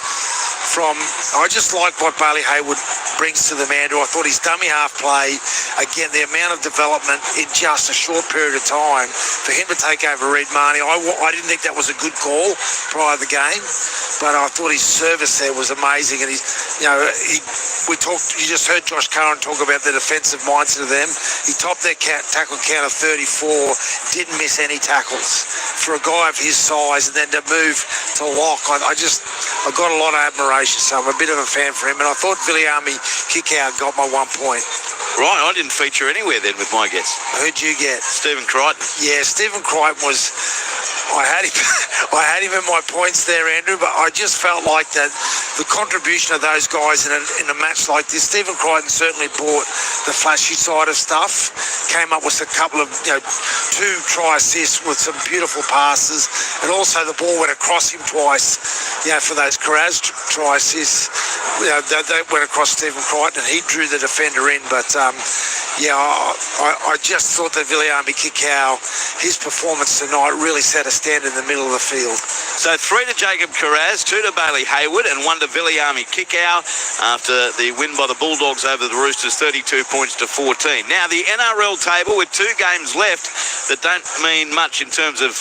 I just like what Bailey Hayward brings to them, Andrew. I thought his dummy half play, again, the amount of development in just a short period of time for him to take over Reid Marnie. I didn't think that was a good call prior to the game, but I thought his service there was amazing. And you just heard Josh Curran talk about the defensive mindset of them. He topped their tackle count of 34, didn't miss any tackles. For a guy of his size and then to move to lock, I got a lot of admiration, so I'm a bit of a fan for him. And I thought Viliami Kikau got my 1 point. Right, I didn't feature anywhere then with my guess. Who'd you get? Stephen Crichton. Yeah, Stephen Crichton was... I had him in my points there, Andrew, but I just felt like that the contribution of those guys in a match like this, Stephen Crichton certainly brought the flashy side of stuff, came up with a couple of, 2 try assists with some beautiful passes, and also the ball went across him twice, for those Carraz try assists. They went across Stephen Crichton and he drew the defender in, but I just thought that Viliami Kikau, his performance tonight really set a stand in the middle of the field. So 3 to Jacob Carraz, 2 to Bailey Hayward, and 1 to Viliami Kikau after the win by the Bulldogs over the Roosters, 32 points to 14. Now, the NRL table with 2 games left that don't mean much in terms of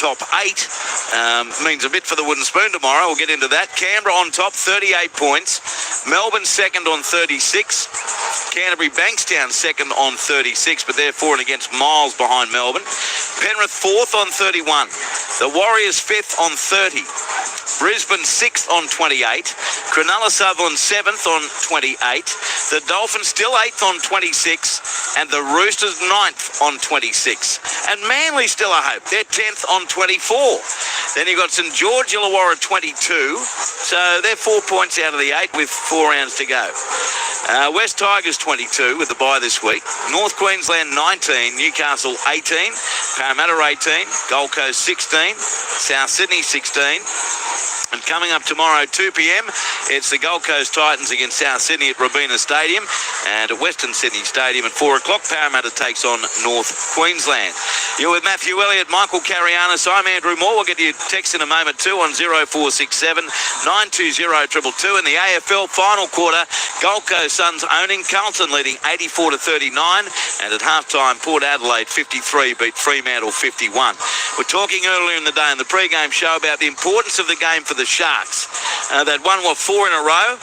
top 8, means a bit for the wooden spoon tomorrow. We'll get into that. Canberra on top, 38 points. Melbourne second on 36. Canterbury Bankstown second on 36, but they're 4 and against miles behind Melbourne. Penrith 4th on 31. The Warriors 5th on 30. Brisbane 6th on 28. Cronulla Sutherland 7th on 28. The Dolphins still 8th on 26. And the Roosters 9th on 26. And Manly still a hope. They're 10th on 24. Then you've got St George Illawarra 22. So they're 4 points out of the 8 with 4 rounds to go. West Tigers 22 with the bye this week. North Queensland 19. Newcastle 18. Parramatta 18. Gold Coast 16. South Sydney 16. And coming up tomorrow, 2 p.m, it's the Gold Coast Titans against South Sydney at Robina Stadium, and at Western Sydney Stadium at 4 o'clock, Parramatta takes on North Queensland. You're with Matthew Elliott, Michael Carrianis. I'm Andrew Moore. We'll get you text in a moment too on 0467 920 222. In the AFL final quarter, Gold Coast Suns owning, Carlton leading 84 to 39, and at halftime, Port Adelaide 53 beat Fremantle 51. We're talking earlier in the day in the pre-game show about the importance of the game for the Sharks. They'd won 4 in a row,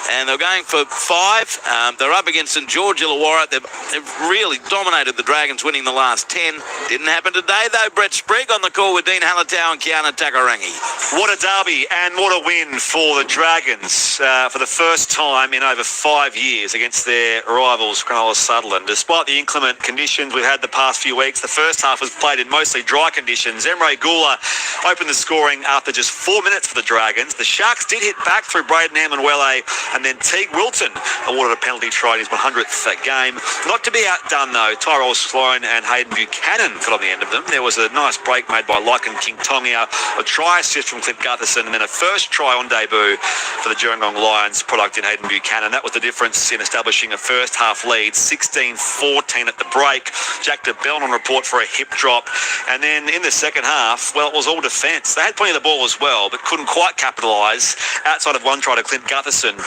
and they're going for 5. They're up against St George Illawarra. They've really dominated the Dragons, winning the last 10. Didn't happen today though. Brett Sprigg on the call with Dean Hallertau and Kiana Takarangi. What a derby and what a win for the Dragons for the first time in over 5 years against their rivals Cronulla Sutherland. Despite the inclement conditions we've had the past few weeks, the first half was played in mostly dry conditions. Emre Gula opened the scoring after just 4 minutes for the Dragons. The Sharks did hit back through Braden Amon-Wele, and then Teague Wilton awarded a penalty try in his 100th game. Not to be outdone though, Tyrell Sloan and Hayden Buchanan got on the end of them. There was a nice break made by Lycan King Tongia, a try assist from Clint Gutherson, and then a first try on debut for the Gerringong Lions product in Hayden Buchanan. That was the difference in establishing a first half lead, 16-14 at the break. Jack DeBell on report for a hip drop, and then in the second half, well, it was all defence. They had plenty of the ball as well, but couldn't quite capitalise outside of one try to Clint Gutherson.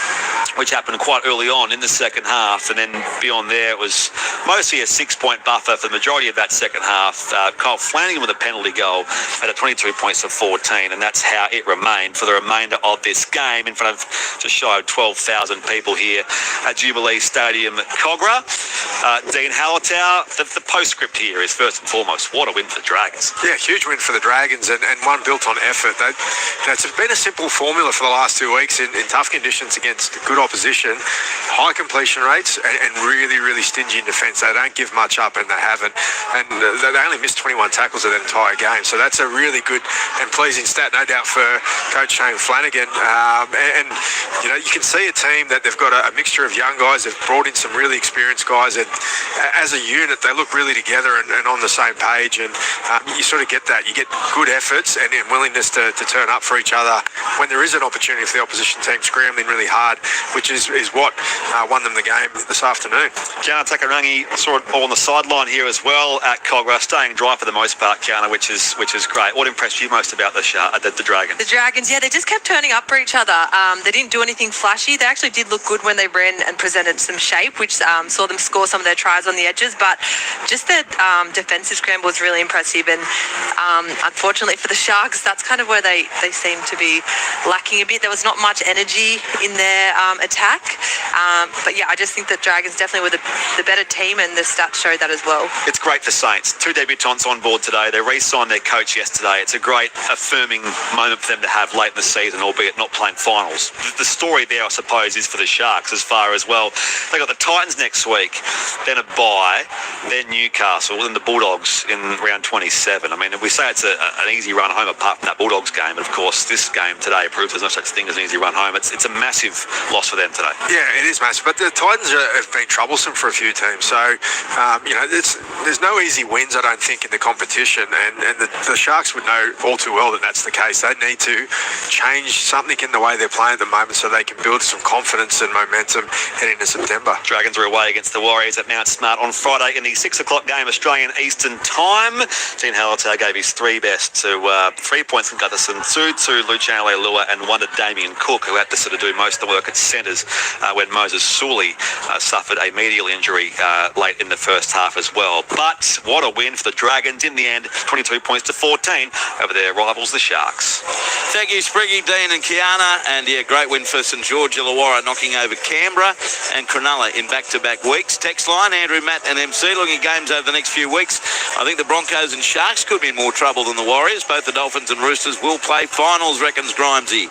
which happened quite early on in the second half, and then beyond there it was mostly a 6-point buffer for the majority of that second half. Kyle Flanagan with a penalty goal at 22 points to 14, and that's how it remained for the remainder of this game in front of just shy of 12,000 people here at Jubilee Stadium at Cogra. Dean Hallertau, the postscript here is first and foremost, what a win for the Dragons. Yeah, huge win for the Dragons, and one built on effort. That's been a simple formula for the last 2 weeks in tough conditions against good opposition. High completion rates and really, really stingy in defence. They don't give much up, and they haven't. And they only missed 21 tackles of the entire game. So that's a really good and pleasing stat, no doubt, for Coach Shane Flanagan. And you know, you can see a team that they've got a mixture of young guys. They've brought in some really experienced guys, and as a unit, they look really together and on the same page. And you sort of get that. You get good efforts and willingness to turn up for each other when there is an opportunity for the opposition team scrambling really hard, which is what won them the game this afternoon. Kiana Takarangi saw it all on the sideline here as well at Cogra, staying dry for the most part, Kiana, which is great. What impressed you most about the Dragons? The Dragons, yeah, they just kept turning up for each other. They didn't do anything flashy. They actually did look good when they ran and presented some shape, which saw them score some of their tries on the edges, but just their defensive scramble was really impressive. And unfortunately for the Sharks, that's kind of where they seem to be lacking a bit. There was not much energy in their attack. But yeah, I just think that Dragons definitely were the better team, and the stats show that as well. It's great for Saints. 2 debutants on board today. They re-signed their coach yesterday. It's a great affirming moment for them to have late in the season, albeit not playing finals. The story there, I suppose, is for the Sharks as far as, well, they got the Titans next week, then a bye, then Newcastle, then the Bulldogs in round 27. I mean, we say it's an easy run home apart from that Bulldogs game, and of course this game today proves there's no such thing as an easy run home. It's a massive loss for them today. Yeah, it is massive, but the Titans have been troublesome for a few teams, so you know, there's no easy wins, I don't think, in the competition, and the Sharks would know all too well that that's the case. They need to change something in the way they're playing at the moment so they can build some confidence and momentum heading into September. Dragons are away against the Warriors at Mount Smart on Friday in the 6 o'clock game, Australian Eastern Time. Dean Hallertau gave his 3 best to 3 points from Gutherson, 2 to Luciano Leilua, and 1 to Damien Cook, who had to sort of do most of the work at centres when Moses Sully suffered a medial injury late in the first half as well. But what a win for the Dragons in the end, 22 points to 14 over their rivals, the Sharks. Thank you, Spriggy, Dean and Kiana. And yeah, great win for St George Illawarra, knocking over Canberra and Cronulla in back-to-back weeks. Text line, Andrew, Matt and MC, looking at games over the next few weeks. I think the Broncos and Sharks could be in more trouble than the Warriors. Both the Dolphins and Roosters will play finals, reckons Grimesy.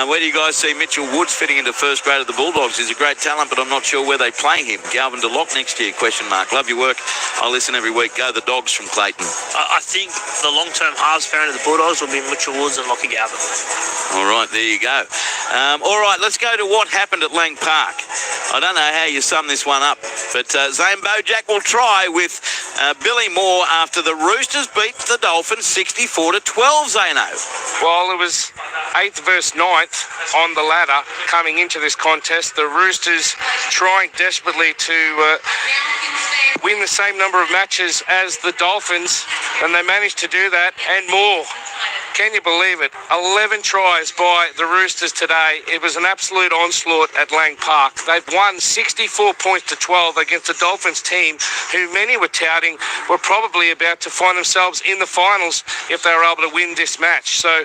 Where do you guys see Mitchell Woods fitting into first grade of the Bulldogs? He's a great talent, but I'm not sure where they play him. Galvin DeLock next year, question mark. Love your work. I listen every week. Go the Dogs from Clayton. I think the long-term halves pairing of the Bulldogs will be Mitchell Woods and Lockie Galvin. All right, there you go. All right, let's go to what happened at Lang Park. I don't know how you sum this one up, but Zane Bojack will try with Billy Moore after the Roosters beat the Dolphins 64-12, Zano. Well, it was 8th versus 9th on the ladder coming into this contest. The Roosters trying desperately to win the same number of matches as the Dolphins, and they managed to do that and more. Can you believe it? 11 tries by the Roosters today. It was an absolute onslaught at Lang Park. They've won 64 points to 12 against the Dolphins team, who many were touting were probably about to find themselves in the finals if they were able to win this match. So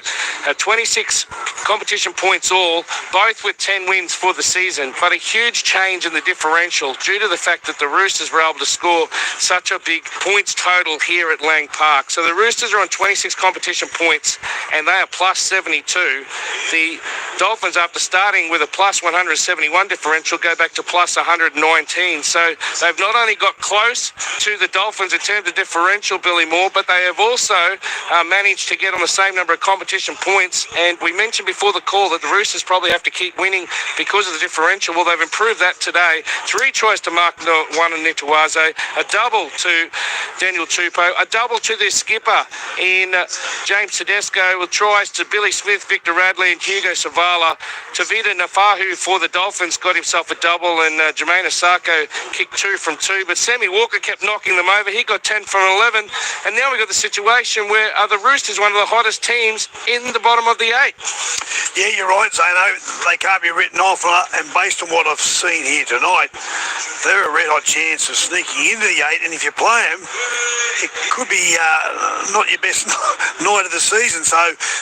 26 competition points all, both with 10 wins for the season, but a huge change in the differential due to the fact that the Roosters were able to score such a big points total here at Lang Park. So the Roosters are on 26 competition points, and they are plus 72. The Dolphins, after starting with a plus 171 differential, go back to plus 119. So they've not only got close to the Dolphins in terms of differential, Billy Moore, but they have also managed to get on the same number of competition points. And we mentioned before the call that the Roosters probably have to keep winning because of the differential. Well, they've improved that today. 3 tries to Mark One and Nituaze, a double to Daniel Tupou, a double to their skipper in James Tedesco, with tries to Billy Smith, Victor Radley and Hugo Savard. Havala. Tavita Nafahu for the Dolphins got himself a double, and Jermaine Asako kicked 2 from 2, but Sammy Walker kept knocking them over. He got 10 from 11, and now we've got the situation where the Roosters, one of the hottest teams in the bottom of the 8. Yeah, you're right, Zano. They can't be written off, and based on what I've seen here tonight, they're a red-hot chance of sneaking into the 8, and if you play them, it could be not your best night of the season. So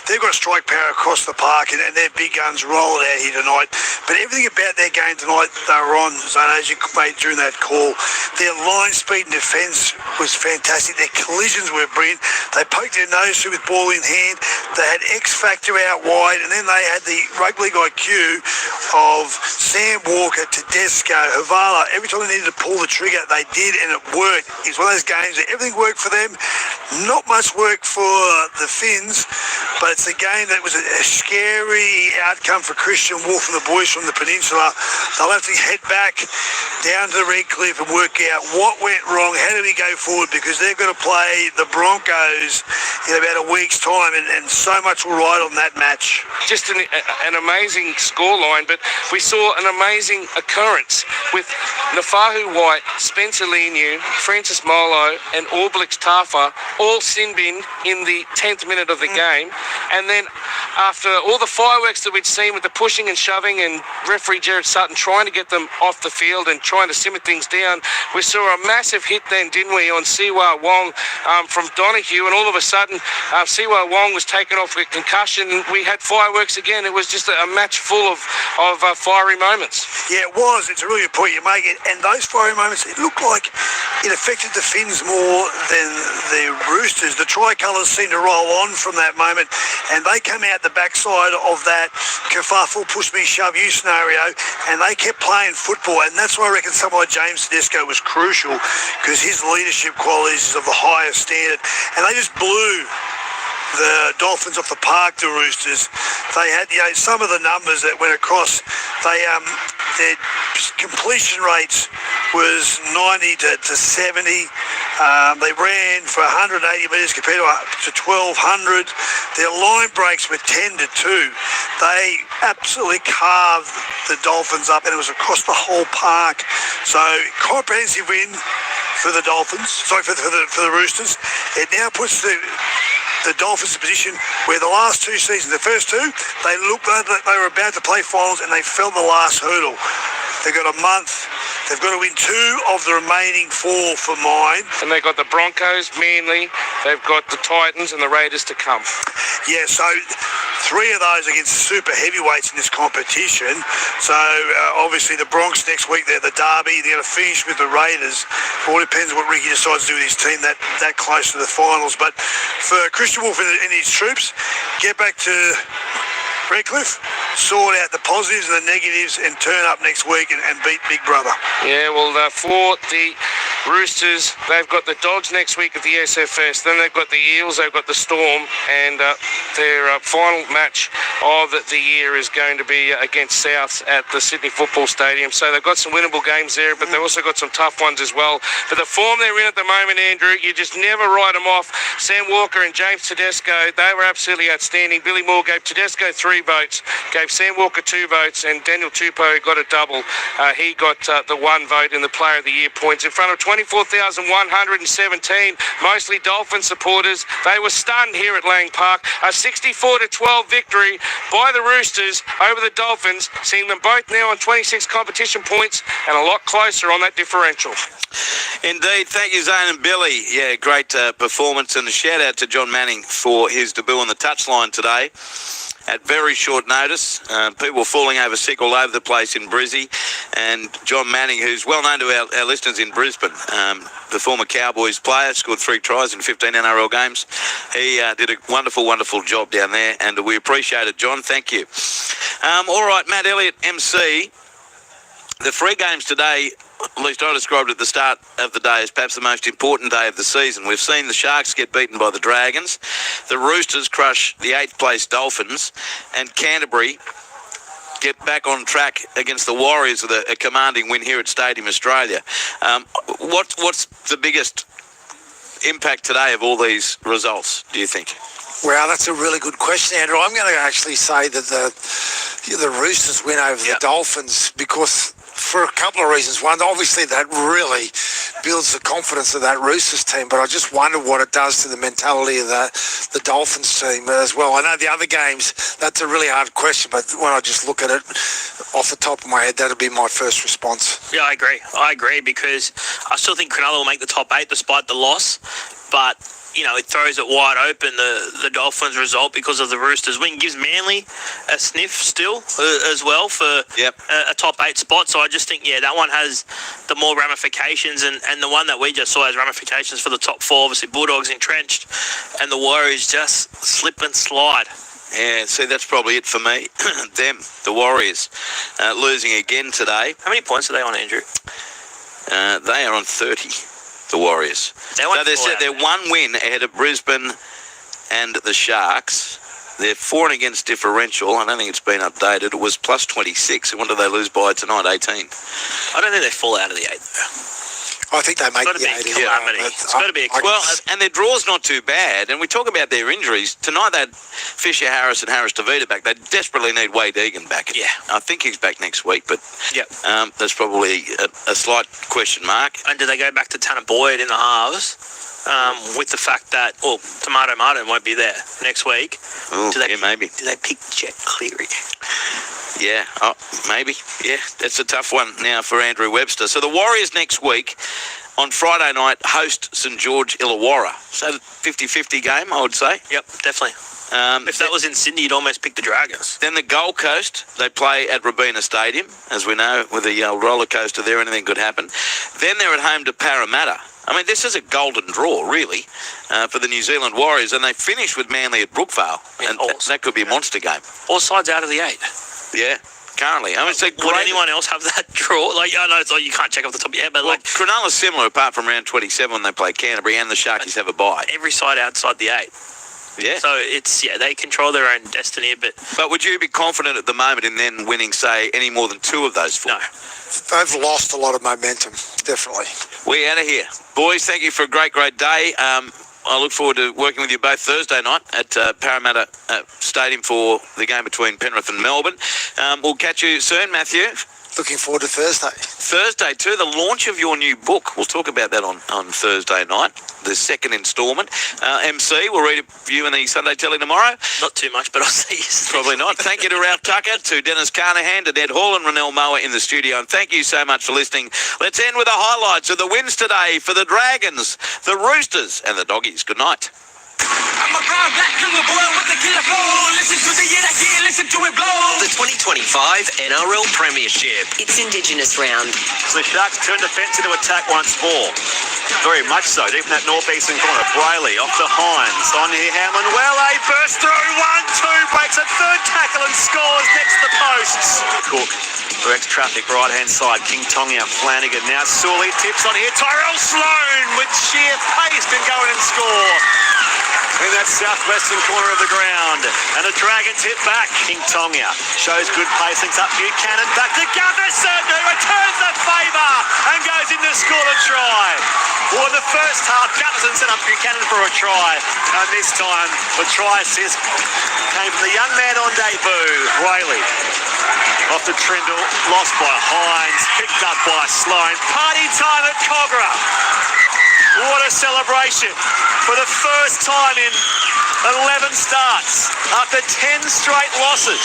they've got strike power across the park, and their big guns roll out here tonight. But everything about their game tonight, they were on, Zano, as you made during that call. Their line speed and defence was fantastic. Their collisions were brilliant. They poked their nose through with ball in hand. They had X Factor out wide, and then they had the rugby league IQ of Sam Walker, Tedesco, Havala. Every time they needed to pull the trigger, they did, and it worked. It's one of those games that everything worked for them. Not much work for the Finns, but it's a game that was a scary outcome for Christian Wolf and the boys from the peninsula. They'll have to head back down to the Red Cliff and work out what went wrong, how do we go forward, because they've got to play the Broncos in about a week's time, and so much will ride on that match. Just an amazing scoreline, but we saw an amazing occurrence with Nafahu White, Spencer Leniu, Francis Molo and Orblix Tafa all sin-binned in the 10th minute of the game, and then after all the fireworks that we'd seen with the pushing and shoving and referee Jared Sutton trying to get them off the field and trying to simmer things down, we saw a massive hit then, didn't we, on Siwa Wong from Donahue, and all of a sudden Siwa Wong was taken off with concussion, and we had fireworks again. It was just a match full of fiery moments. Yeah, it was. It's a really good point you make it, and those fiery moments, it looked like it affected the Finns more than the Roosters. The tricolours seemed to roll on from that moment, and they come out the backside of that kerfuffle, push me, shove you scenario, and they kept playing football, and that's why I reckon someone like James Tedesco was crucial, because his leadership qualities is of the highest standard, and they just blew the Dolphins off the park, the Roosters. They had, some of the numbers that went across. Their completion rates was 90 to 70. They ran for 180 metres compared to 1,200. Their line breaks were 10 to 2. They absolutely carved the Dolphins up, and it was across the whole park. So comprehensive win for the Dolphins. Sorry, for the Roosters. It now puts the Dolphins in a position where the last 2 seasons, the first 2, they looked like they were about to play finals, and they fell the last hurdle. They've got a month. They've got to win 2 of the remaining 4 for mine. And they've got the Broncos, Manly, they've got the Titans and the Raiders to come. Yeah, so 3 of those against super heavyweights in this competition. So obviously the Bronx next week, they're the Derby. They're going to finish with the Raiders. It all depends what Ricky decides to do with his team that close to the finals. But for Christian Wolf and his troops, get back to Redcliffe, sort out the positives and the negatives, and turn up next week and beat Big Brother. Yeah, well, for the Roosters, they've got the Dogs next week at the SFS. Then they've got the Eels, they've got the Storm, and their final match of the year is going to be against Souths at the Sydney Football Stadium. So they've got some winnable games there, but they've also got some tough ones as well. But the form they're in at the moment, Andrew, you just never write them off. Sam Walker and James Tedesco, they were absolutely outstanding. Billy Moore gave Tedesco 3 votes, gave Sam Walker 2 votes, and Daniel Tupou got a double. He got the 1 vote in the Player of the Year points in front of 24,117, mostly Dolphin supporters. They were stunned here at Lang Park. A 64-12 victory by the Roosters over the Dolphins, seeing them both now on 26 competition points and a lot closer on that differential. Indeed. Thank you, Zane and Billy. Yeah, great performance, and a shout out to John Manning for his debut on the touchline today at very short notice. People were falling over sick all over the place in Brizzy, and John Manning, who's well known to our listeners in Brisbane, the former Cowboys player, scored 3 tries in 15 NRL games. He did a wonderful, wonderful job down there, and we appreciate it, John. Thank you. All right, Matt Elliott, MC. The 3 games today, at least I described at the start of the day, as perhaps the most important day of the season. We've seen the Sharks get beaten by the Dragons, the Roosters crush the 8th place Dolphins, and Canterbury get back on track against the Warriors with a commanding win here at Stadium Australia. What's the biggest impact today of all these results, do you think? Well, that's a really good question, Andrew. I'm going to actually say that the Roosters win over the Dolphins because for a couple of reasons. One, obviously that really builds the confidence of that Roosters team, but I just wonder what it does to the mentality of the Dolphins team as well. I know the other games, that's a really hard question, but when I just look at it off the top of my head, that'll be my first response. Yeah, I agree because I still think Cronulla will make the top 8 despite the loss, but it throws it wide open, the Dolphins result, because of the Roosters win. Gives Manly a sniff still as well for a top 8 spot. So I just think, that one has the more ramifications, and the one that we just saw has ramifications for the top 4. Obviously, Bulldogs entrenched, and the Warriors just slip and slide. Yeah, see, that's probably it for me. The Warriors, losing again today. How many points are they on, Andrew? They are on 30. The Warriors. They're one win ahead of Brisbane and the Sharks. They're 4 against differential. I don't think it's been updated. It was plus 26. And what do they lose by tonight? 18. I don't think they fall out of the 8, though. I think they make the 8. It's got to be a calamity. And their draw's not too bad. And we talk about their injuries. Tonight they had Fisher Harris and Harris DeVita back. They desperately need Wade Egan back. Yeah. I think he's back next week, but that's probably a slight question mark. And do they go back to Tanner Boyd in the halves? With the fact that, Tomato Martin won't be there next week. Maybe. Do they pick Jet Cleary? Yeah, maybe. Yeah, that's a tough one now for Andrew Webster. So the Warriors next week on Friday night host St George Illawarra. So 50-50 game, I would say. Yep, definitely. If that was in Sydney, you'd almost pick the Dragons. Then the Gold Coast, they play at Robina Stadium. As we know, with the roller coaster there, anything could happen. Then they're at home to Parramatta. I mean, this is a golden draw, really, for the New Zealand Warriors. And they finish with Manly at Brookvale. And that could be a monster game. All sides out of the 8. Yeah, currently. I mean, would anyone else have that draw? I know it's you can't check off the top of your head, but Cronulla's similar, apart from round 27 when they play Canterbury, and the Sharkies have a bye. Every side outside the 8. Yeah. So it's they control their own destiny, but would you be confident at the moment in then winning, say, any more than 2 of those 4? No. They've lost a lot of momentum, definitely. We're out of here. Boys, thank you for a great day. I look forward to working with you both Thursday night at Parramatta Stadium for the game between Penrith and Melbourne. We'll catch you soon, Matthew. Looking forward to Thursday. Thursday too, the launch of your new book. We'll talk about that on Thursday night, the second instalment. MC, we'll read it for you in the Sunday Telly tomorrow. Not too much, but I'll see you. Probably not. Thank you to Ralph Tucker, to Dennis Carnahan, to Ned Hall and Ronell Moa in the studio. And thank you so much for listening. Let's end with the highlights of the wins today for the Dragons, the Roosters and the Doggies. Good night. I'm a proud black little boy with the killer flow. Listen to the year again, listen to it blow. The 2025 NRL Premiership. It's Indigenous round. So the Sharks turn defence into attack once more. Very much so. Deep in that northeastern corner. Brayley off to Hines. On here, Hamlin. Well, a burst through. 1-2. Breaks a third tackle and scores next to the posts. Cook. Directs traffic right-hand side. King Tonga, Flanagan. Now Sully tips on here. Tyrell Sloan with sheer pace can go in and score. In that southwestern corner of the ground. And the Dragons hit back. King Tonga shows good pace. Links up Buchanan. Back to Gunnarsson, who returns the favour and goes in to score a try. Well, in the first half, Gunnarsson set up Buchanan for a try. And this time, the try assist came from the young man on debut, Brayley. Off to Trindle, lost by Hines, picked up by Sloan. Party time at Cogra. What a celebration for the first time in 11 starts after 10 straight losses.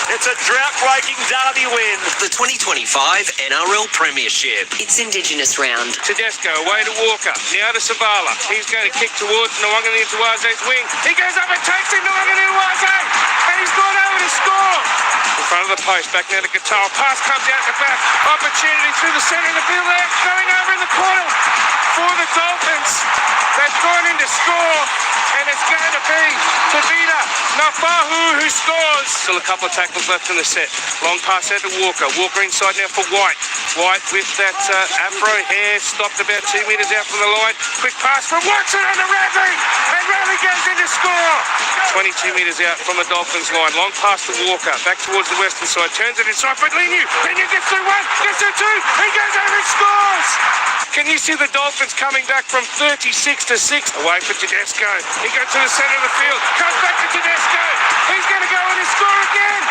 It's a drought-breaking derby win. The 2025 NRL Premiership. It's Indigenous round. Tedesco away to Walker, now to Savala. He's going to kick towards Nwangani-Tuaze's wing. He goes up and takes in Nwangani-Tuaze, and he's gone over to score. In front of the post, back now to Guitar. Pass comes out the back. Opportunity through the centre of the field there. Going over in the corner for the Dolphins. They've gone in to score, and it's going to be Tavita Nafahu who scores. Still a couple of tackles left in the set. Long pass out to Walker. Walker inside now for White. White with that afro hair, stopped about 2 metres out from the line. Quick pass from Watson on to Radley, and Radley goes in to score. 22 metres out from the Dolphins line. Long pass to Walker, back towards the western side. Turns it inside for Linu. Linu gets through 1, gets through 2. He goes over and scores. Can you see the Dolphins coming back from 36 to 6? Away for Tedesco. He goes to the centre of the field. Comes back to Tedesco. He's going to go in and score again.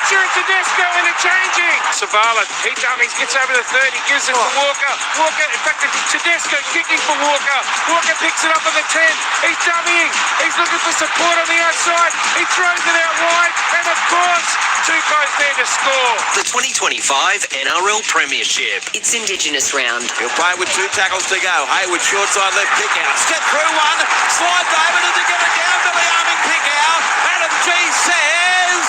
Fletcher and Tedesco interchanging. Savala, he dummies, gets over the 30, gives it to Walker. Walker, in fact, Tedesco kicking for Walker. Walker picks it up on the 10. He's dummying. He's looking for support on the outside. He throws it out wide. And of course, Tupo's there to score. The 2025 NRL Premiership. It's Indigenous round. He'll play with 2 tackles to go. Hayward, short side left kick out. Step through one. Slides over to get it down to the arming kick out. Adam G says...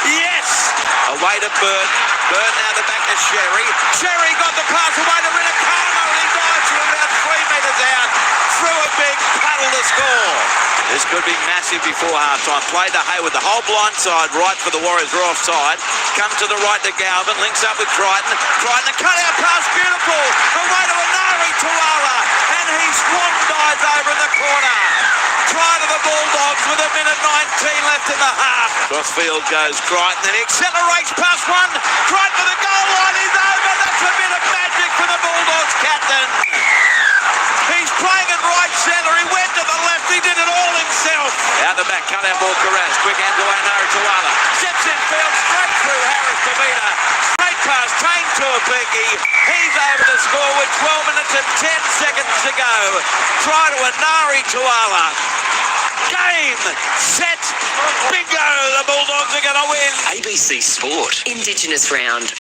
Yes! Away to Burton. Burton now the back to Sherry. Sherry got the pass away to Rinicano. He dives from about 3 metres out. Through a big puddle to score. This could be massive before half-time. Played to Hayward, the whole blind side, right for the Warriors, are offside. Comes to the right to Galvin, links up with Crichton. Crichton, the cut-out pass, beautiful. Away to Anari Tuala, and he swan dives over in the corner. Try to the Bulldogs with 1:19 left in the half. Crossfield goes Crichton, and he accelerates past one. Crichton to the goal line, he's over. That's a bit of magic for the Bulldogs captain. He's playing in right centre. He went to the left. He did it all himself. Out the back, cut out ball, Carras. Quick hand to Anari Tuala. Steps in field, straight through Harris to Vita. Straight past Tane Tuapiki. He's over to score with 12 minutes and 10 seconds to go. Try to Anari Tuala. Game, set, bingo. The Bulldogs are going to win. ABC Sport. Indigenous round.